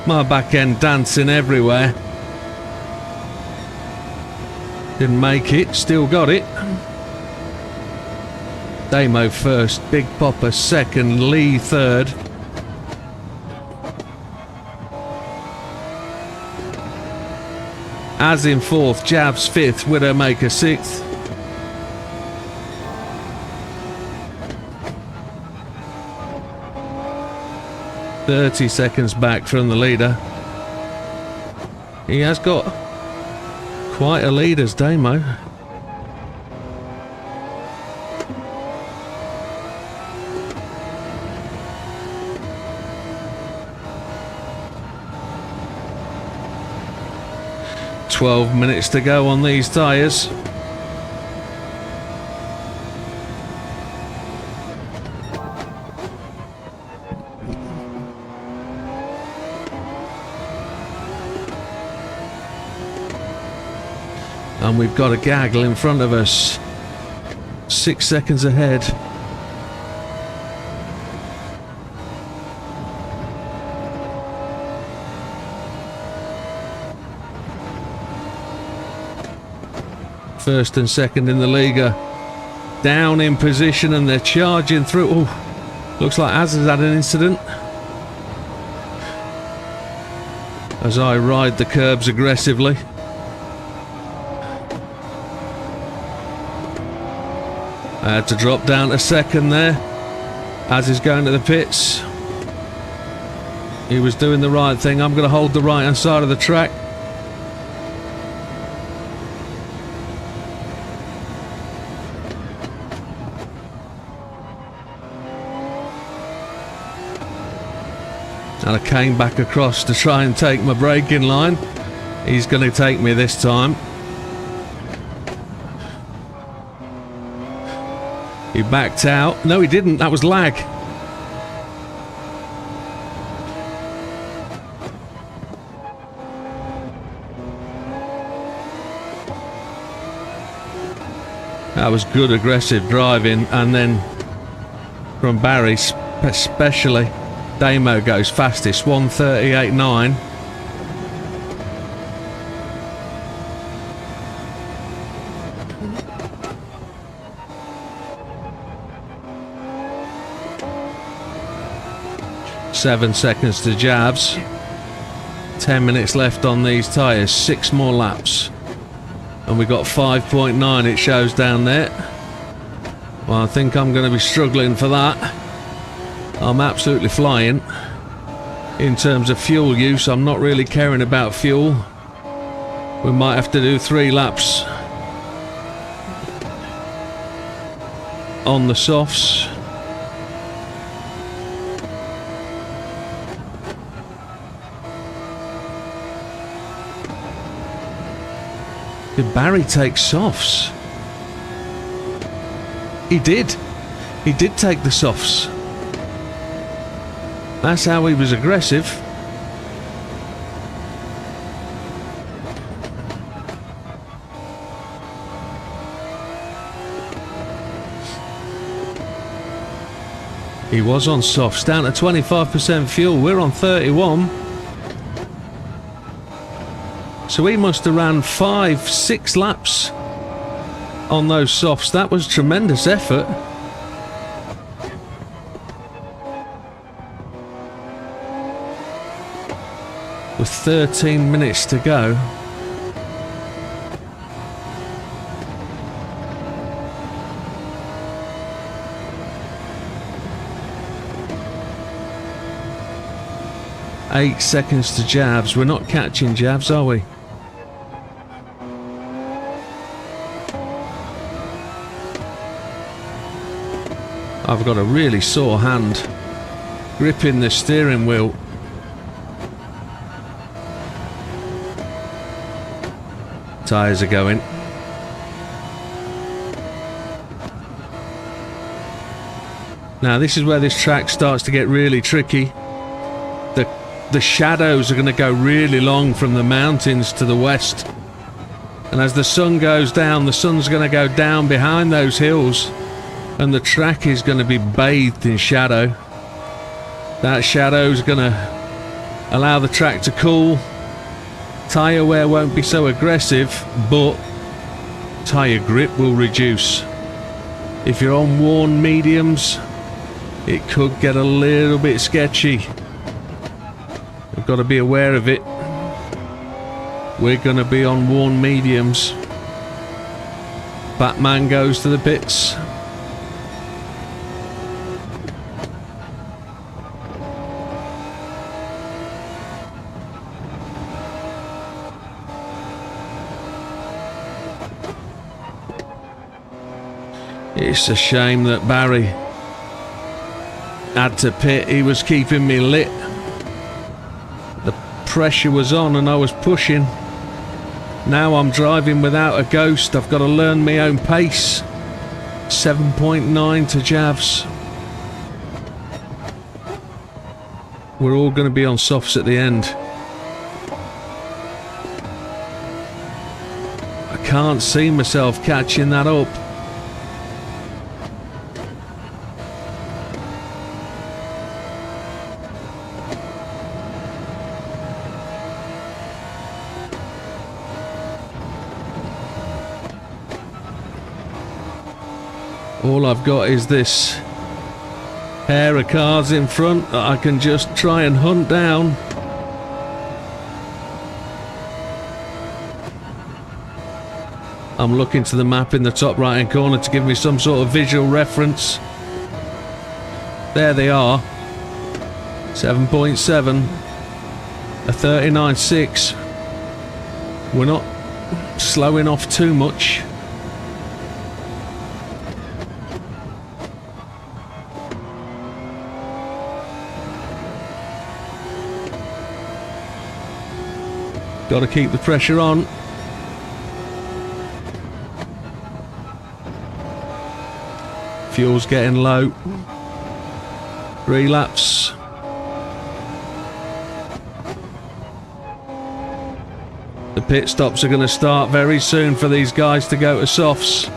My back end dancing everywhere. Didn't make it, still got it. Damo first, Big Popper second, Lee third. Az in fourth, Jabs fifth, Widdowmaker sixth. .30 seconds back from the leader. He has got quite a lead as Damo. .12 minutes to go on these tyres. And we've got a gaggle in front of us. 6 seconds ahead. First and second in the league are down in position and they're charging through. Oh, looks like Az has had an incident. as I ride the curbs aggressively. I had to drop down to second there as he's going to the pits. He was doing the right thing. I'm going to hold the right hand side of the track. And I came back across to try and take my braking line. He's going to take me this time. He backed out. No, he didn't. That was lag. That was good aggressive driving. And then from Barry especially, Damo goes fastest, 1:38.9. Seven seconds to Javs. 10 minutes left on these tyres. 6 more laps. And we got 5.9 it shows down there. Well, I think I'm going to be struggling for that. I'm absolutely flying. In terms of fuel use, I'm not really caring about fuel. We might have to do 3 laps on the softs. Did Barry take softs? He did. He did take the softs. That's how he was aggressive. He was on softs, down to 25% fuel. We're on 31. So he must have ran 5-6 laps on those softs. That was tremendous effort. With 13 minutes to go. Eight seconds to Javs. We're not catching Javs, are we? I've got a really sore hand gripping the steering wheel. Tyres are going. Now this is where this track starts to get really tricky. The shadows are going to go really long from the mountains to the west. And as the sun goes down, the sun's going to go down behind those hills. And the track is going to be bathed in shadow. That shadow is going to allow the track to cool. Tyre wear won't be so aggressive, but tyre grip will reduce. If you're on worn mediums, it could get a little bit sketchy. You've got to be aware of it. We're going to be on worn mediums. Batman goes to the pits. It's a shame that Barry had to pit. He was keeping me lit. The pressure was on and I was pushing. Now I'm driving without a ghost. I've got to learn my own pace. 7.9 to Javs. We're all going to be on softs at the end. I can't see myself catching that up. All I've got is this pair of cars in front that I can just try and hunt down. I'm looking to the map in the top right hand corner to give me some sort of visual reference. There they are. 7.7. A 39.6. We're not slowing off too much. Got to keep the pressure on. Fuel's getting low. 3 laps. The pit stops are going to start very soon for these guys to go to softs.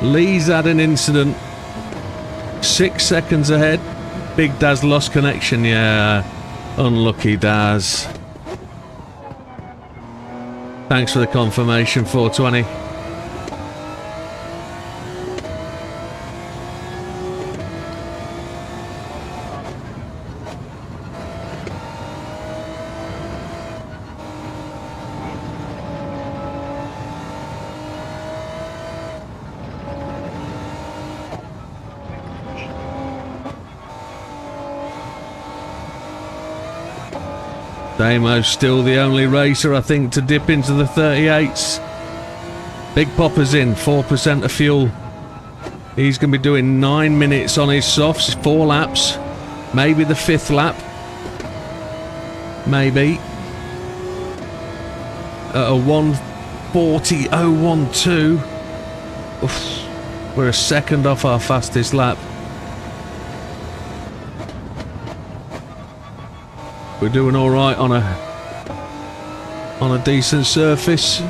Lee's had an incident. 6 seconds ahead. Big Daz lost connection. Yeah, unlucky Daz. Thanks for the confirmation, 420. Damo's still the only racer, I think, to dip into the 38s. Big Popper's in, 4% of fuel. He's going to be doing 9 minutes on his softs, 4 laps. Maybe the 5th lap. Maybe. At a 1:40.012. Oof. We're a second off our fastest lap. We're doing all right on a decent surface.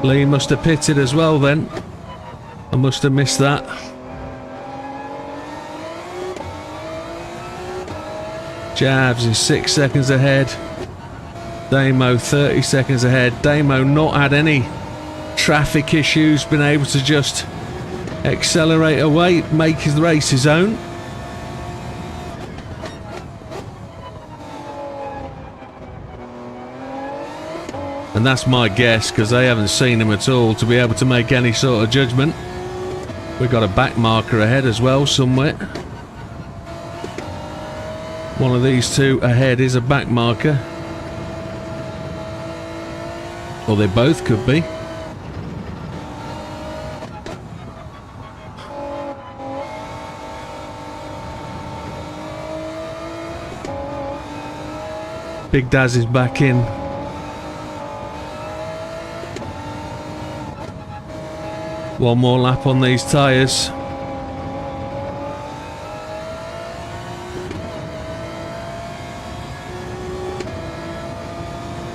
Lee must have pitted as well then. I must have missed that. Jabs is 6 seconds ahead. Damo 30 seconds ahead. Damo not had any traffic issues, been able to just accelerate away, make his race his own. And that's my guess, because they haven't seen him at all to be able to make any sort of judgment. We've got a back marker ahead as well somewhere. One of these two ahead is a back marker. Or they both could be. Big Daz is back in. One more lap on these tyres.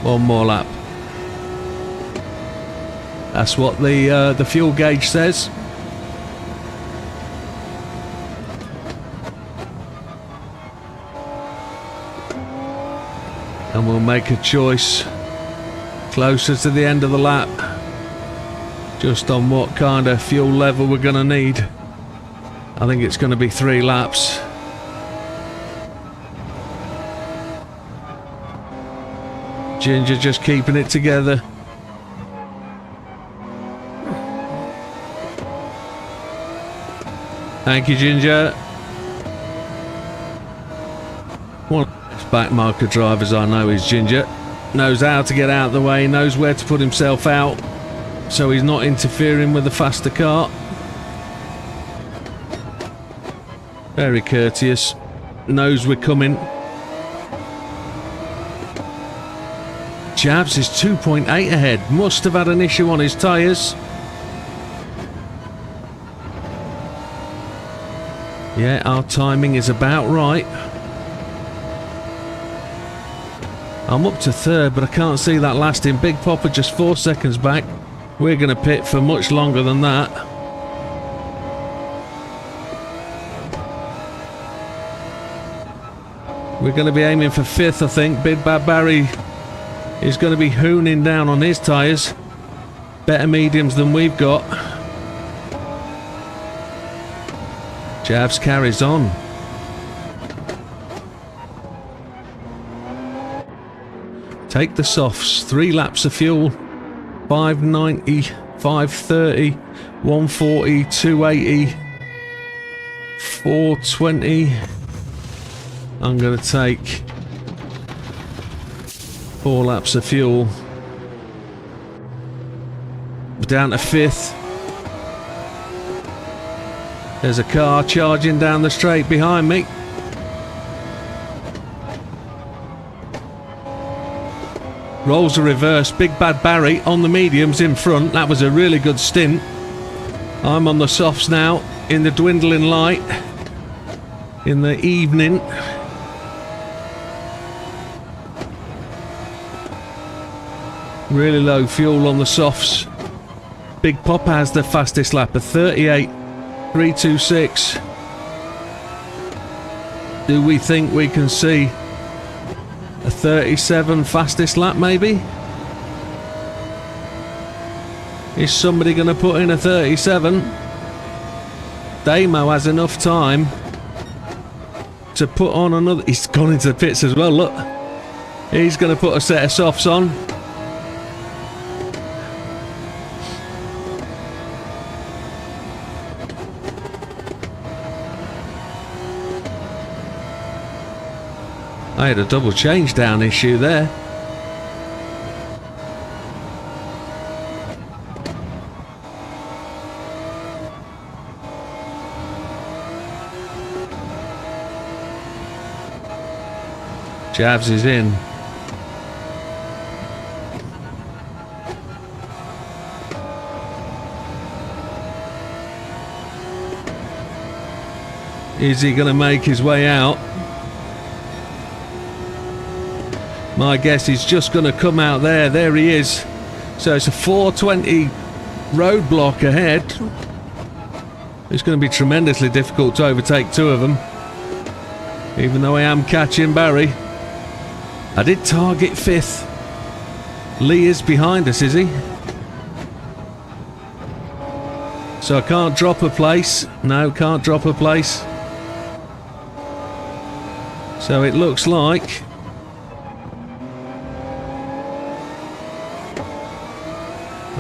One more lap. That's what the fuel gauge says. And we'll make a choice closer to the end of the lap, just on what kind of fuel level we're going to need. I think it's going to be 3 laps. Ginger just keeping it together. Thank you, Ginger. One of the back marker drivers I know is Ginger. Knows how to get out of the way, knows where to put himself out, so he's not interfering with the faster car. Very courteous. Knows we're coming. Jabs is 2.8 ahead. Must have had an issue on his tyres. Yeah, our timing is about right. I'm up to 3rd, but I can't see that lasting. Big Popper just 4 seconds back. We're going to pit for much longer than that. We're going to be aiming for 5th, I think. Big Bad Barry is going to be hooning down on his tyres. Better mediums than we've got. Javs carries on. Take the softs. 3 laps of fuel. 590, 530, 140, 280, 420. I'm going to take 4 laps of fuel. Down to 5th. There's a car charging down the straight behind me. Rolls a reverse. Big Bad Barry on the mediums in front. That was a really good stint. I'm on the softs now in the dwindling light in the evening. Really low fuel on the softs. Big Pop has the fastest lap of 38.326. Do we think we can see a 37 fastest lap maybe? Is somebody going to put in a 37? Damo has enough time to put on another. He's gone into the pits as well, look. He's going to put a set of softs on. I had a double change down issue there. Javs is in. Is he going to make his way out? My guess is just going to come out there. There he is. So it's a 420 roadblock ahead. It's going to be tremendously difficult to overtake 2 of them. Even though I am catching Barry. I did target 5th. Lee is behind us, is he? So I can't drop a place. No, can't drop a place. So it looks like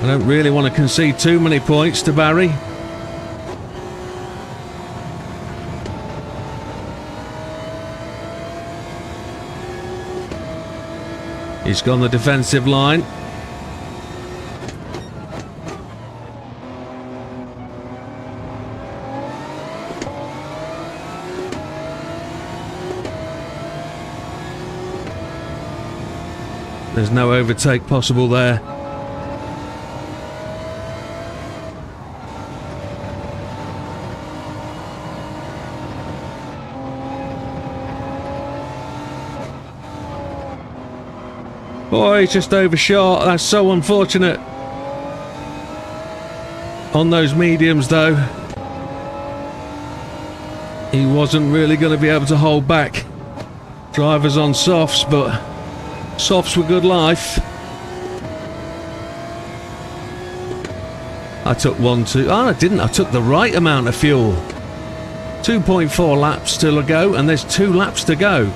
I don't really want to concede too many points to Barry. He's gone the defensive line. There's no overtake possible there. Boy, he's just overshot. That's so unfortunate. On those mediums, though, he wasn't really going to be able to hold back. Drivers on softs, but softs were good life. I took 1, 2. Oh, I didn't. I took the right amount of fuel. 2.4 laps still to go, and there's 2 laps to go.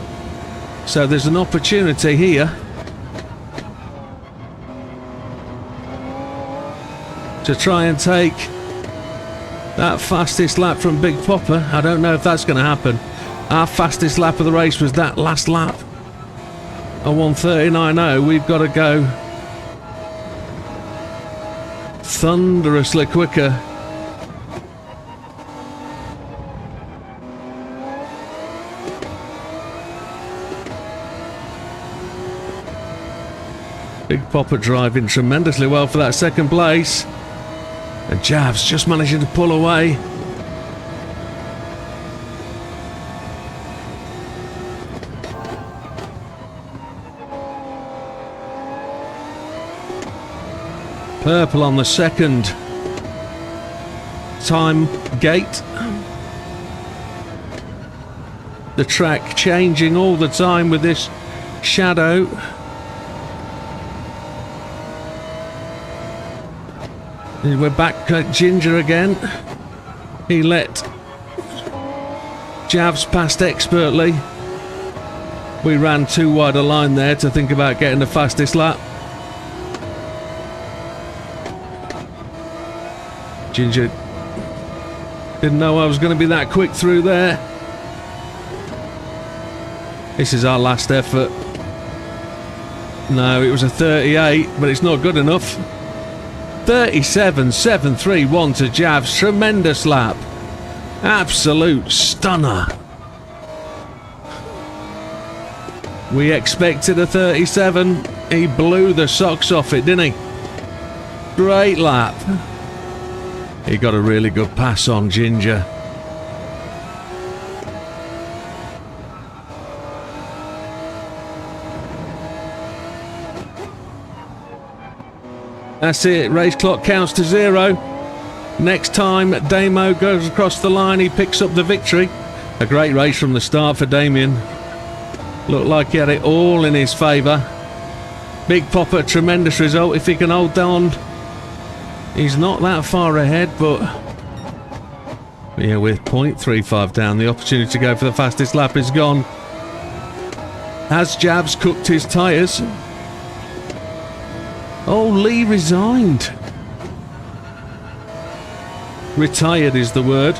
So there's an opportunity here to try and take that fastest lap from Big Popper. I don't know if that's going to happen. Our fastest lap of the race was that last lap. A 1:39.0. We've got to go thunderously quicker. Big Popper driving tremendously well for that second place. And Javs just managing to pull away. Purple on the second time gate. The track changing all the time with this shadow. We're back at Ginger again. He let Javs past expertly. We ran too wide a line there to think about getting the fastest lap. Ginger didn't know I was going to be that quick through there. This is our last effort. No, it was a 38, but it's not good enough. 37.731 to Javs. Tremendous lap. Absolute stunner. We expected a 37. He blew the socks off it, didn't he? Great lap. He got a really good pass on Ginger. That's it, race clock counts to 0. Next time Damo goes across the line, he picks up the victory. A great race from the start for Damien. Looked like he had it all in his favour. Big Popper, tremendous result. If he can hold on, he's not that far ahead, but yeah, with 0.35 down, the opportunity to go for the fastest lap is gone. Has Javs cooked his tyres? Oh, Lee resigned. Retired is the word.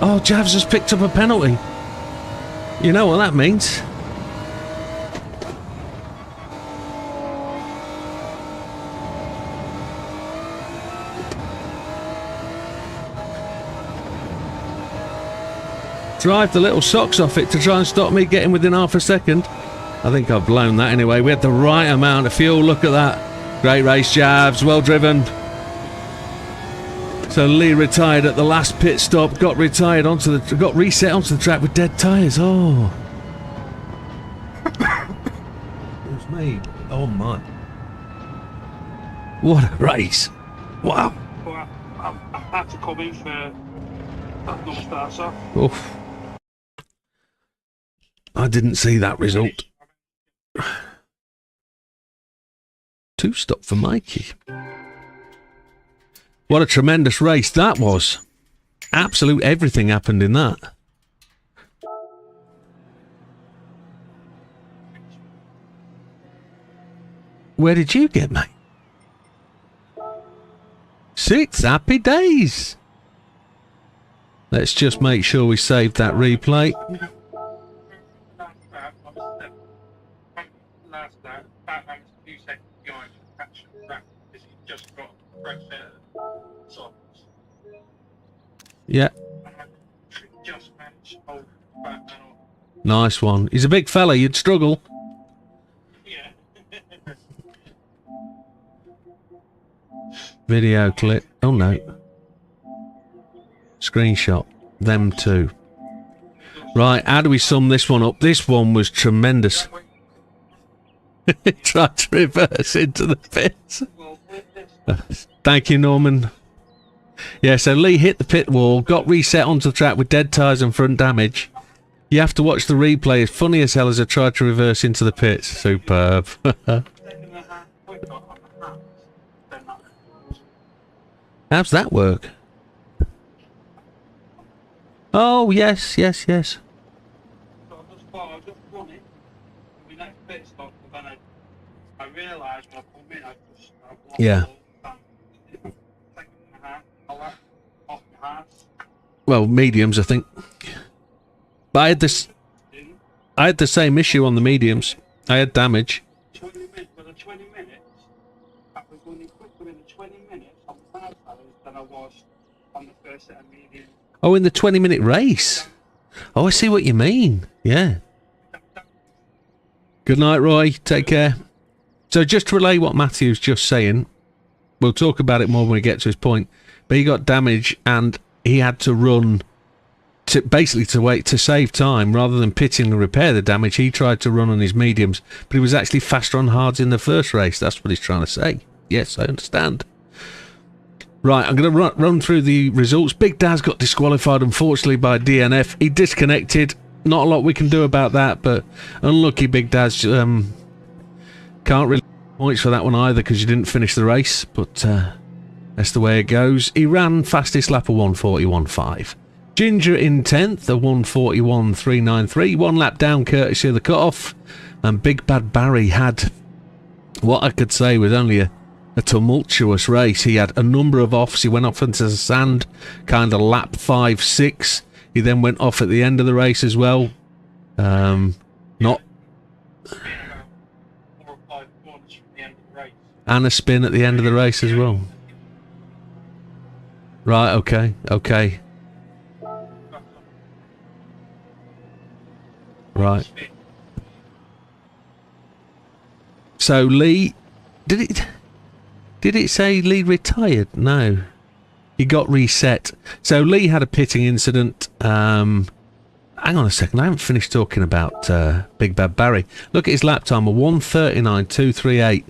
Oh, Javs has picked up a penalty. You know what that means. Drive the little socks off it to try and stop me getting within half a second. I think I've blown that anyway. We had the right amount of fuel. Look at that. Great race, Javs. Well driven. So Lee retired at the last pit stop. Got reset onto the track with dead tyres. Oh. It was me. Oh my. What a race. Wow. Well, I had to come in for that number starts off. Oof. I didn't see that result. 2 stop for Mikey. What a tremendous race that was. Absolute everything happened in that. Where did you get, mate? 6 happy days. Let's just make sure we save that replay. Yeah. Nice one. He's a big fella, you'd struggle. Yeah. Video clip. Oh no. Screenshot. Them two. Right, how do we sum this one up? This one was tremendous. Tried to reverse into the pits. Thank you, Norman. Yeah, so Lee hit the pit wall, got reset onto the track with dead tyres and front damage. You have to watch the replay. It's funny as hell as I tried to reverse into the pits. Superb. How's that work? Oh, yes. So I just thought I'd just run it. My next pit stop, but then I realised when I come in, I've lost Yeah. Well, mediums, I think. But I had the same issue on the mediums. I had damage. 20 minutes, for the 20 minutes, I was running quicker in the 20 minutes on the hard tires than I was on the first set of mediums. Oh, in the 20-minute race. Oh, I see what you mean. Yeah. Good night, Roy. Take care. So just to relay what Matthew's just saying, we'll talk about it more when we get to his point, but he got damage and he had to run to wait to save time rather than pitting and repair the damage. He tried to run on his mediums, but he was actually faster on hards in the first race. That's what he's trying to say. Yes, I understand. Right, I'm going to run through the results. Big Daz got disqualified, unfortunately, by DNF. He disconnected. Not a lot we can do about that, but unlucky Big Daz can't really... points for that one either because you didn't finish the race, but that's the way it goes. He ran fastest lap of 1:41.5. Ginger in 10th, a 1:41.393. 1 lap down courtesy of the cut-off. And Big Bad Barry had what I could say was only a tumultuous race. He had a number of offs. He went off into the sand, kind of lap 5, 6. He then went off at the end of the race as well. Not... And a spin at the end of the race as well. Right, okay, okay. Right. So Lee, did it say Lee retired? No. He got reset. So Lee had a pitting incident. Hang on a second, I haven't finished talking about Big Bad Barry. Look at his lap time of 1:39.238.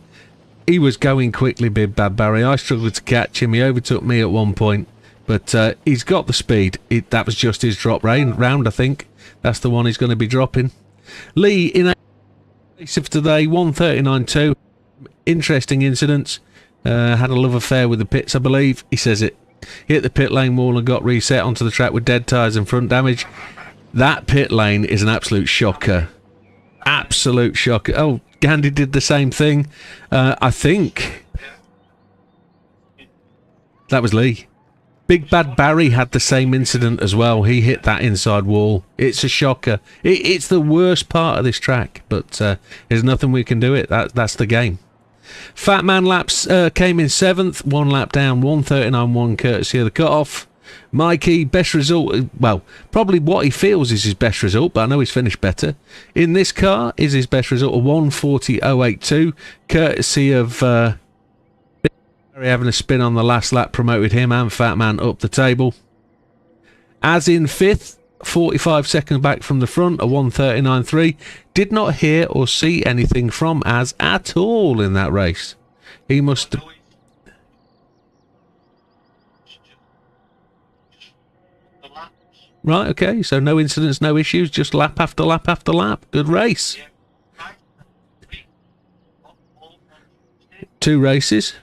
He was going quickly, Big Bad Barry. I struggled to catch him. He overtook me at one point. But he's got the speed. That was just his drop round, I think. That's the one he's going to be dropping. Lee, in a race of today, 1:39.2. Interesting incidents. Had a love affair with the pits, I believe. He says it. Hit the pit lane wall and got reset onto the track with dead tyres and front damage. That pit lane is an absolute shocker. Absolute shocker. Oh, Gandhi did the same thing. I think that was Lee. Big Bad Barry had the same incident as well. He hit that inside wall. It's a shocker. It's the worst part of this track, but there's nothing we can do it. That's the game. Fat Man Laps came in 7th, 1 lap down, 1:39.1 courtesy of the cut-off. Mikey, best result, well, probably what he feels is his best result, but I know he's finished better. In this car is his best result of 1:40.082, courtesy of having a spin on the last lap promoted him and Fat Man up the table. As in 5th, 45 seconds back from the front, a 1:39.3. Did not hear or see anything from Az at all in that race. He must have... Right, okay, so no incidents, no issues, just lap after lap after lap. Good race. 2 races.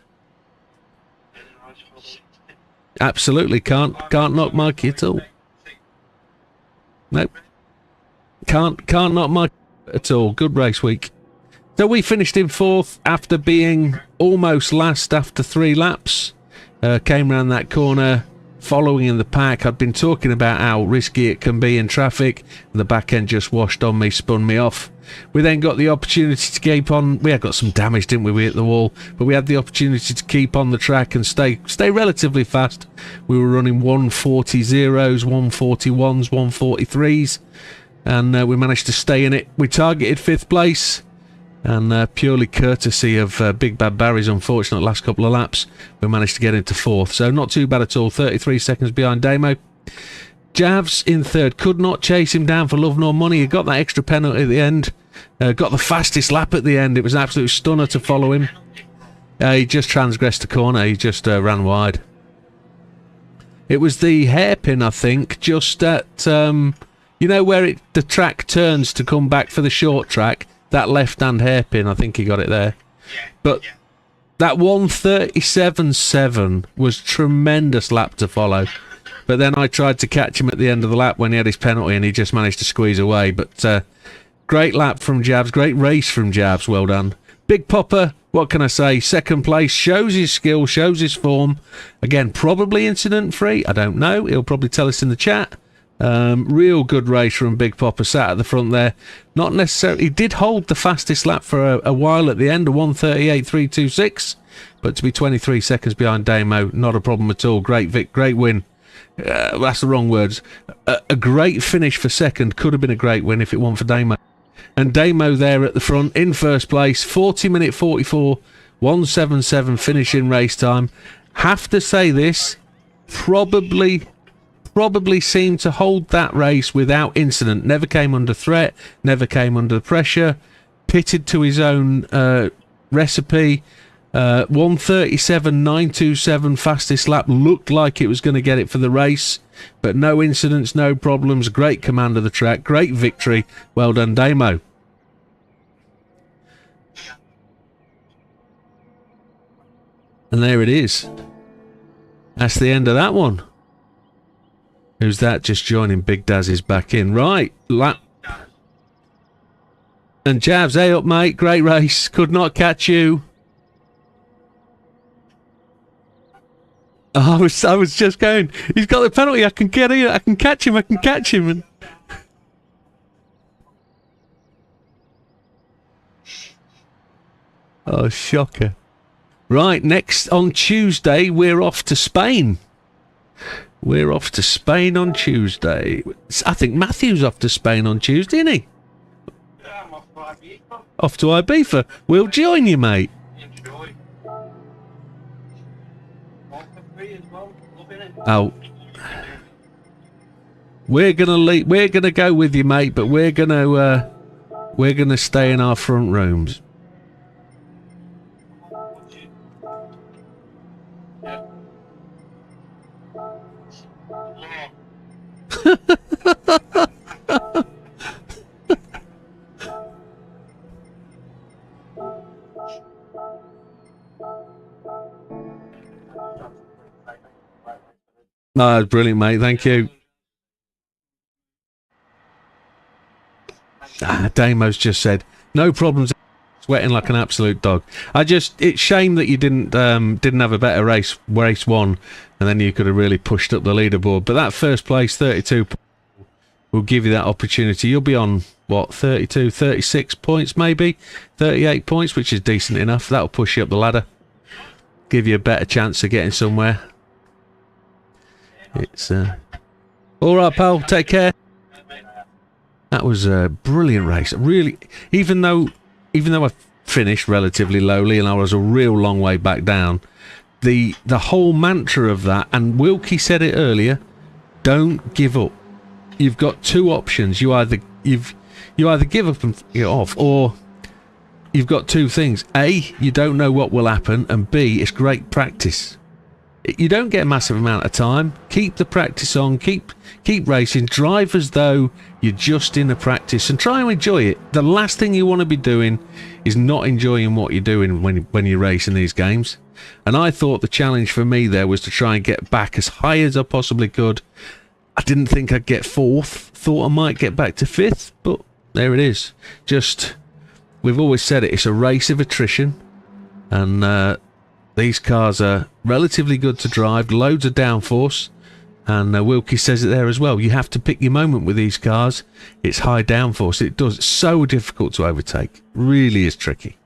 Absolutely can't knock Mikey at all. Nope. Can't knock Mikey at all. Good race week. So we finished in 4th after being almost last after 3 laps. Came round that corner following in the pack. I'd been talking about how risky it can be in traffic. The back end just washed on me, spun me off. We then got the opportunity to keep on. We had got some damage, didn't we? We hit the wall, but we had the opportunity to keep on the track and stay relatively fast. We were running 1:40.0s, 1:41s, 1:43s, and we managed to stay in it. We targeted 5th place, and purely courtesy of Big Bad Barry's unfortunate last couple of laps, we managed to get into 4th. So not too bad at all. 33 seconds behind Damo. Javs in 3rd, could not chase him down for love nor money. He got that extra penalty at the end, got the fastest lap at the end. It was an absolute stunner to follow him. He just transgressed the corner, he just ran wide. It was the hairpin, I think, just at, you know where the track turns to come back for the short track, that left-hand hairpin, I think he got it there. But that 1:37.7 was tremendous lap to follow. But then I tried to catch him at the end of the lap when he had his penalty and he just managed to squeeze away. But great lap from Jabs, great race from Jabs, well done. Big Popper, what can I say? 2nd place, shows his skill, shows his form. Again, probably incident-free, I don't know. He'll probably tell us in the chat. Real good race from Big Popper, sat at the front there. Not necessarily, he did hold the fastest lap for a while at the end, a 1:38.326. But to be 23 seconds behind Damo, not a problem at all. Great win. That's the wrong words. A great finish for 2nd. Could have been a great win if it weren't for Damo. And Damo there at the front in 1st place. 40-minute 44, 1:77 finish in race time. Have to say this, probably seemed to hold that race without incident. Never came under threat, never came under pressure. Pitted to his own recipe. 1:37.927 fastest lap. Looked like it was going to get it for the race, but no incidents, no problems. Great command of the track, great victory. Well done, Damo. And there it is. That's the end of that one. Who's that just joining Big Daz's back in? Right. And Javs, hey up, mate. Great race. Could not catch you. Oh, I was just going. He's got the penalty. I can get in. I can catch him. I can catch him. And oh, shocker. Right, next on Tuesday, we're off to Spain. We're off to Spain on Tuesday. I think Matthew's off to Spain on Tuesday, isn't he? Yeah, I'm off to Ibiza. Off to Ibiza. We'll join you, mate. Enjoy. All for free as well. Loving it. Oh. We're gonna go with you, mate, but we're gonna stay in our front rooms. No, brilliant, mate. Thank you. Damo's just said no problems. Sweating like an absolute dog. It's shame that you didn't have a better race one, and then you could have really pushed up the leaderboard. But that first place 32 will give you that opportunity. You'll be on what, 32, 36 points, maybe 38 points, which is decent enough. That'll push you up the ladder, give you a better chance of getting somewhere. It's all right, pal. Take care. That was a brilliant race. Really, even though I finished relatively lowly and I was a real long way back down, the whole mantra of that, and Wilkie said it earlier, don't give up. You've got two options. You either give up and get off, or you've got two things. A, you don't know what will happen, and B, it's great practice. You don't get a massive amount of time. Keep the practice on. Keep racing. Drive as though you're just in a practice and try and enjoy it. The last thing you want to be doing is not enjoying what you're doing when you're racing these games. And I thought the challenge for me there was to try and get back as high as I possibly could. I didn't think I'd get fourth. Thought I might get back to fifth, but there it is. Just, we've always said it's a race of attrition, and these cars are relatively good to drive, loads of downforce, and Wilkie says it there as well. You have to pick your moment with these cars. It's high downforce. It's so difficult to overtake. Really is tricky.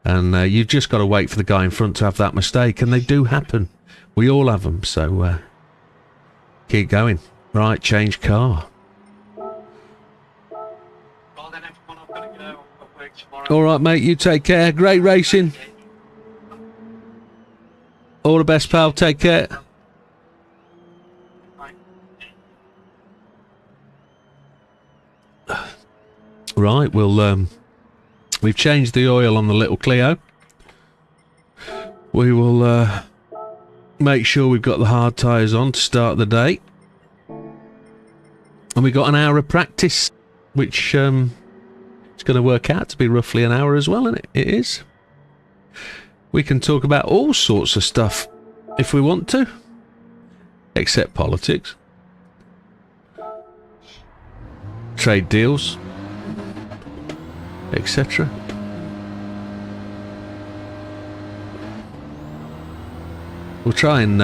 And you've just got to wait for the guy in front to have that mistake, and they do happen. We all have them, so keep going. Right, change car. Well then, everyone, I've got to go. I've work tomorrow. All right, mate, you take care. Great racing. All the best, pal. Take care. Right, we've changed the oil on the little Clio. We will make sure we've got the hard tyres on to start the day. And we got an hour of practice, which it's going to work out to be roughly an hour as well, and it is. We can talk about all sorts of stuff if we want to, except politics, trade deals, etc. We'll try and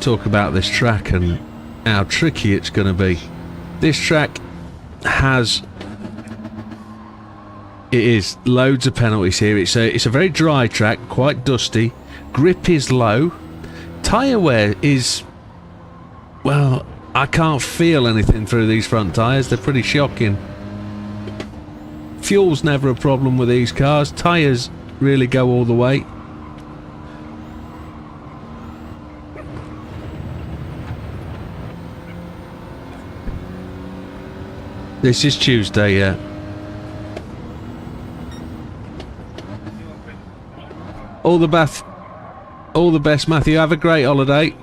talk about this track and how tricky it's going to be. This track has... It is loads of penalties here. It's a very dry track, quite dusty. Grip is low. Tyre wear is... Well, I can't feel anything through these front tyres. They're pretty shocking. Fuel's never a problem with these cars. Tyres really go all the way. This is Tuesday, yeah. All the best, Matthew. Have a great holiday.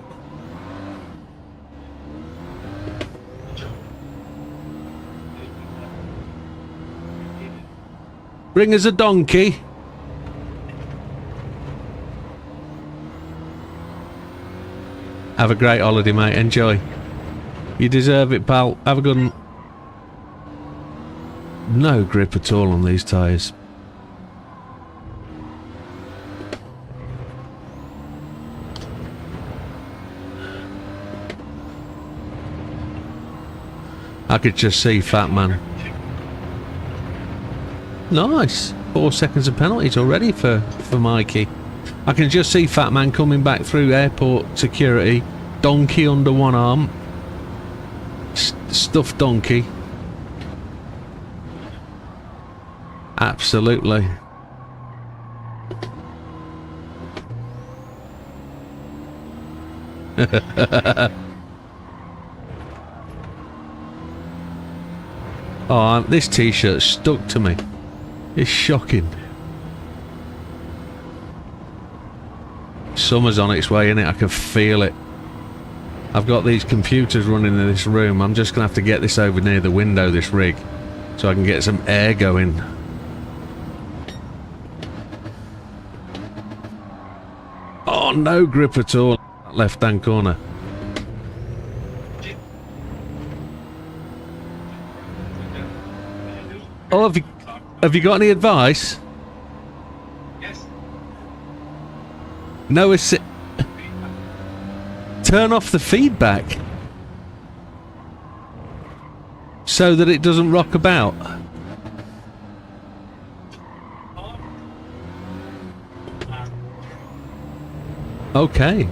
Bring us a donkey. Have a great holiday, mate. Enjoy. You deserve it, pal. Have a good one. No grip at all on these tyres. I could just see Fat Man. Nice. 4 seconds of penalties already for Mikey. I can just see Fat Man coming back through airport security. Donkey under one arm. Stuffed donkey. Absolutely. Oh, this t-shirt stuck to me. It's shocking. Summer's on its way, innit? I can feel it. I've got these computers running in this room. I'm just going to have to get this over near the window, this rig, so I can get some air going. Oh, no grip at all. Left-hand corner. Oh, have you got any advice? Yes. No, turn off the feedback so that it doesn't rock about. Okay.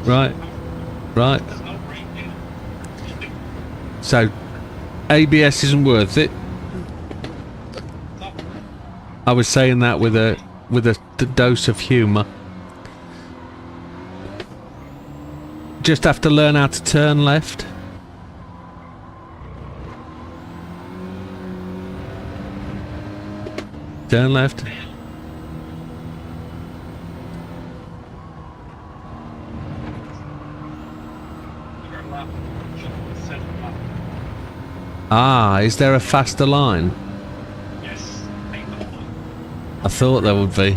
Right. Right. So, ABS isn't worth it. I was saying that with a dose of humour. Just have to learn how to turn left. Turn left. Ah, is there a faster line? Yes. I thought there would be.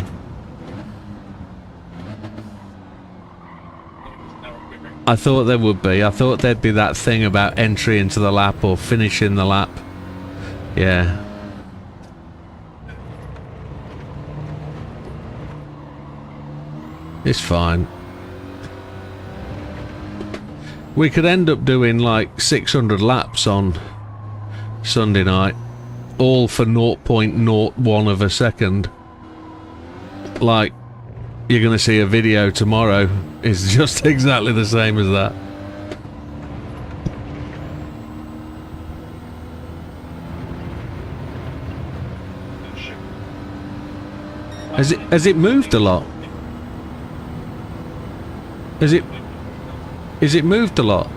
I thought there would be. I thought there'd be that thing about entry into the lap or finishing the lap. Yeah. It's fine. We could end up doing like 600 laps on Sunday night, all for 0.01 of a second. Like, you're going to see a video tomorrow is just exactly the same as that. Has it moved a lot? Is it moved a lot?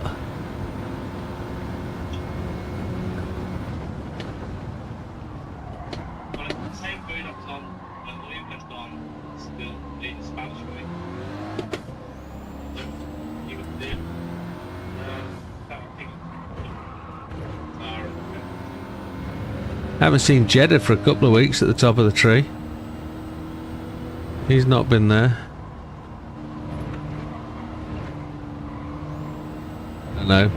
Haven't seen Jeddah for a couple of weeks at the top of the tree. He's not been there. I know.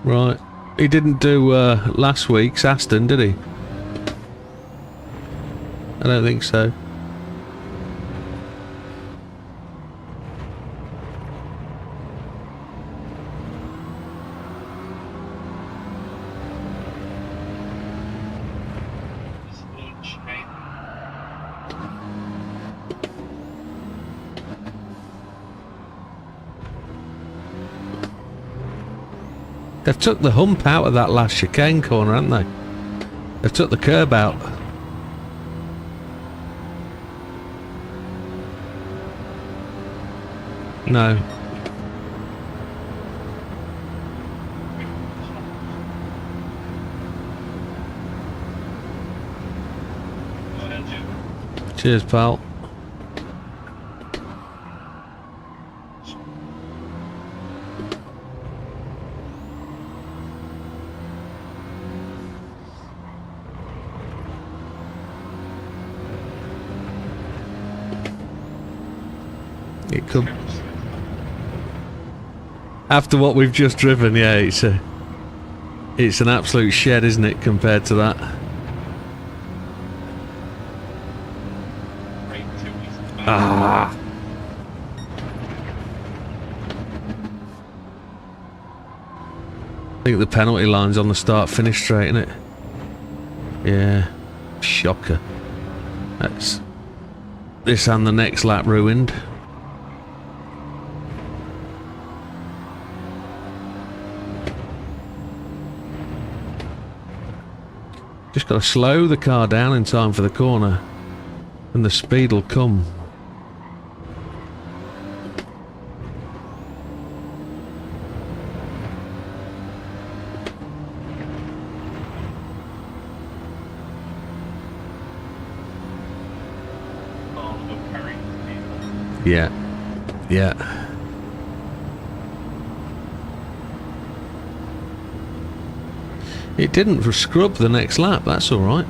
Right. He didn't do last week's Aston, did he? I don't think so. They've took the hump out of that last chicane corner, haven't they? They've took the curb out. No. Cheers, pal. It could. After what we've just driven, yeah, it's an absolute shed, isn't it, compared to that? Ah. I think the penalty line's on the start-finish straight, isn't it? Yeah. Shocker. That's this and the next lap ruined. Just got to slow the car down in time for the corner, and the speed will come. Yeah. Yeah. It didn't scrub the next lap, that's alright.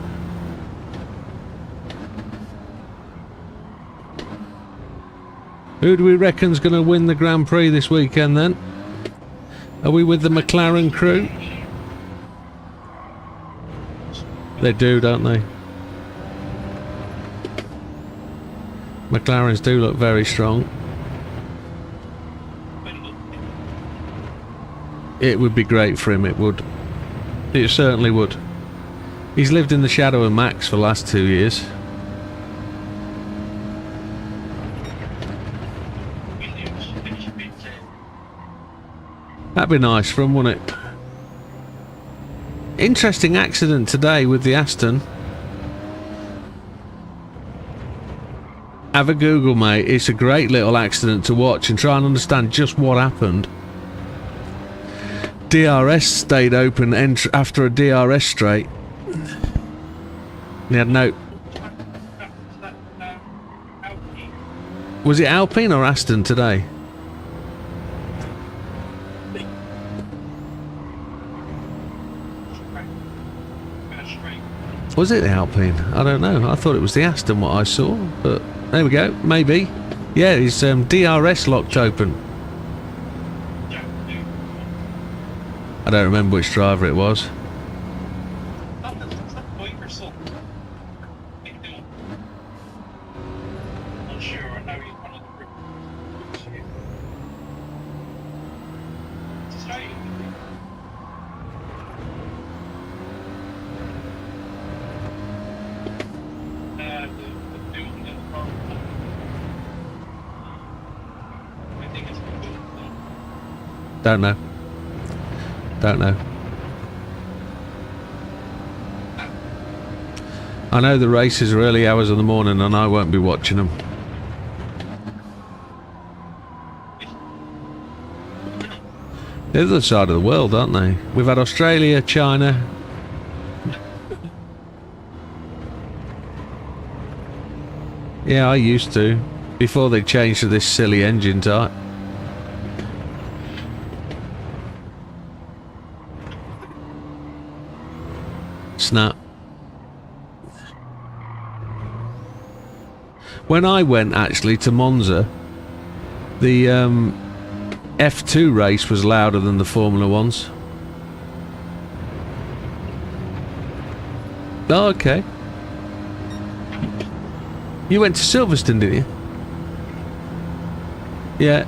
Who do we reckon's going to win the Grand Prix this weekend then? Are we with the McLaren crew? They do, don't they? McLarens do look very strong. It would be great for him, it would. It certainly would. He's lived in the shadow of Max for the last 2 years. That'd be nice for him, wouldn't it? Interesting accident today with the Aston. Have a Google, mate. It's a great little accident to watch and try and understand just what happened. DRS stayed open after a DRS straight. He had no... Was it Alpine or Aston today? Was it the Alpine? I don't know. I thought it was the Aston what I saw, but there we go. Maybe. Yeah, his DRS locked open. I don't remember which driver it was. Don't know. Don't know. I know the races are early hours of the morning and I won't be watching them. The other side of the world, aren't they? We've had Australia, China. Yeah, I used to. Before they changed to this silly engine type. Snap. When I went actually to Monza, the F2 race was louder than the Formula Ones. Oh, okay. You went to Silverstone, didn't you? Yeah.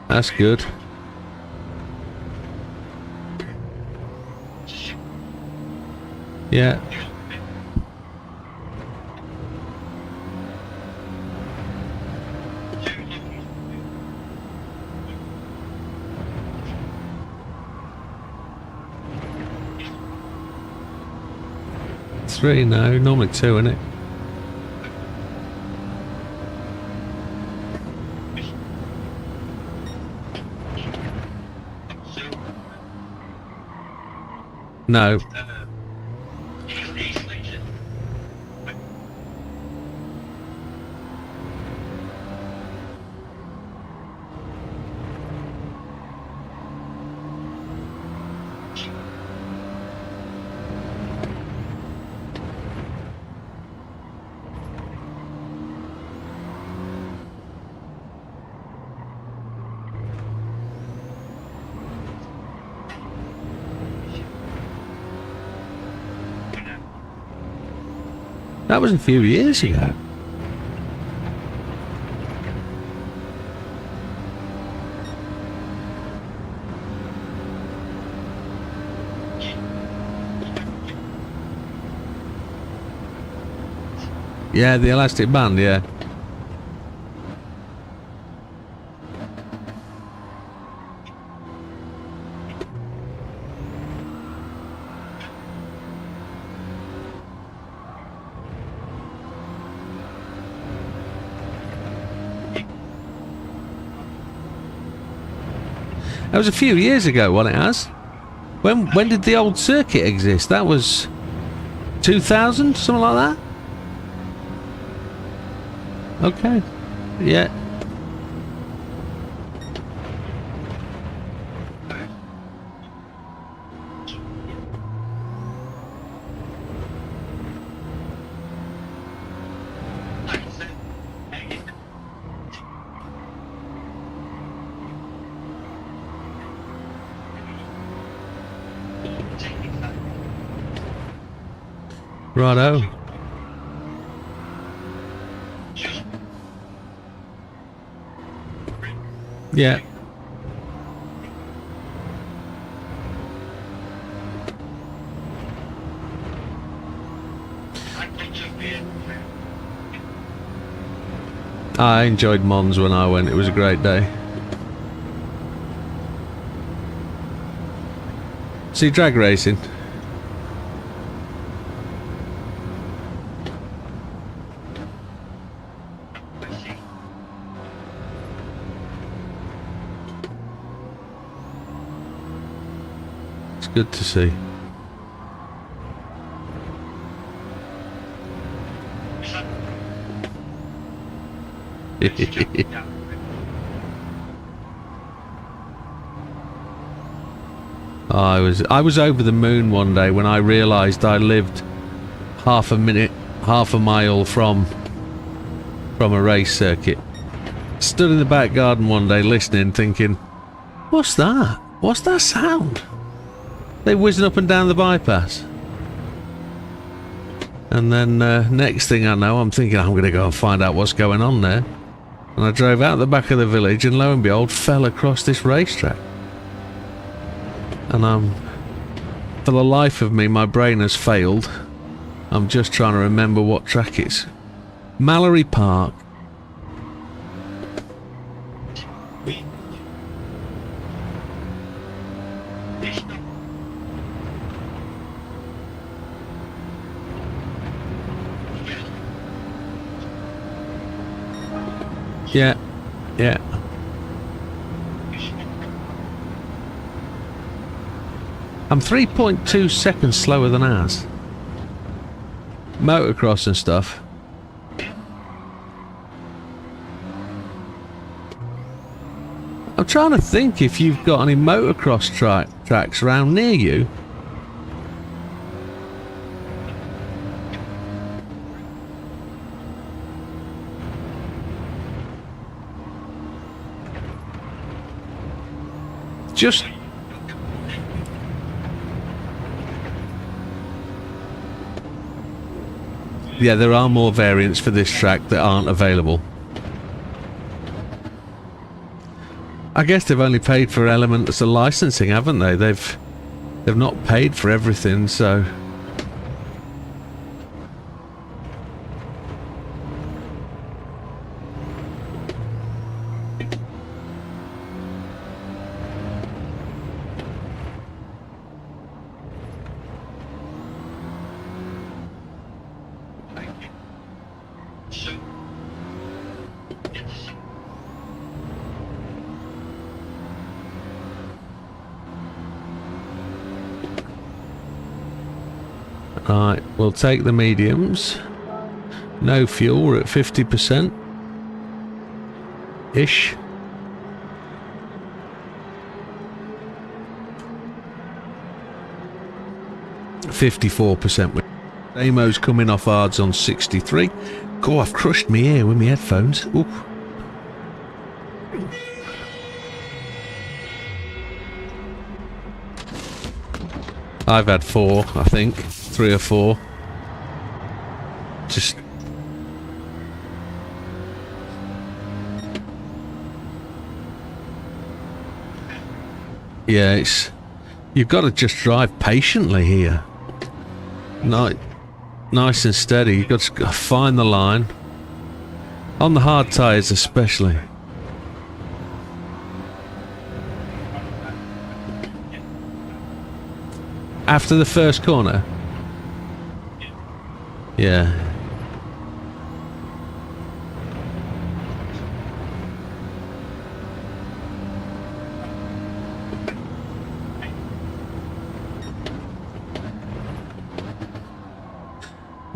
That's good. Yeah. Three now, normally two, isn't it? No. That was a few years ago. Yeah, the elastic band, yeah. That was a few years ago, what it has. When did the old circuit exist? That was 2000, something like that? Okay. Yeah. Righto. Yeah. I enjoyed Mons when I went. It was a great day. See, drag racing. It's good to see. I was over the moon one day when I realised I lived half a mile from a race circuit. Stood in the back garden one day listening, thinking, what's that? What's that sound? They whizzing up and down the bypass. And then next thing I know, I'm thinking I'm going to go and find out what's going on there. And I drove out the back of the village and lo and behold fell across this racetrack. And for the life of me, my brain has failed. I'm just trying to remember what track it's. Mallory Park. Yeah, yeah. I'm 3.2 seconds slower than ours. Motocross and stuff. I'm trying to think if you've got any motocross tracks around near you. Just... yeah, there are more variants for this track that aren't available. I guess they've only paid for elements of licensing, haven't they? They've not paid for everything, so... Right, we'll take the mediums. No fuel, we're at 50%. Ish. %. Amo's coming off hards on 63. God, I've crushed me ear with my headphones. Ooh. I've had 4, I think. 3 or 4. Just... yeah, it's... you've got to just drive patiently here. Nice and steady. You've got to find the line. On the hard tyres especially. After the first corner? Yeah.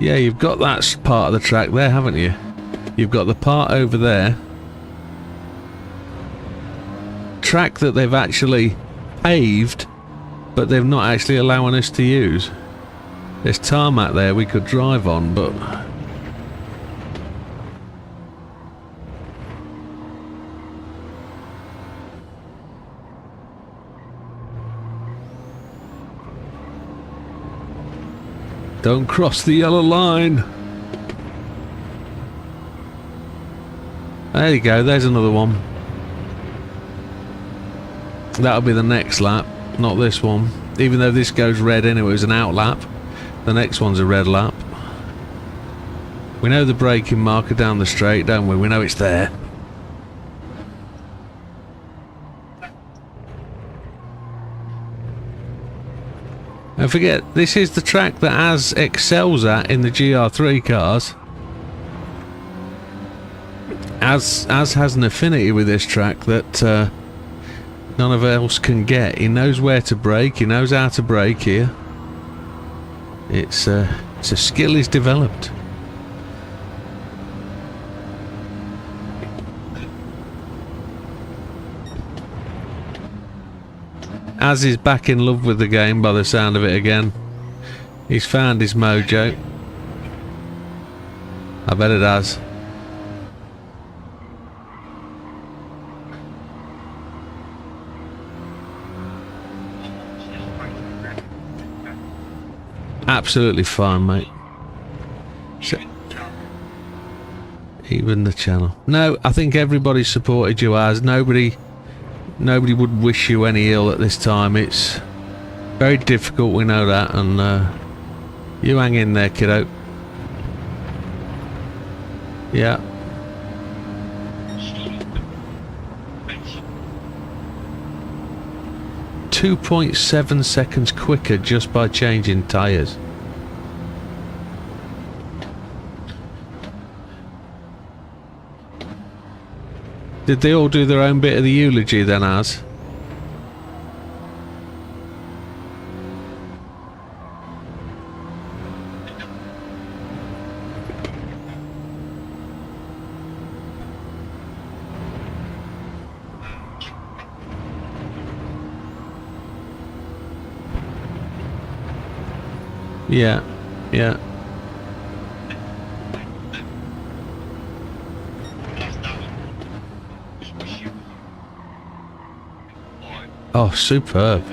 Yeah, you've got that part of the track there, haven't you? You've got the part over there. Track that they've actually paved, but they're not actually allowing us to use. There's tarmac there we could drive on, but... don't cross the yellow line. There you go, there's another one. That'll be the next lap, not this one. Even though this goes red anyway, it was an out lap. The next one's a red lap. We know the braking marker down the straight, don't we? We know it's there. Don't forget, this is the track that Az excels at in the GR3 cars. Az has an affinity with this track that none of else can get. He knows where to brake, he knows how to brake here. It's a skill he's developed. Az is back in love with the game by the sound of it again. He's found his mojo. I bet it has. Absolutely fine, mate. So, even the channel. No, I think everybody supported you, Az. Nobody would wish you any ill at this time. It's very difficult, we know that, and you hang in there, kiddo. Yeah. .7 seconds quicker just by changing tyres. Did they all do their own bit of the eulogy then, Az? Yeah, yeah. Oh, superb.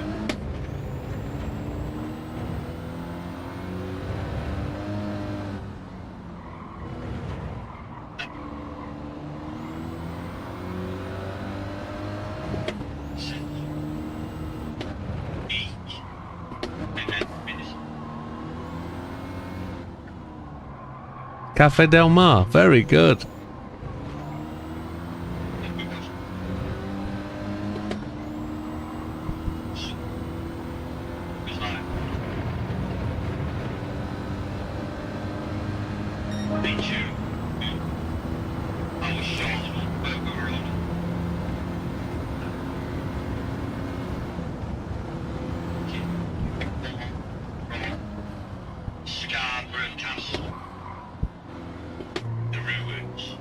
Cafe Del Mar, very good.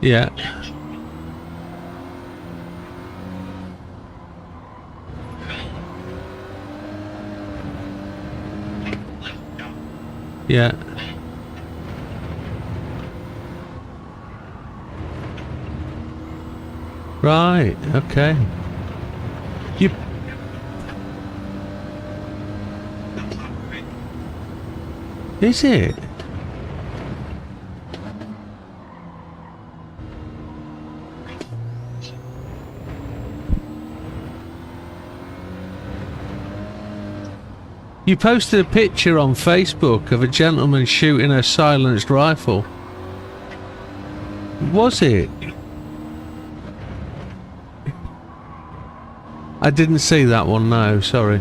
Yeah. Yeah. Right, okay. You... Is it? You posted a picture on Facebook of a gentleman shooting a silenced rifle. Was it? I didn't see that one, no, sorry.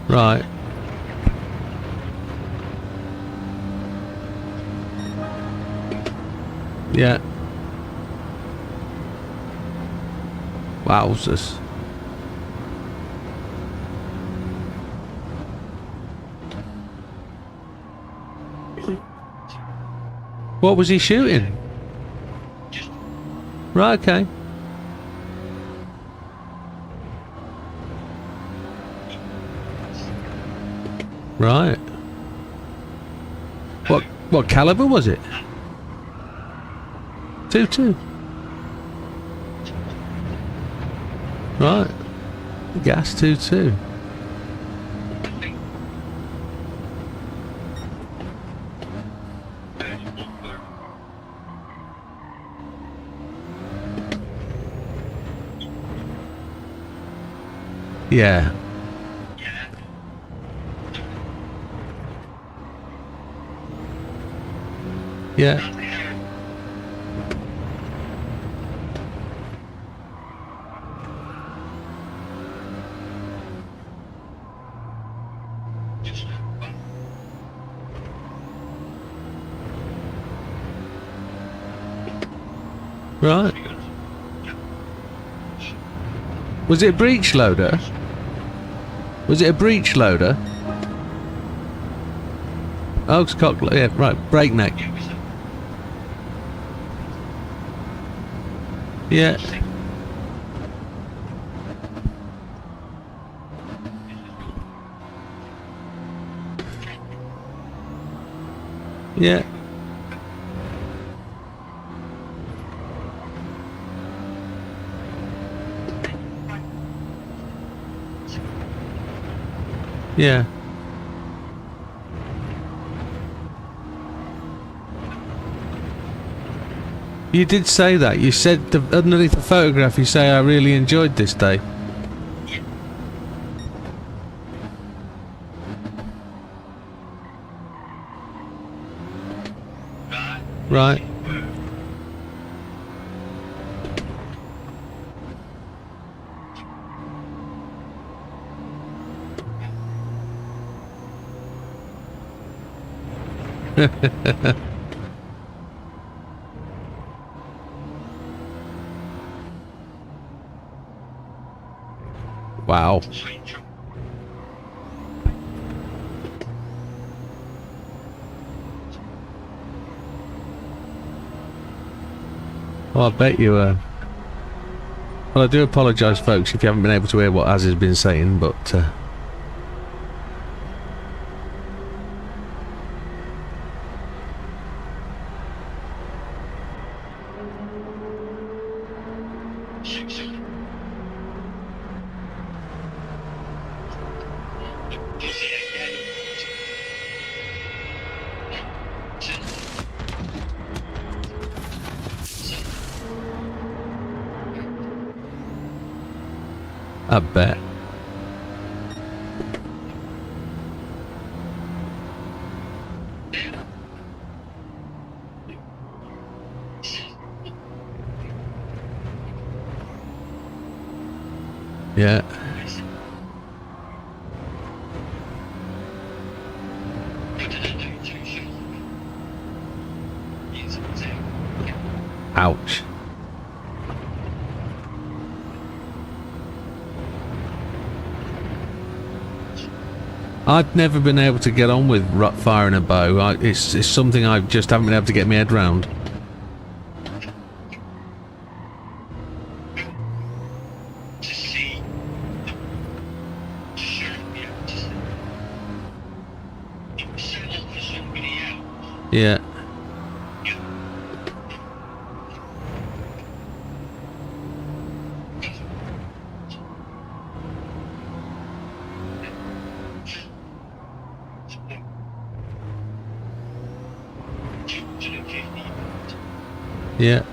Right. Yeah. Wowzers. What was he shooting? Right, okay. Right. What caliber was it? 22. Right. Gas 22. Yeah. Yeah. Right. Was it a breech loader? Was it a breech loader? Oh, it's cock, yeah, right, breakneck. Yeah. Yeah. Yeah. You did say that. You said underneath the photograph you say I really enjoyed this day. Right. Wow. Oh, I bet you well, I do apologise, folks, if you haven't been able to hear what Az has been saying, but I bet. Yeah. Ouch. I've never been able to get on with firing a bow. It's something I just haven't been able to get my head round. Yeah. Yeah.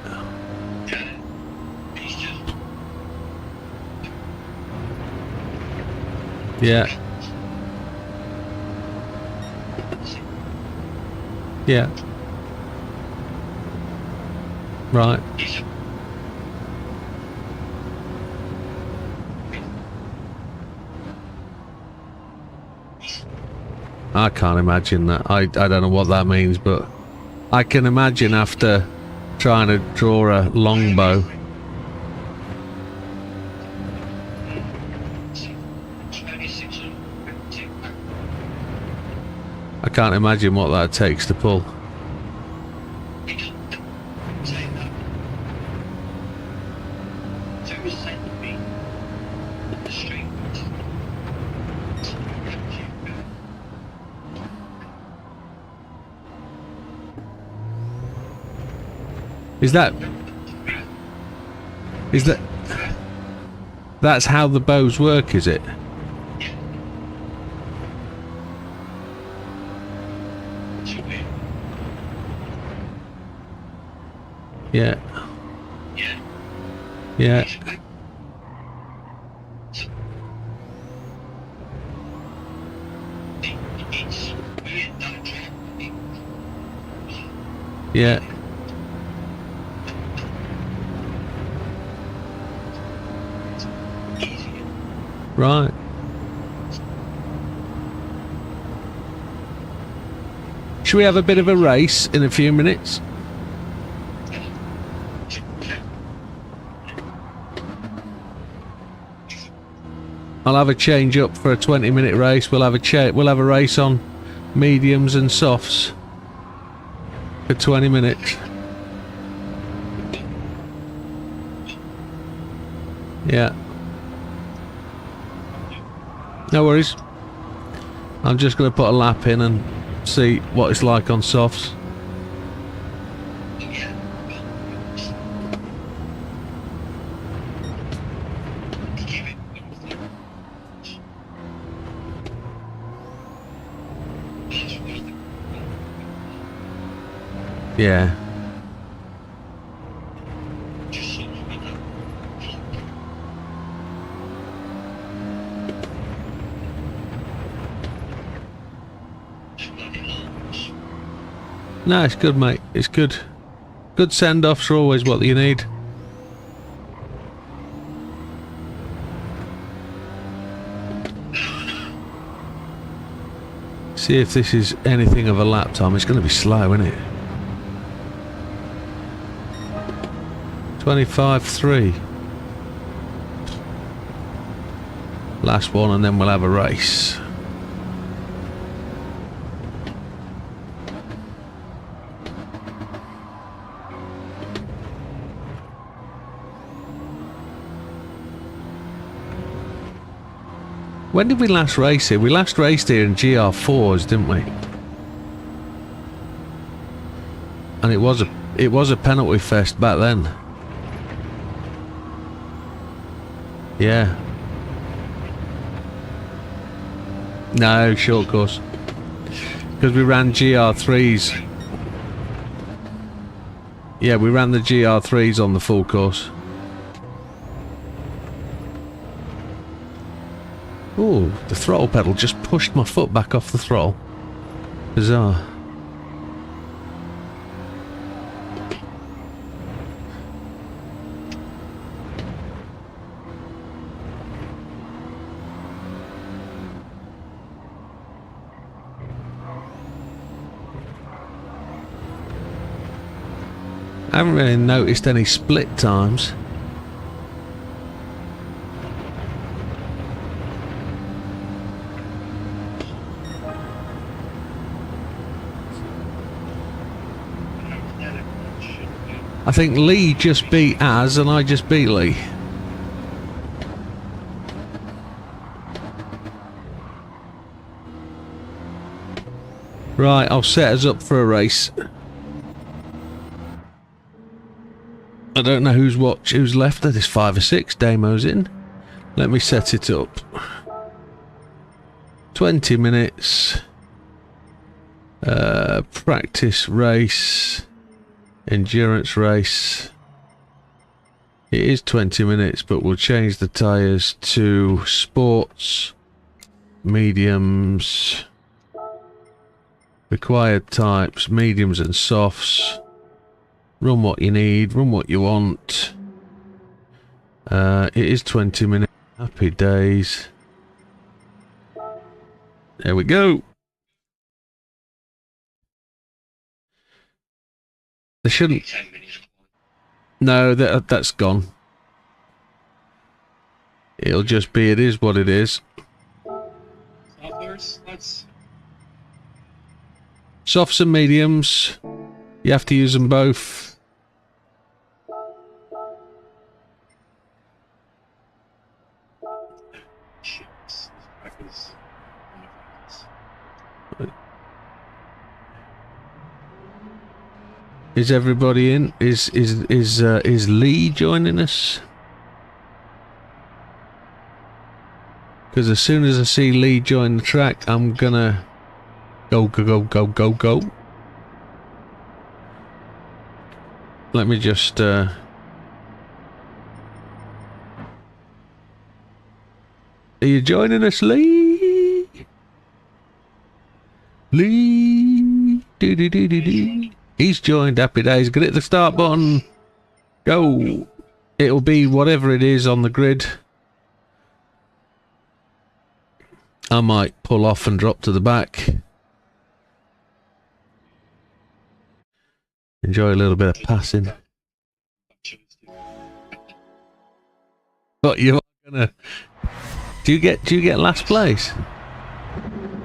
Yeah. Yeah. Right. I can't imagine that. I don't know what that means, but I can imagine after trying to draw a longbow. I can't imagine what that takes to pull. That's how the bows work, is it? Yeah. Yeah. Yeah. Right. Should we have a bit of a race in a few minutes? I'll have a change up for a 20-minute race. We'll have a race on mediums and softs for 20 minutes. Yeah. No worries. I'm just going to put a lap in and see what it's like on softs. Yeah. No, it's good, mate. It's good. Good send-offs are always what you need. See if this is anything of a lap time. It's going to be slow, isn't it? 25.3. Last one, and then we'll have a race. When did we last race here? We last raced here in GR4s, didn't we? And it was a penalty fest back then. Yeah. No, short course. Because we ran GR3s. Yeah, we ran the GR3s on the full course. Ooh, the throttle pedal just pushed my foot back off the throttle. Bizarre. I haven't really noticed any split times. I think Lee just beat Az and I just beat Lee. Right, I'll set us up for a race. I don't know who's left. There's 5 or 6 demos in. Let me set it up. 20 minutes. Practice race. Endurance race. It is 20 minutes, but we'll change the tyres to sports, mediums, required types, mediums and softs. Run what you need, run what you want. It is 20 minutes. Happy days. There we go. There shouldn't... No, that's gone. It'll just be, it is what it is. Softs and mediums. You have to use them both. Is everybody in? Is Lee joining us? Because as soon as I see Lee join the track, I'm gonna go. Let me just are you joining us, Lee? Lee, do. He's joined. Happy days. Get hit the start button. Go. It'll be whatever it is on the grid. I might pull off and drop to the back. Enjoy a little bit of passing. But you're gonna... Do you get last place?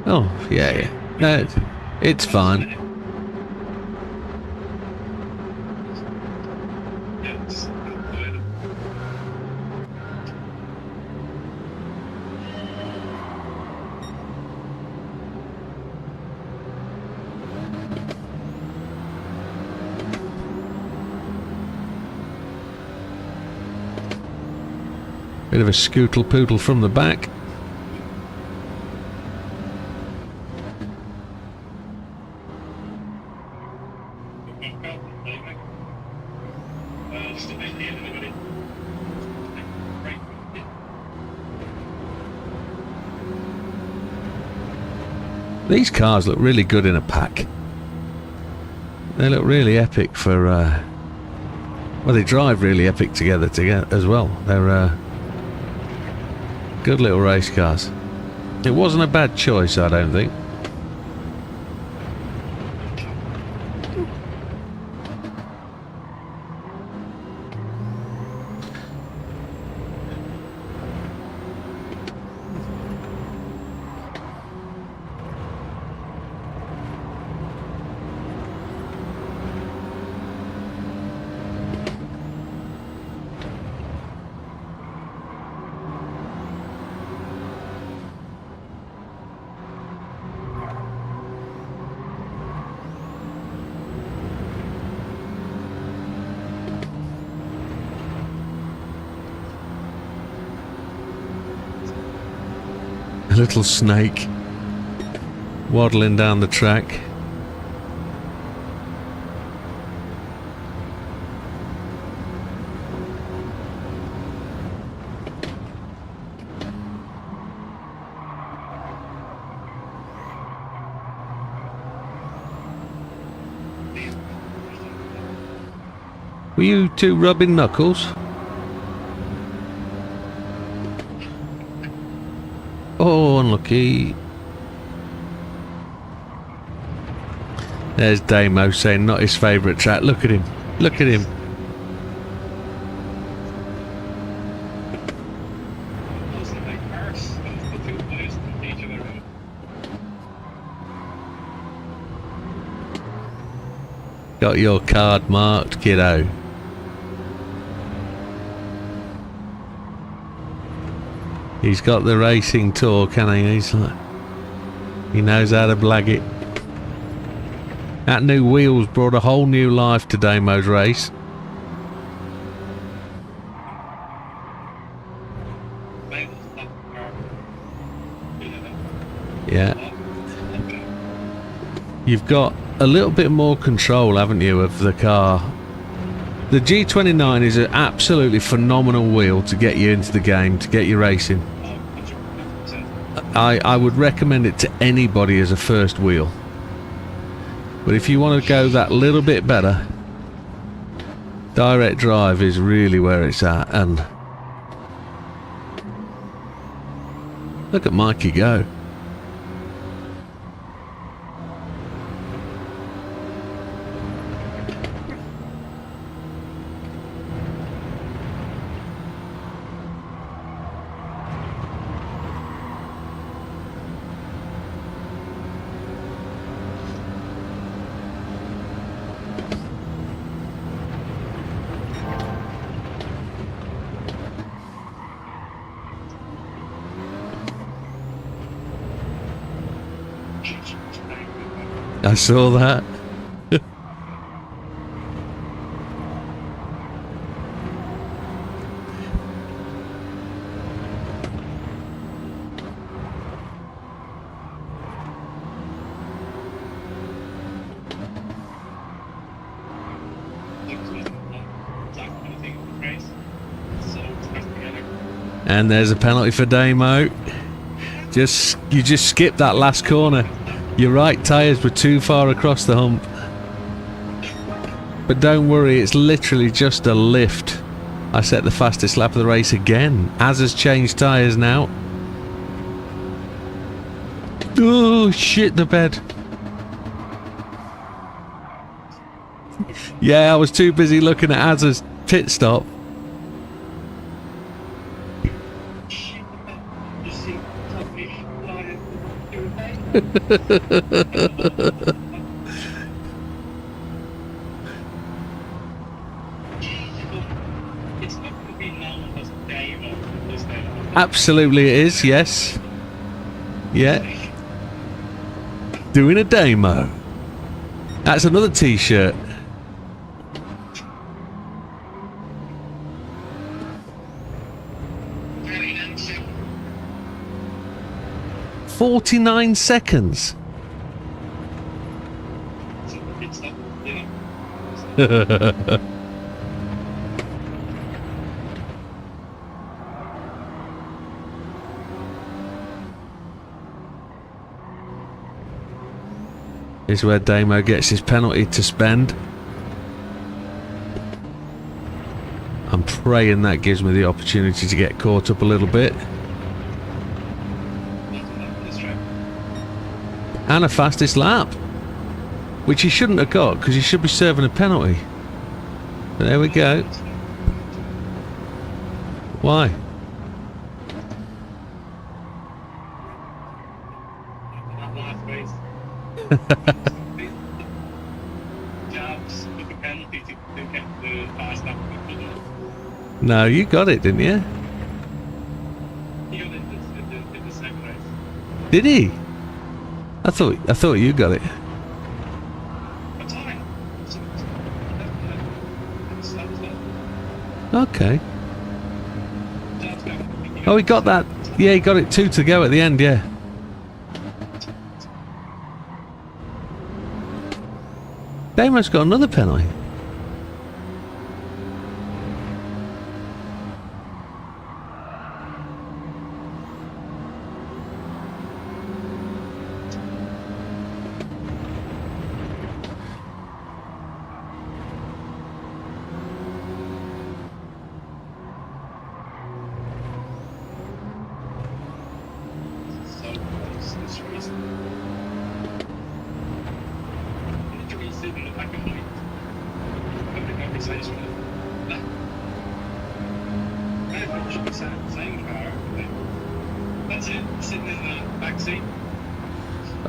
Oh, yeah. No, it's fine. Bit of a scootle poodle from the back. These cars look really good in a pack. They look really epic for, well, they drive really epic together as well. They're good little race cars. It wasn't a bad choice, I don't think. A little snake waddling down the track. Were you two rubbing knuckles? Oh, unlucky. There's Damo saying not his favourite track. Look at him. Look at him. Got your card marked, kiddo. He's got the racing talk, hasn't he? He's like, he knows how to blag it. That new wheels brought a whole new life to Damo's race. Yeah. You've got a little bit more control, haven't you, of the car. The G29 is an absolutely phenomenal wheel to get you into the game, to get you racing. I would recommend it to anybody as a first wheel. But if you want to go that little bit better, direct drive is really where it's at. And look at Mikey go. I saw that. And there's a penalty for Damo. You just skipped that last corner. Your right tyres were too far across the hump. But don't worry, it's literally just a lift. I set the fastest lap of the race again. Az has changed tyres now. Oh, shit the bed. Yeah, I was too busy looking at Az's pit stop. Absolutely it is, yes. Yeah. Doing a Damo. That's another t-shirt. "49 seconds." This is where Damo gets his penalty to spend. I'm praying that gives me the opportunity to get caught up a little bit. And a fastest lap, which he shouldn't have got because he should be serving a penalty. But there we go. Why? No, you got it, didn't you? He got it in the second race. Did he? I thought you got it. Okay. Oh, he got that. Yeah, he got it 2 to go at the end, yeah. Damo's got another penalty.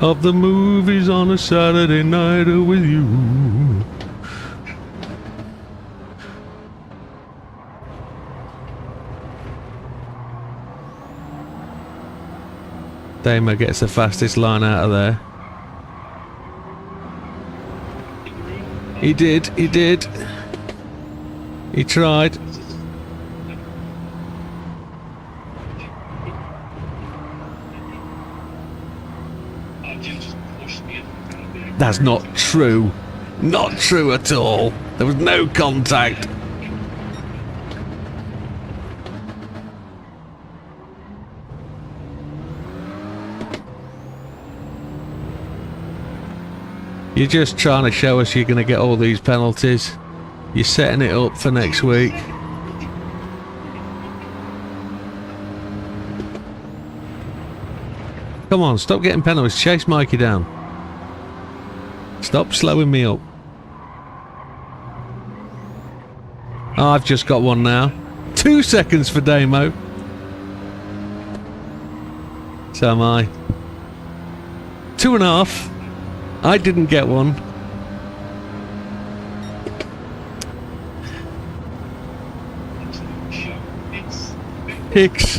Of the movies on a Saturday night with you. Damo gets the fastest line out of there. He did, he did. He tried. That's not true. Not true at all. There was no contact. You're just trying to show us you're going to get all these penalties. You're setting it up for next week. Come on, stop getting penalties. Chase Mikey down. Stop slowing me up. Oh, I've just got one now. 2 seconds for Damo. So am I. 2.5. I didn't get one. Hicks.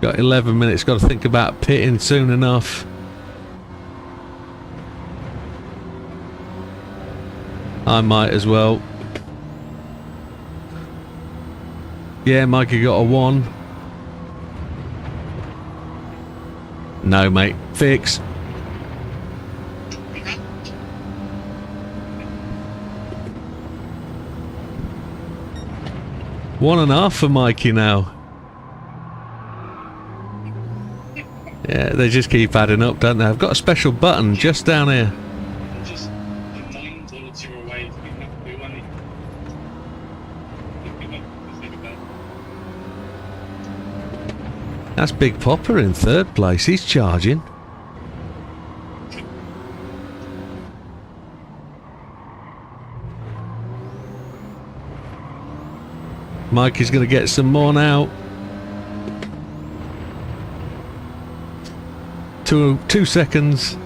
Got 11 minutes, got to think about pitting soon enough. I might as well. Yeah, Mikey got a 1. No, mate. Fix. One and a half for Mikey now. Yeah, they just keep adding up, don't they? I've got a special button just down here. That's Big Popper in 3rd place. He's charging. Mikey's going to get some more now. 2 seconds.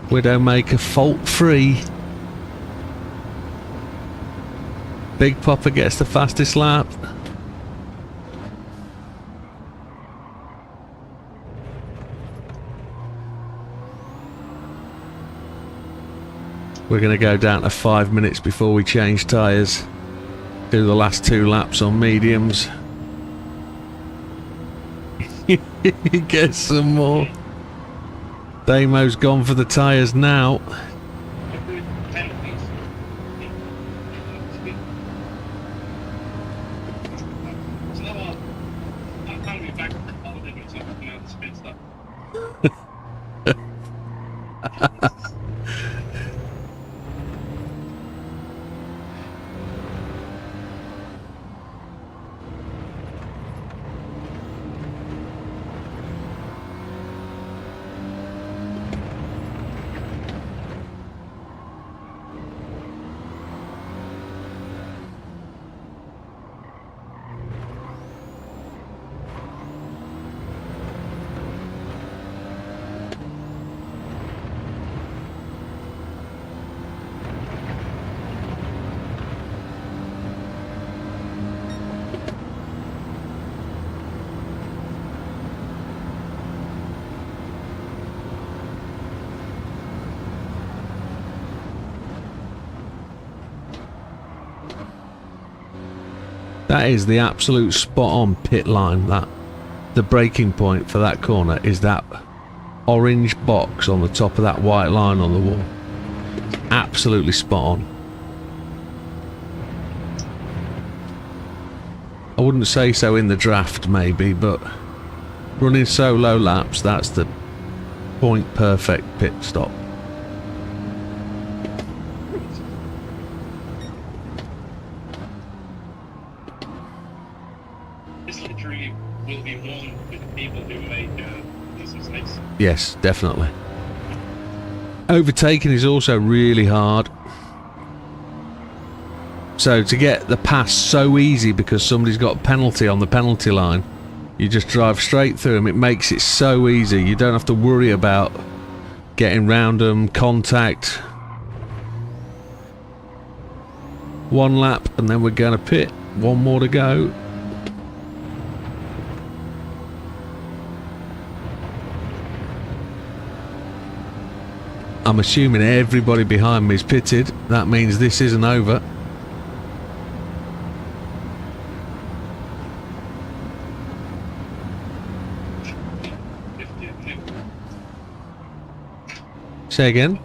Widdowmaker fault free. Big Popper gets the fastest lap. We're going to go down to 5 minutes before we change tyres. Do the last 2 laps on mediums. Get some more. Damo's gone for the tyres now. That is the absolute spot on pit line. That the breaking point for that corner is that orange box on the top of that white line on the wall. Absolutely spot on. I wouldn't say so in the draft maybe, but running solo laps, that's the point perfect pit stop. Will be one with people who make these mistakes. Yes, definitely. Overtaking is also really hard. So to get the pass so easy because somebody's got a penalty on the penalty line, You just drive straight through them. It makes it so easy. You don't have to worry about getting round them, contact. One lap and then we're going to pit. One more to go. I'm assuming everybody behind me is pitted. That means this isn't over. Say again?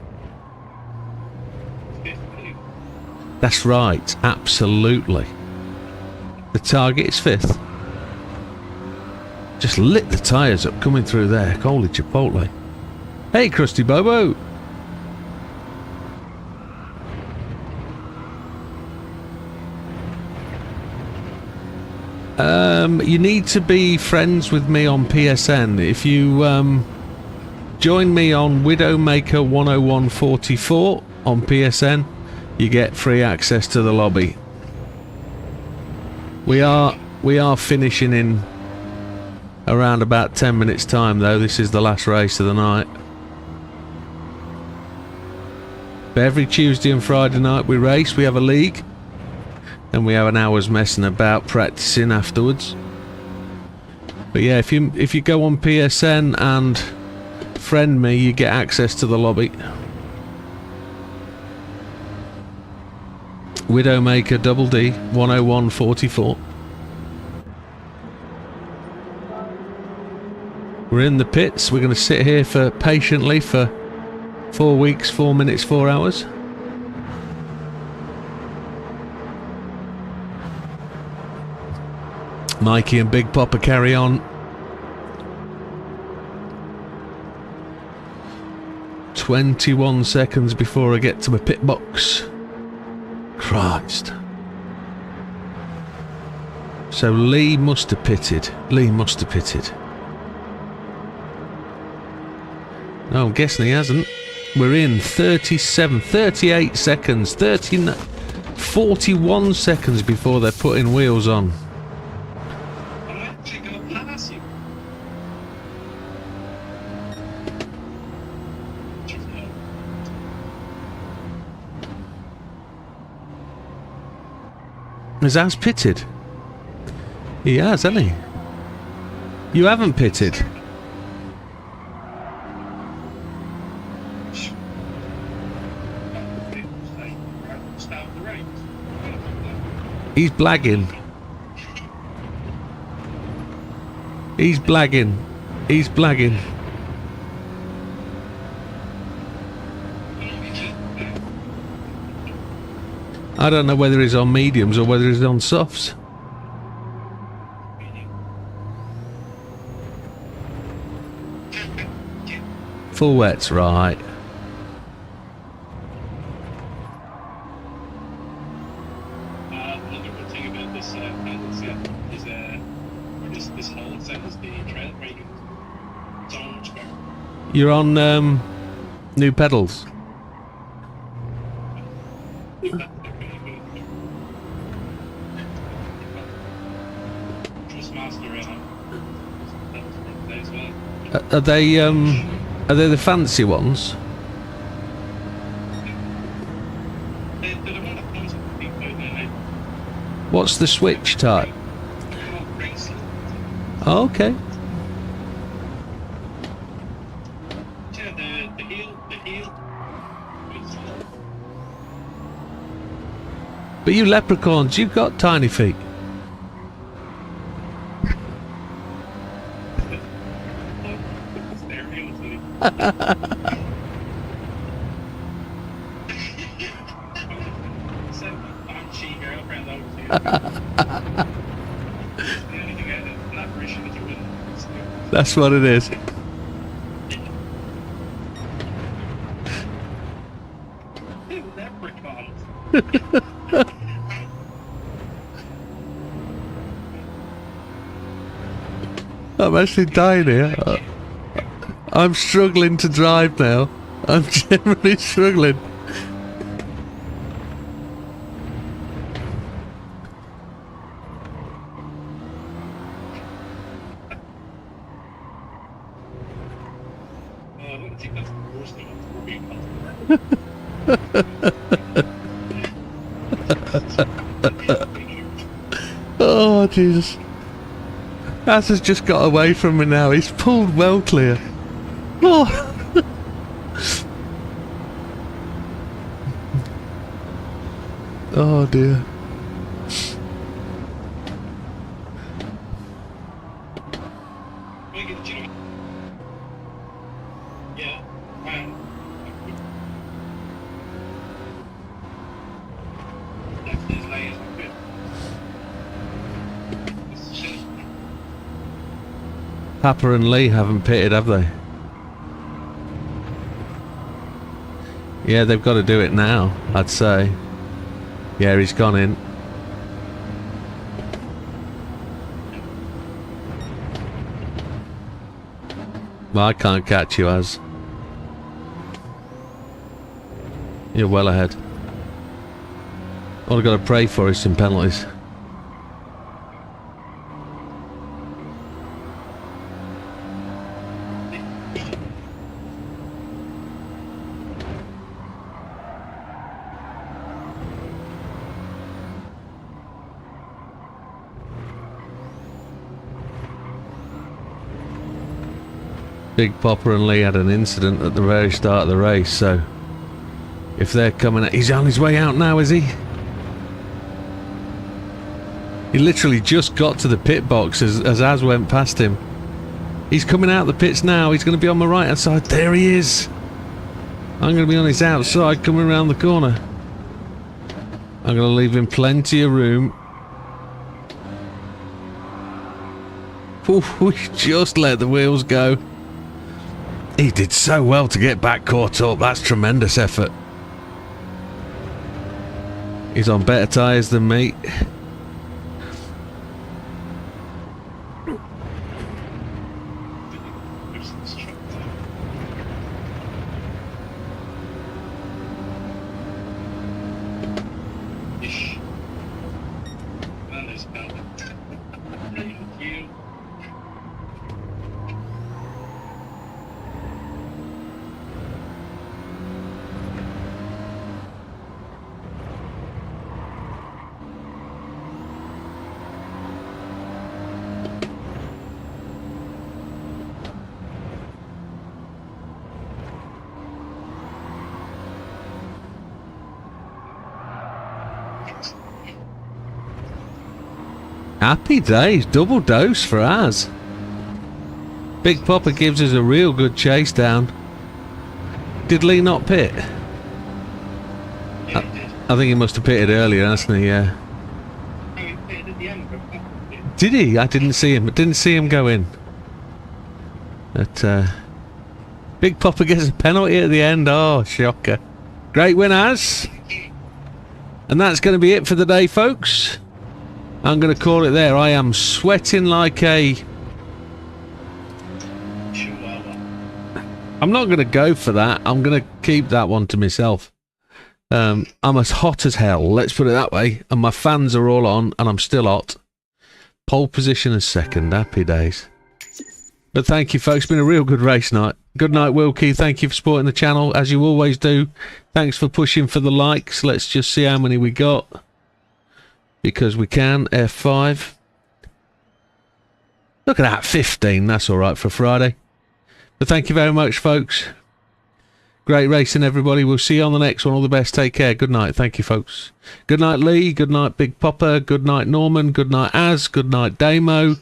That's right, absolutely. The target is 5th. Just lit the tyres up coming through there. Holy chipotle. Hey, Krusty Bobo! You need to be friends with me on PSN. If you join me on Widdowmaker 10144 on PSN, you get free access to the lobby. We are finishing in around about 10 minutes time though. This is the last race of the night. But every Tuesday and Friday night we race. We have a league. And we have an hour's messing about practicing afterwards. But yeah, if you go on PSN and friend me, you get access to the lobby. Widdowmaker Double D 10144. We're in the pits. We're going to sit here for patiently for 4 weeks, 4 minutes, 4 hours. Mikey and Big Papa carry on. 21 seconds before I get to my pit box. Christ. So Lee must have pitted. Lee must have pitted. No, I'm guessing he hasn't. We're in 37, 38 seconds, 39, 41 seconds before they're putting wheels on. Has As pitted? He has, hasn't he? You haven't pitted. He's blagging. He's blagging. He's blagging. I don't know whether he's on mediums or whether he's on softs. Full wets, right. Another good thing about this pedal set is this whole set is the trail braking. So much better. You're on new pedals. Are they the fancy ones? What's the switch type? Oh, okay. But you leprechauns, you've got tiny feet. That's what it is. I'm actually dying here. I'm struggling to drive now. I'm generally struggling. Oh, Jesus. Az has just got away from me now. He's pulled well clear. Oh. Oh, dear. Papa and Lee haven't pitted, have they? Yeah, they've got to do it now, I'd say. Yeah, he's gone in. Well, I can't catch you, Az. You're well ahead. All I've got to pray for is some penalties. Big Popper and Lee had an incident at the very start of the race, so if they're coming, he's on his way out now, is he? He literally just got to the pit box as Az went past him. He's coming out the pits now. He's going to be on my right hand side. There he is. I'm going to be on his outside coming around the corner. I'm going to leave him plenty of room. Ooh, we just let the wheels go. He did so well to get back caught up. That's tremendous effort. He's on better tyres than me. Happy days, double dose for Az. Big Popper gives us a real good chase down. Did Lee not pit? Yeah, he did. I think he must have pitted earlier, hasn't he? Yeah. No, he pitted at the end, but Did he? I didn't see him. I didn't see him go in. But Big Popper gets a penalty at the end. Oh, shocker. Great win, Az. And that's going to be it for the day, folks. I'm going to call it there. I am sweating like a... I'm not going to go for that. I'm going to keep that one to myself. I'm as hot as hell, let's put it that way. And my fans are all on, and I'm still hot. Pole position as second. Happy days. But thank you, folks. It's been a real good race night. Good night, Wilkie. Thank you for supporting the channel, as you always do. Thanks for pushing for the likes. Let's just see how many we got. Because we can. F5. Look at that, 15. That's all right for Friday. But thank you very much, folks. Great racing, everybody. We'll see you on the next one. All the best. Take care. Good night. Thank you, folks. Good night, Lee. Good night, Big Popper. Good night, Norman. Good night, Az. Good night, Damo.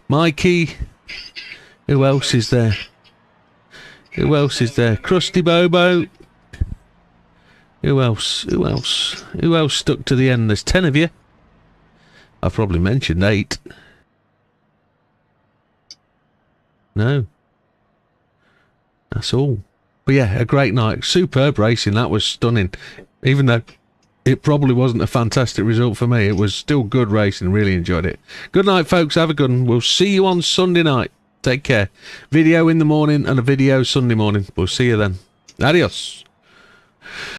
Mikey. Who else is there? Who else is there? Krusty Bobo. Who else? Who else? Who else stuck to the end? There's 10 of you. I've probably mentioned 8. No. That's all. But yeah, a great night. Superb racing. That was stunning. Even though it probably wasn't a fantastic result for me, it was still good racing. Really enjoyed it. Good night, folks. Have a good one. We'll see you on Sunday night. Take care. Video in the morning and a video Sunday morning. We'll see you then. Adios.